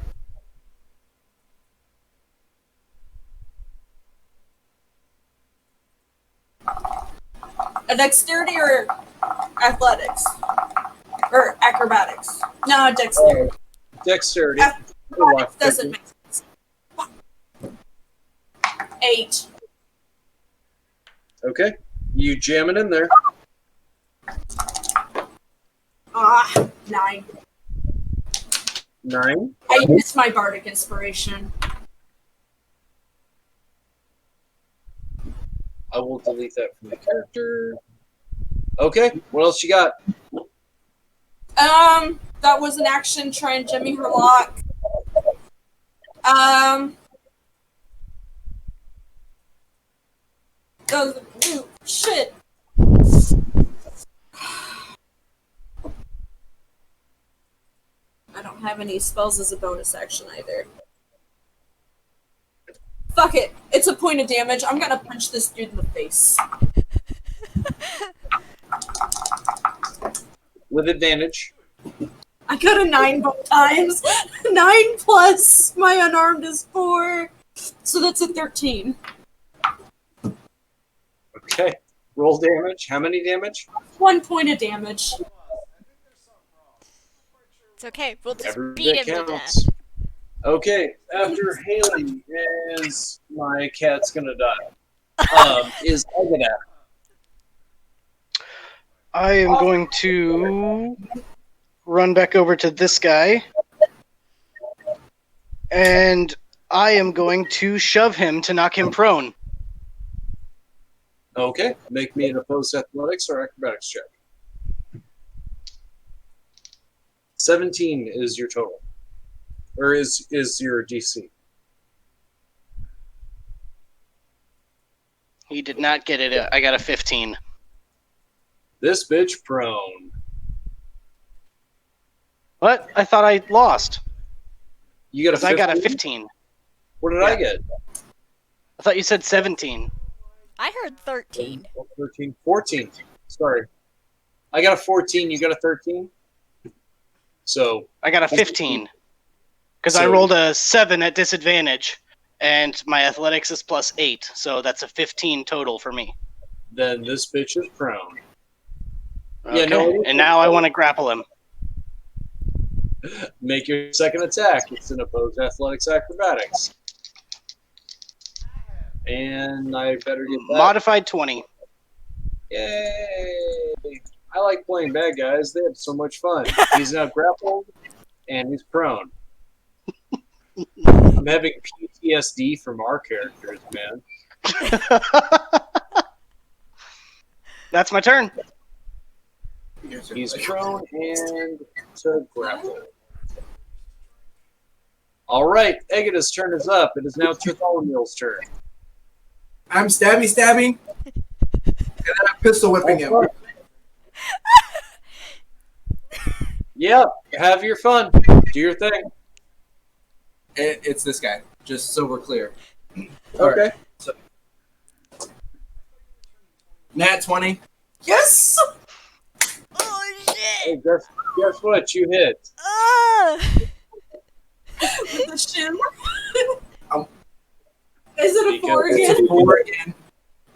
A dexterity or athletics? Or acrobatics? No, dexterity. Dexterity. Athletics doesn't make sense. 8. Okay, you jam it in there. 9. 9. I used my bardic inspiration. I will delete that from the character. Okay, what else you got? That was an action, try and jimmy her lock. Shit. I don't have any spells as a bonus action either. Fuck it. It's a point of damage. I'm gonna punch this dude in the face. With advantage. I got a 9 both times. 9 plus my unarmed is 4. So that's a 13. Okay, roll damage. How many damage? 1 point of damage. It's okay. We'll just Every beat bit him to death. counts. Okay, after Haley is my cat's gonna die. Is Egada. I am going to run back over to this guy, and I am going to shove him to knock him prone. Okay, make me an opposed athletics or acrobatics check. 17 is your total. Or is your DC. He did not get it. I got a 15. This bitch prone. What? I thought I lost. You got a 15? I got a 15. What did I get? I thought you said 17. I heard 13. 13, 14. Sorry. I got a 14, you got a 13? So I got a 15. Because I So- rolled a 7 at disadvantage, and my athletics is plus 8, so that's a 15 total for me. then this bitch is prone. Okay. Yeah, no, And now I want to grapple him. Make your second attack. It's an opposed athletics acrobatics. And I better get that. Modified 20. Yay! I like playing bad guys. They have so much fun. He's now grappled, and he's prone. I'm having PTSD from our characters, man. That's my turn. He's prone and to grapple. All right, Egada's turn is up. It is now Bartholomew's turn. I'm stabby, and then I'm pistol whipping him. Yeah, have your fun. Do your thing. It's this guy, just so we're clear. Okay. So, Nat 20. Yes! Oh shit! Hey, guess what? You hit. question. Um, Is it a 4 It's again? a 4 again.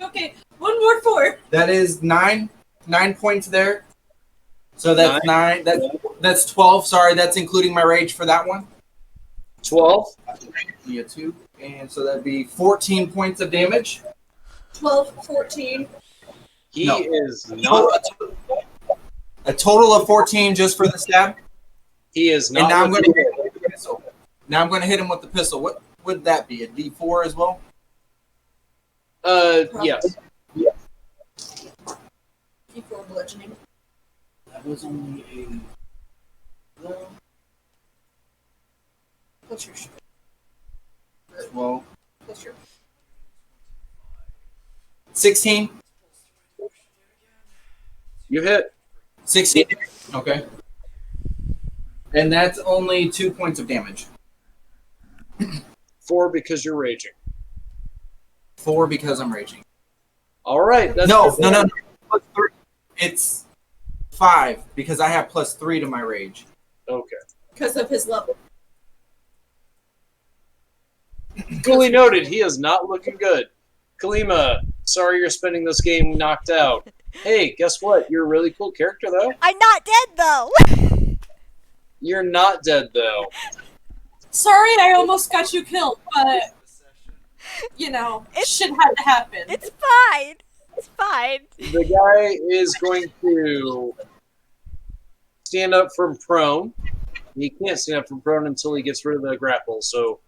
Okay, one more 4. That is 9 points there. So that's 9. That's 12. Sorry, that's including my rage for that one. 12. Yeah, 2. And so that'd be 14 points of damage. 12, 14. He No. is not. A total of 14 just for the stab. He is And not. now I'm going looking to hit him with the pistol. Now I'm going to hit him with the pistol. What would that be? A D4 as well? Yes. D4 bludgeoning. That was only a What's your strength? 12. What's your 16. You hit. 16. Okay. And that's only 2 points of damage. 4 because you're raging. 4 because I'm raging. All right. That's No. Plus 3. It's 5 because I have plus 3 to my rage. Okay. because of his level. Duly noted. He is not looking good. Kalima, sorry you're spending this game knocked out. Hey, guess what? You're a really cool character, though. I'm not dead though. You're not dead, though. Sorry, I almost got you killed, but you know, shit had to happen. It's fine. It's fine. The guy is going to stand up from prone. He can't stand up from prone until he gets rid of the grapple, so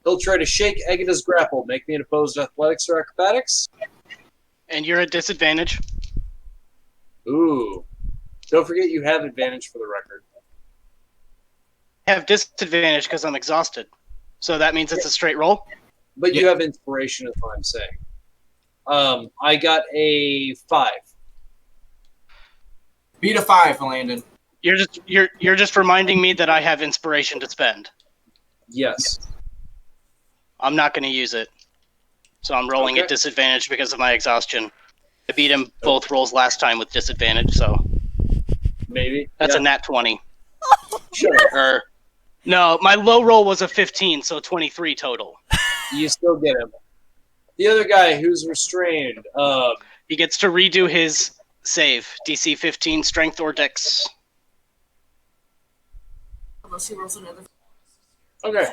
he'll try to shake Agatha's grapple. Make me an opposed athletics or acrobatics. And you're at disadvantage. Ooh. Don't forget you have advantage for the record. I have disadvantage because I'm exhausted. So that means it's a straight roll? But you have inspiration is what I'm saying. I got a 5. Beat a 5, Landon. You're just reminding me that I have inspiration to spend. Yes. I'm not going to use it. So I'm rolling at disadvantage because of my exhaustion. I beat him both rolls last time with disadvantage, so Maybe. that's Yeah. a nat 20. Sure. Or no, my low roll was a 15, so 23 total. You still get him. The other guy who's restrained, He gets to redo his save. DC 15, strength or dex. Unless he rolls another. okay.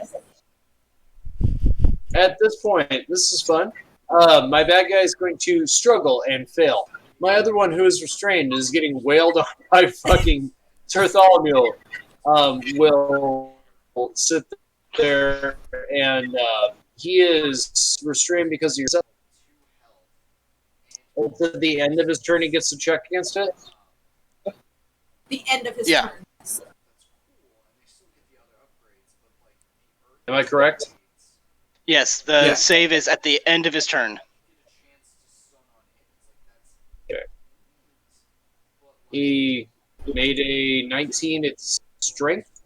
At this point, this is fun. My bad guy is going to struggle and fail. My other one who is restrained is getting wailed on by fucking Bartholomew. Will sit there and he is restrained because he's at the end of his turn he gets to check against it. The end of his Yeah. turn. Am I correct? Yes, the Yeah. save is at the end of his turn. He made a 19. It's strength.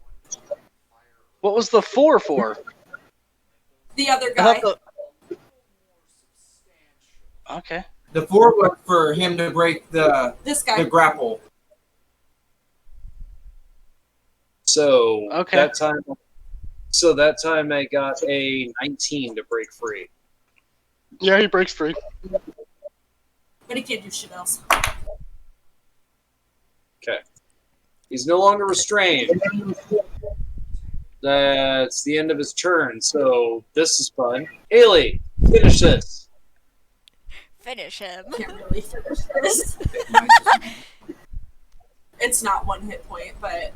What was the 4 for? The other I guy. thought Okay. The 4 was for him to break the This guy. grapple. So Okay. that time I got a 19 to break free. Yeah, he breaks free. But he can't do shit else. Okay. He's no longer restrained. That's the end of his turn, so this is fun. Haley, finish this. Finish him. Can't really finish this. It's not 1 hit point, but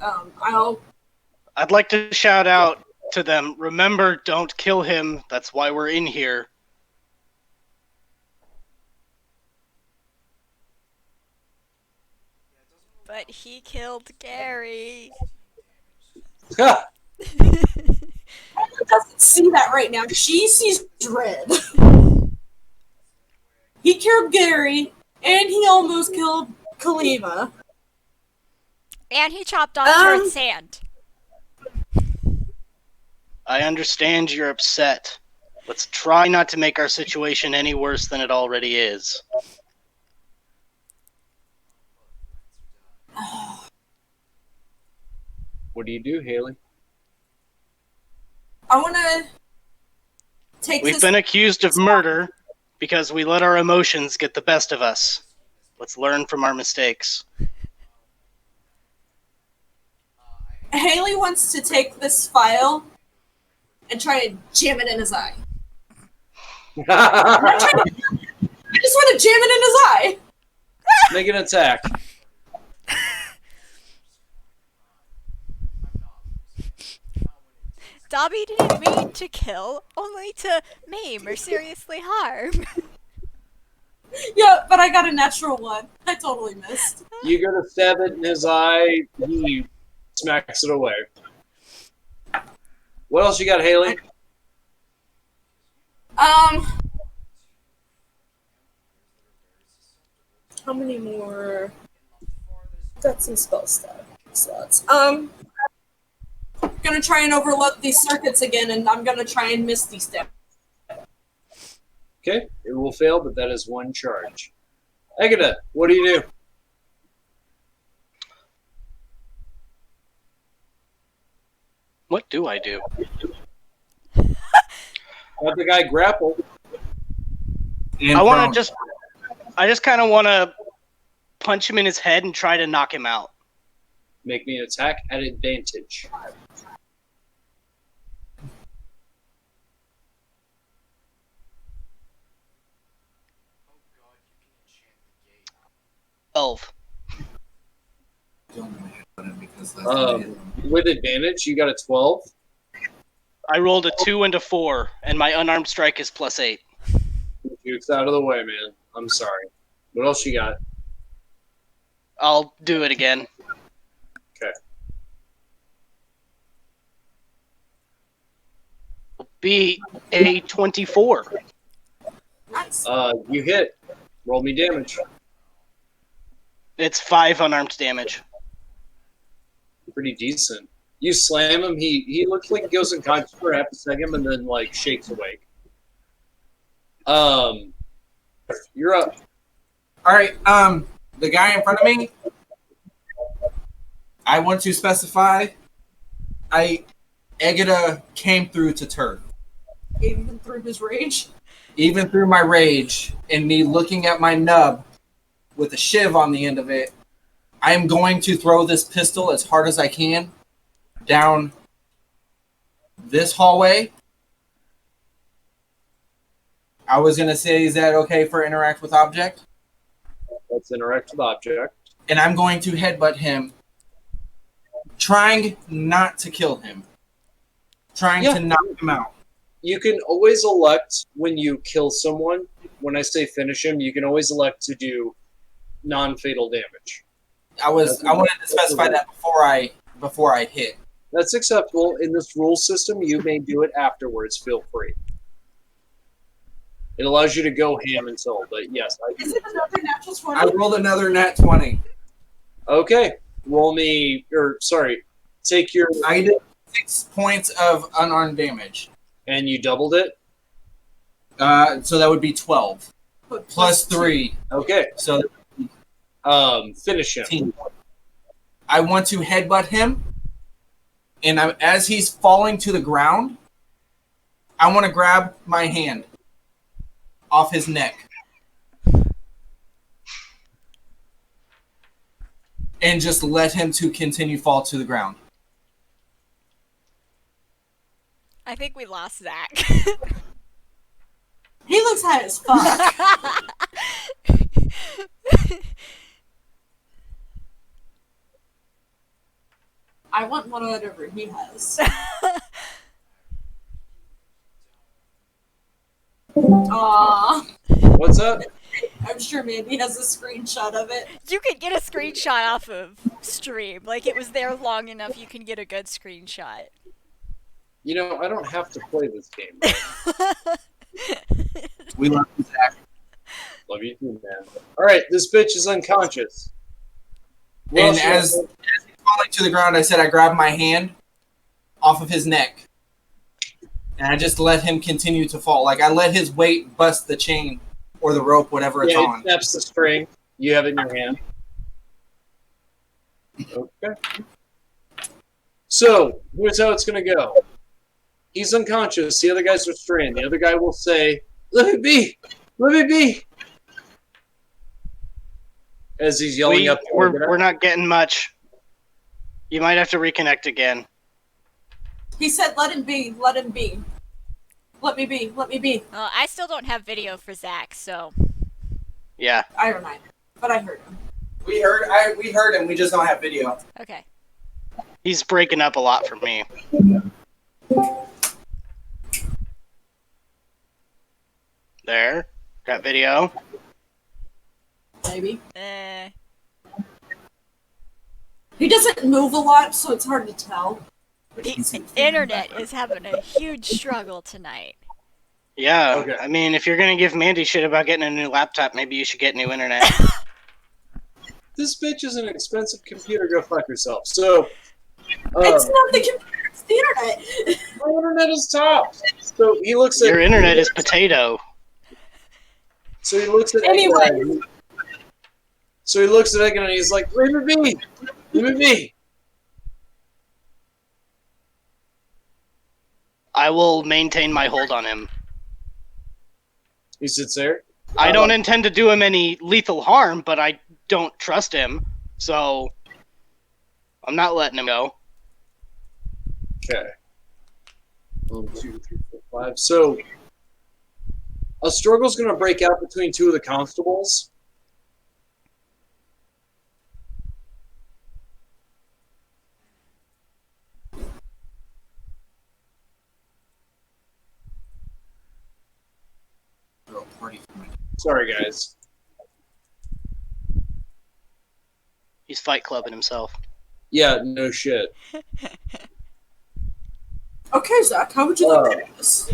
I'd like to shout out to them, remember, don't kill him. That's why we're in here. But he killed Gary. Ha! doesn't see that right now. She sees Dread. He killed Gary, and he almost killed Kalima. And he chopped off Turt's hand. I understand you're upset. Let's try not to make our situation any worse than it already is. What do you do, Haley? I want to take We've this. been accused of murder because we let our emotions get the best of us. Let's learn from our mistakes. Haley wants to take this file and try and jam it in his eye. I just want to jam it in his eye. Make an attack. Dobby didn't mean to kill, only to maim or seriously harm. Yeah, but I got a natural one. I totally missed. You go to stab it in his eye, he smacks it away. What else you got, Haley? How many more? Got some spell slots. Gonna try and overload these circuits again, and I'm gonna try and miss these step. Okay, it will fail, but that is one charge. Egada, what do you do? What do I do? Have the guy grapple. And I want prone. to I just kind of want to punch him in his head and try to knock him out. Make me an attack at advantage. Elf. Because that's With advantage, you got a 12. I rolled a 2 and a 4, and my unarmed strike is +8. Juke's out of the way, man. I'm sorry. What else you got? I'll do it again. Okay. Be a 24. Nice. You hit. Roll me damage. It's 5 unarmed damage. Pretty decent. You slam him, he looks like he goes unconscious for half a second and then like shakes awake. You're up. All right. The guy in front of me. I want to specify. Egida came through to turf. Even through his rage. Even through my rage and me looking at my nub with a shiv on the end of it, I am going to throw this pistol as hard as I can down this hallway. I was going to say, is that okay for interact with object? Let's interact with object. And I'm going to headbutt him, trying not to kill him. Trying to knock him out. You can always elect when you kill someone, when I say finish him, you can always elect to do non-fatal damage. I wanted to specify that before I hit. That's acceptable. In this rule system, you may do it afterwards. Feel free. It allows you to go ham until, but yes. Is it another natural 20? I rolled another nat 20. Okay. Take your... I did 6 points of unarmed damage. And you doubled it? So that would be 12. Plus 3. Okay. So Finish him. 18. I want to headbutt him. And as he's falling to the ground, I want to grab my hand off his neck. And just let him to continue fall to the ground. I think we lost Zach. He looks high as fuck. I want whatever he has. Aww. What's up? I'm sure Mandy has a screenshot of it. You could get a screenshot off of stream. Like, it was there long enough you can get a good screenshot. You know, I don't have to play this game. We love you, Zach. Love you too, man. Alright, this bitch is unconscious. What And else you as got? he's falling to the ground, I said I grabbed my hand off of his neck. And I just let him continue to fall. Like, I let his weight bust the chain or the rope, whatever it's Yeah, on. it snaps the string. You have it in your hand. Okay. So, here's how it's going to go. He's unconscious. The other guy's restrained. The other guy will say, "Let me be! Let me be!" As he's yelling up. We're not getting much. You might have to reconnect again. He said, "Let him be. Let him be. Let me be. Let me be." Well, I still don't have video for Zach, so. Yeah. I don't know, but I heard him. We heard him. We just don't have video. Okay. He's breaking up a lot for me. There. Got video. Maybe Eh. he doesn't move a lot, so it's hard to tell. The internet is having a huge struggle tonight. Yeah. Okay. I mean, if you're gonna give Mandy shit about getting a new laptop, maybe you should get new internet. This bitch is an expensive computer. Go fuck yourself. So, It's not the computer; it's the internet. my internet is top. So he looks at Your internet is potato. So he looks at Anyway. Egan. So he looks at Egan and he's like, "Leave me be! Leave me be!" I will maintain my hold on him. He sits there. I don't intend to do him any lethal harm, but I don't trust him, so I'm not letting him go. Okay. 1, 2, 3, 4, 5. So a struggle's going to break out between two of the constables. Sorry, guys. He's fight clubbing himself. Yeah, no shit. Okay, Zach, how would you like to do this?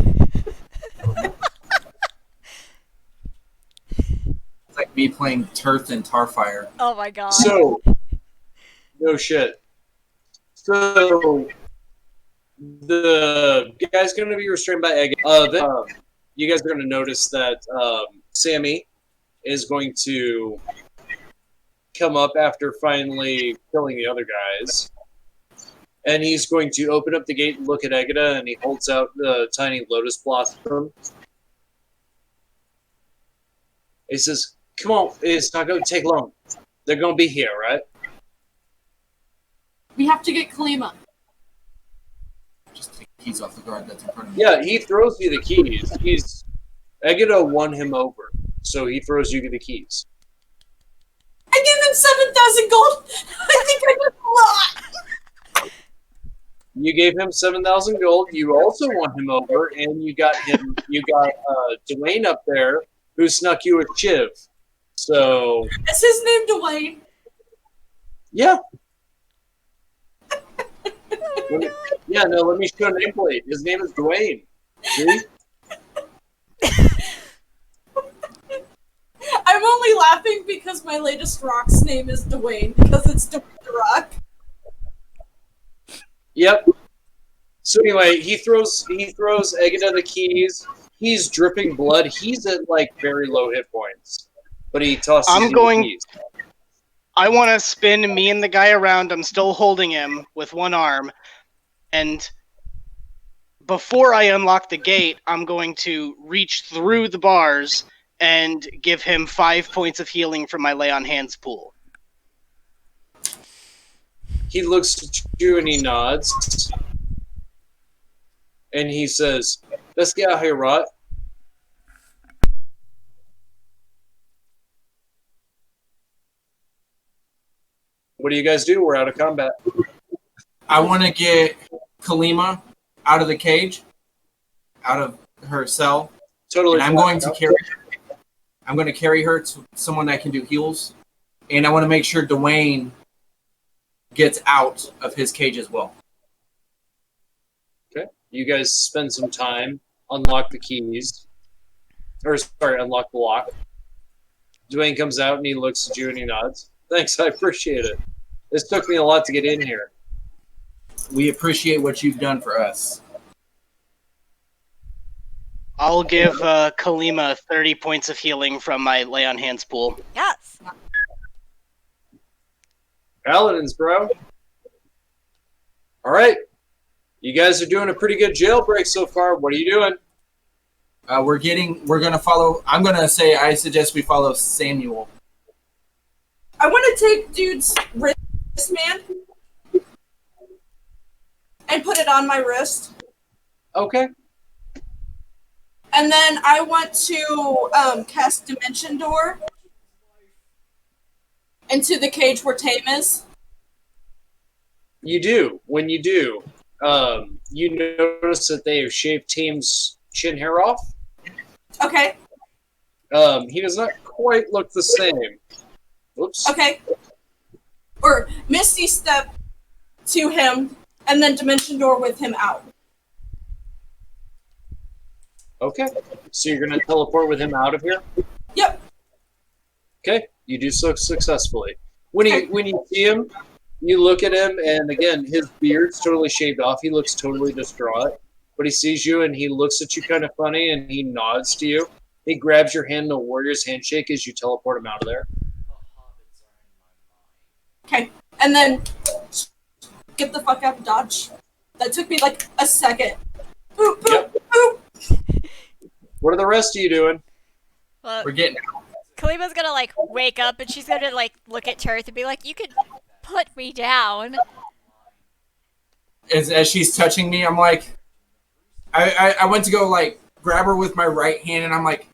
It's like me playing Turf and Tarfire. Oh my god. So, no shit. So, the guy's going to be restrained by Egg. You guys are going to notice that Sammy is going to come up after finally killing the other guys. And he's going to open up the gate and look at Egida, and he holds out the tiny lotus blossom. He says, "Come on, it's not going to take long. They're going to be here, right?" We have to get Kalima. Just take the keys off the guard that's in front of me. Yeah, he throws you the keys. Egida won him over, so he throws you the keys. I gave him 7,000 gold. I think I did a lot. You gave him 7,000 gold. You also won him over, and you got Dwayne up there who snuck you a chiv. So Is his name Dwayne? yeah, let me show a nameplate. His name is Dwayne. See? I'm only laughing because my latest rock's name is Dwayne, because it's Dwayne the Rock. Yep. So anyway, he throws Egida the keys. He's dripping blood. He's at like very low hit points, but he tosses you the keys. I want to spin me and the guy around. I'm still holding him with one arm, and before I unlock the gate, I'm going to reach through the bars and give him 5 points of healing from my lay on hands pool. He looks at you and he nods. And he says, "Let's get out here, Rot." What do you guys do? We're out of combat. I want to get Kalima out of the cage, out of her cell. Totally. And I'm going to carry her to someone that can do heals. And I want to make sure Dwayne gets out of his cage as well. Okay. You guys spend some time, unlock the keys. Unlock the lock. Dwayne comes out and he looks at you and he nods. Thanks, I appreciate it. This took me a lot to get in here. We appreciate what you've done for us. I'll give Kalima 30 points of healing from my lay on hands pool. Yes. Paladins, bro. All right. You guys are doing a pretty good jailbreak so far. What are you doing? We're gonna follow. I'm gonna say I suggest we follow Samuel. I want to take dude's wristband and put it on my wrist. Okay. And then I want to cast Dimension Door into the cage where Tame is. You do. When you do, you notice that they have shaved Tame's chin hair off. Okay. He does not quite look the same. Oops. Okay. Or Misty Step to him, and then Dimension Door with him out. Okay. So you're gonna teleport with him out of here? Yep. Okay. You do so successfully. When you see him, you look at him, and again, his beard's totally shaved off. He looks totally distraught. But he sees you, and he looks at you kind of funny, and he nods to you. He grabs your hand in a warrior's handshake as you teleport him out of there. Okay. And then get the fuck out of Dodge. That took me like a second. Boop, boop, Yep. boop. What are the rest of you doing? Well, We're getting. Kalima's gonna like wake up and she's gonna like look at Tirth and be like, "You could put me down." As she's touching me, I'm like, I went to go like grab her with my right hand, and I'm like,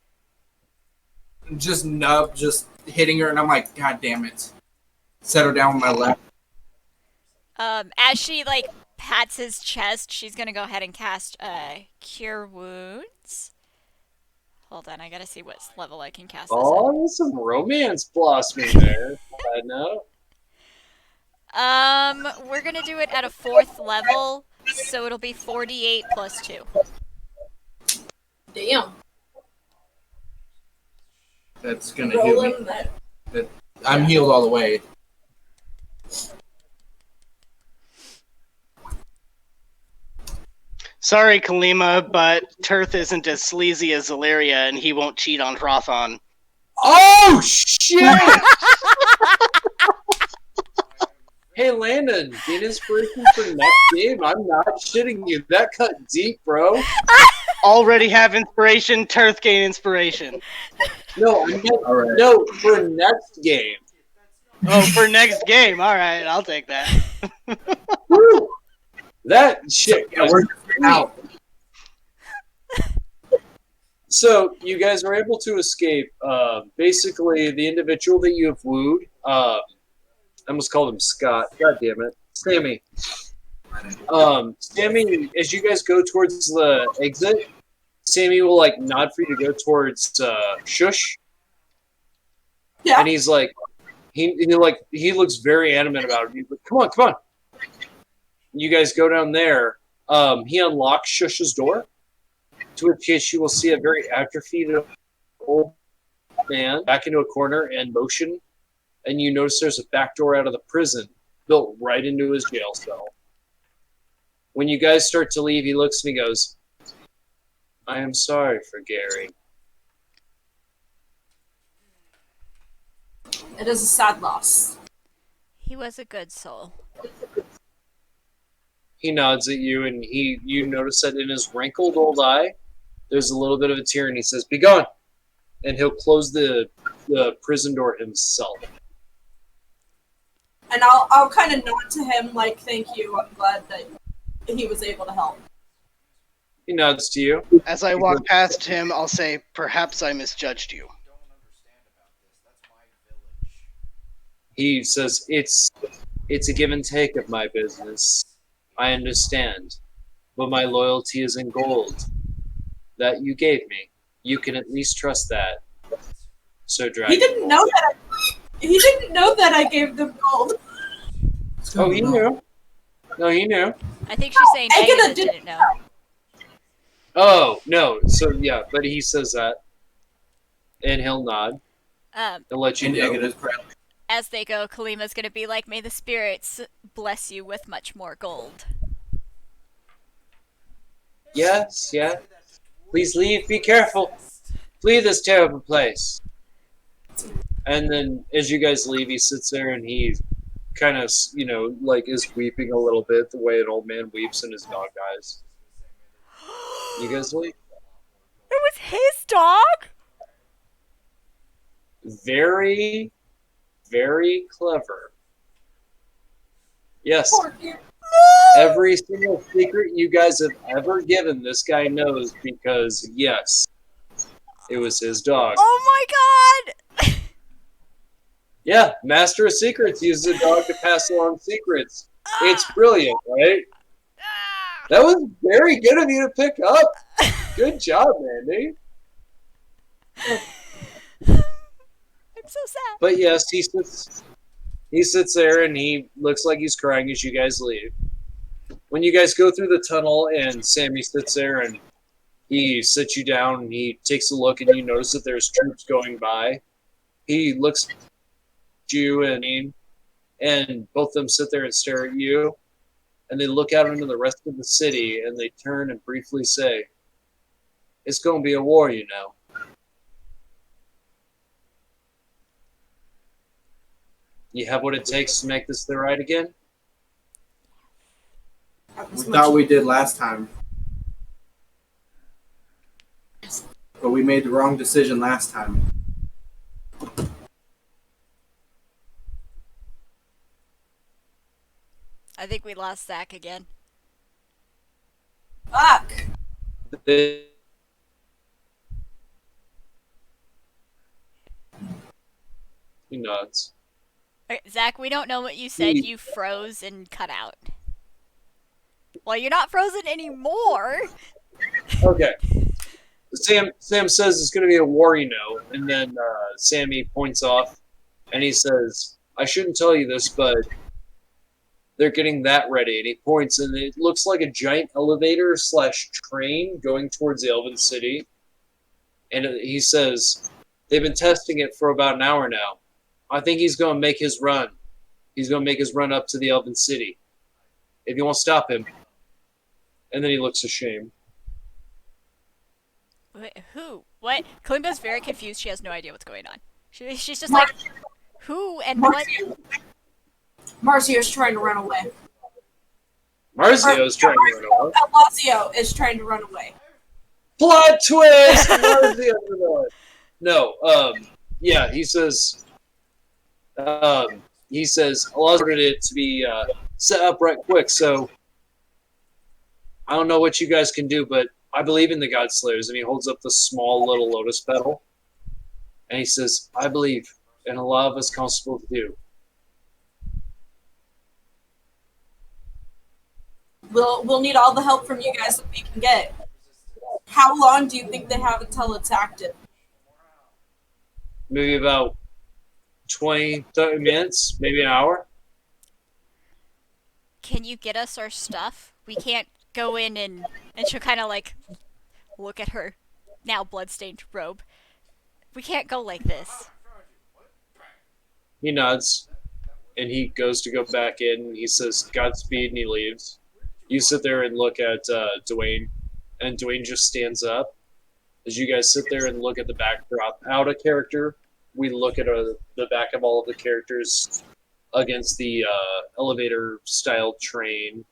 just hitting her, and I'm like, God damn it, set her down with my left. As she like pats his chest, she's gonna go ahead and cast Cure Wounds. Hold on, I gotta see what level I can cast this Oh, there's some romance blossoming there. I know. We're gonna do it at a 4th level, so it'll be 48 plus 2. Damn. That's gonna heal me. Rolling that. I'm healed all the way. Sorry, Kalima, but Tirth isn't as sleazy as Zaleria, and he won't cheat on Hrothon. Oh, shit! Hey, Landon, get inspiration for next game. I'm not shitting you. That cut deep, bro. Already have inspiration, Tirth gain inspiration. No, I meant, Alright. no, for next game. Oh, for next game. Alright, I'll take that. Woo! That shit. Yeah, we're out. So you guys were able to escape. Basically, the individual that you have wooed. I almost called him Scott. God damn it, Sammy. Sammy, as you guys go towards the exit, Sammy will like nod for you to go towards Shush. Yeah. And he's like, he looks very animate about it. He's like, come on. You guys go down there. He unlocks Shush's door, to which case you will see a very atrophied old man back into a corner and motion, and you notice there's a back door out of the prison built right into his jail cell. When you guys start to leave, he looks and he goes, I am sorry for Gary. It is a sad loss. He was a good soul. He nods at you, and you notice that in his wrinkled old eye, there's a little bit of a tear, and he says, "Be gone!" And he'll close the prison door himself. And I'll kind of nod to him like, thank you. I'm glad that he was able to help. He nods to you. As I walk past him, I'll say, perhaps I misjudged you. He says, "It's a give and take of my business. I understand, but my loyalty is in gold that you gave me. You can at least trust that." So Dragon. He didn't know that. He didn't know that I gave them gold. Oh, he knew. No, he knew. I think she's saying Agatha Agatha didn't didn't know. Oh no. So yeah, but he says that, and he'll nod and let you And know. Agatha's proud. As they go, Kalima's gonna be like, "May the spirits bless you with much more gold." Yes, yeah. Please leave. Be careful. Flee this terrible place. And then, as you guys leave, he sits there and he kind of, like is weeping a little bit the way an old man weeps in his dog eyes. You guys leave? It was his dog? Very, very clever. Yes. Every single secret you guys have ever given, this guy knows because, yes, it was his dog. Oh my god! Yeah, Master of Secrets uses a dog to pass along secrets. It's brilliant, right? That was very good of you to pick up. Good job, Mandy. I'm so sad. But yes, he sits there and he looks like he's crying as you guys leave. When you guys go through the tunnel and Sammy sits there and he sits you down and he takes a look and you notice that there's troops going by. He looks at you and both of them sit there and stare at you. And they look out into the rest of the city and they turn and briefly say, "It's going to be a war, you know." You have what it takes to make this the right again? We thought we did last time. But we made the wrong decision last time. I think we lost Zach again. Fuck. He nods. Okay, Zach, we don't know what you said. You froze and cut out. Well, you're not frozen anymore. Okay. Sam says it's going to be a war, you know, and then Sammy points off and he says, "I shouldn't tell you this, but they're getting that ready." And he points and it looks like a giant elevator / train going towards the Elven City. And he says, "They've been testing it for about an hour now. I think he's going to make his run. He's going to make his run up to the Elven City. If you won't stop him." And then he looks ashamed. Wait, who? What? Kalimba's very confused. She has no idea what's going on. She's just like, who and what? Marcio's trying to run away. Marzio's trying to run away. Alazio is trying to run away. Plot twist! Marzio's run away. No, yeah, he says, Alazio ordered it to be set up right quick, so I don't know what you guys can do, but I believe in the God Slayers. And he holds up the small little lotus petal. And he says, "I believe, and a lot of us constables do." We'll need all the help from you guys that we can get. How long do you think they have until it's active? Maybe about 20, 30 minutes, maybe an hour. Can you get us our stuff? We can't go in and she'll kind of like look at her now bloodstained robe. We can't go like this. He nods, and he goes to go back in. He says, "Godspeed," and he leaves. You sit there and look at Dwayne, and Dwayne just stands up. As you guys sit there and look at the backdrop, out of character, we look at the back of all of the characters against the elevator-style train,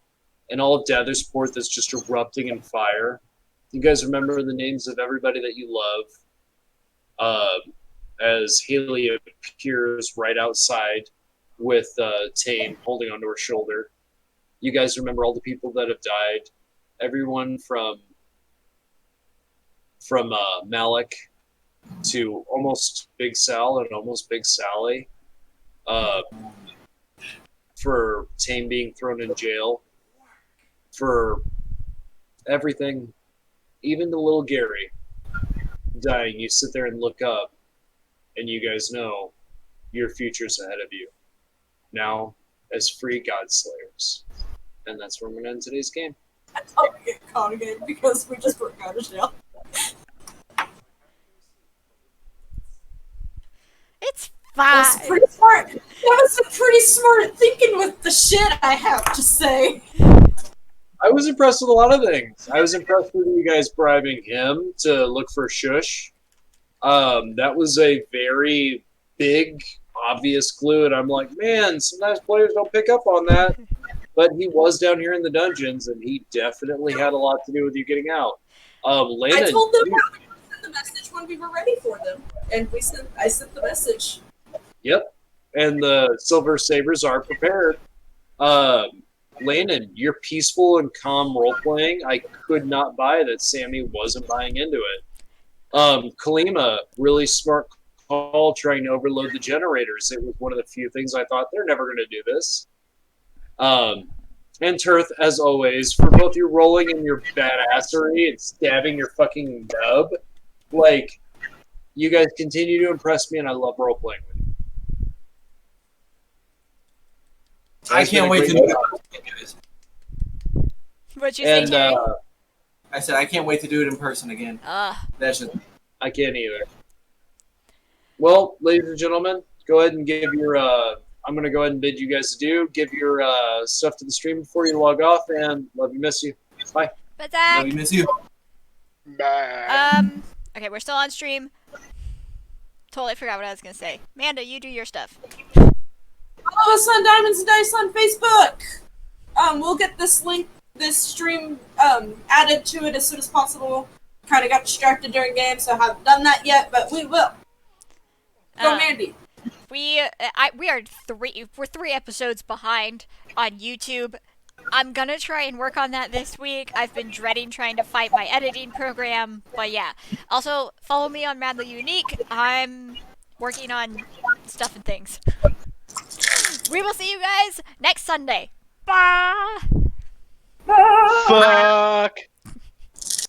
and all of Dathersport that's just erupting in fire. You guys remember the names of everybody that you love. As Haley appears right outside with Tane holding onto her shoulder. You guys remember all the people that have died. Everyone from Malik to almost Big Sal and almost Big Sally. For Tane being thrown in jail. For everything, even the little Gary dying. You sit there and look up, and you guys know your future's ahead of you. Now, as free God Slayers. And that's where I'm going to end today's game. Oh, we get caught again because we just broke out of jail. It's That's fine. pretty smart. That was some pretty smart thinking with the shit, I have to say. I was impressed with a lot of things. I was impressed with you guys bribing him to look for Shush. That was a very big, obvious clue, and I'm like, man, sometimes players don't pick up on that. But he was down here in the dungeons, and he definitely had a lot to do with you getting out. Lena, I told them how we would send the message when we were ready for them, and I sent the message. Yep, and the Silver Sabers are prepared. Landon, your peaceful and calm role playing, I could not buy that Sammy wasn't buying into it. Kalima, really smart call trying to overload the generators. It was one of the few things I thought they're never going to do this. And Turth, as always, for both your rolling and your badassery and stabbing your fucking nub, like, you guys continue to impress me, and I love role playing with you. I can't wait to do it, guys. What'd you say, And Terry? I said I can't wait to do it in person again. That's just I can't either. Well, ladies and gentlemen, go ahead and give your. I'm going to go ahead and bid you guys adieu. Give your stuff to the stream before you log off, and love you, miss you. Bye. But love you, miss you. Bye. Okay, we're still on stream. Totally forgot what I was gonna say. Amanda, you do your stuff. Follow us on Diamonds and Dice on Facebook. We'll get this stream added to it as soon as possible. Kind of got distracted during game, so I haven't done that yet, but we will. Go, Mandy. We're 3 episodes behind on YouTube. I'm gonna try and work on that this week. I've been dreading trying to fight my editing program, but yeah. Also, follow me on Madly Unique. I'm working on stuff and things. We will see you guys next Sunday. Bye! Fuck.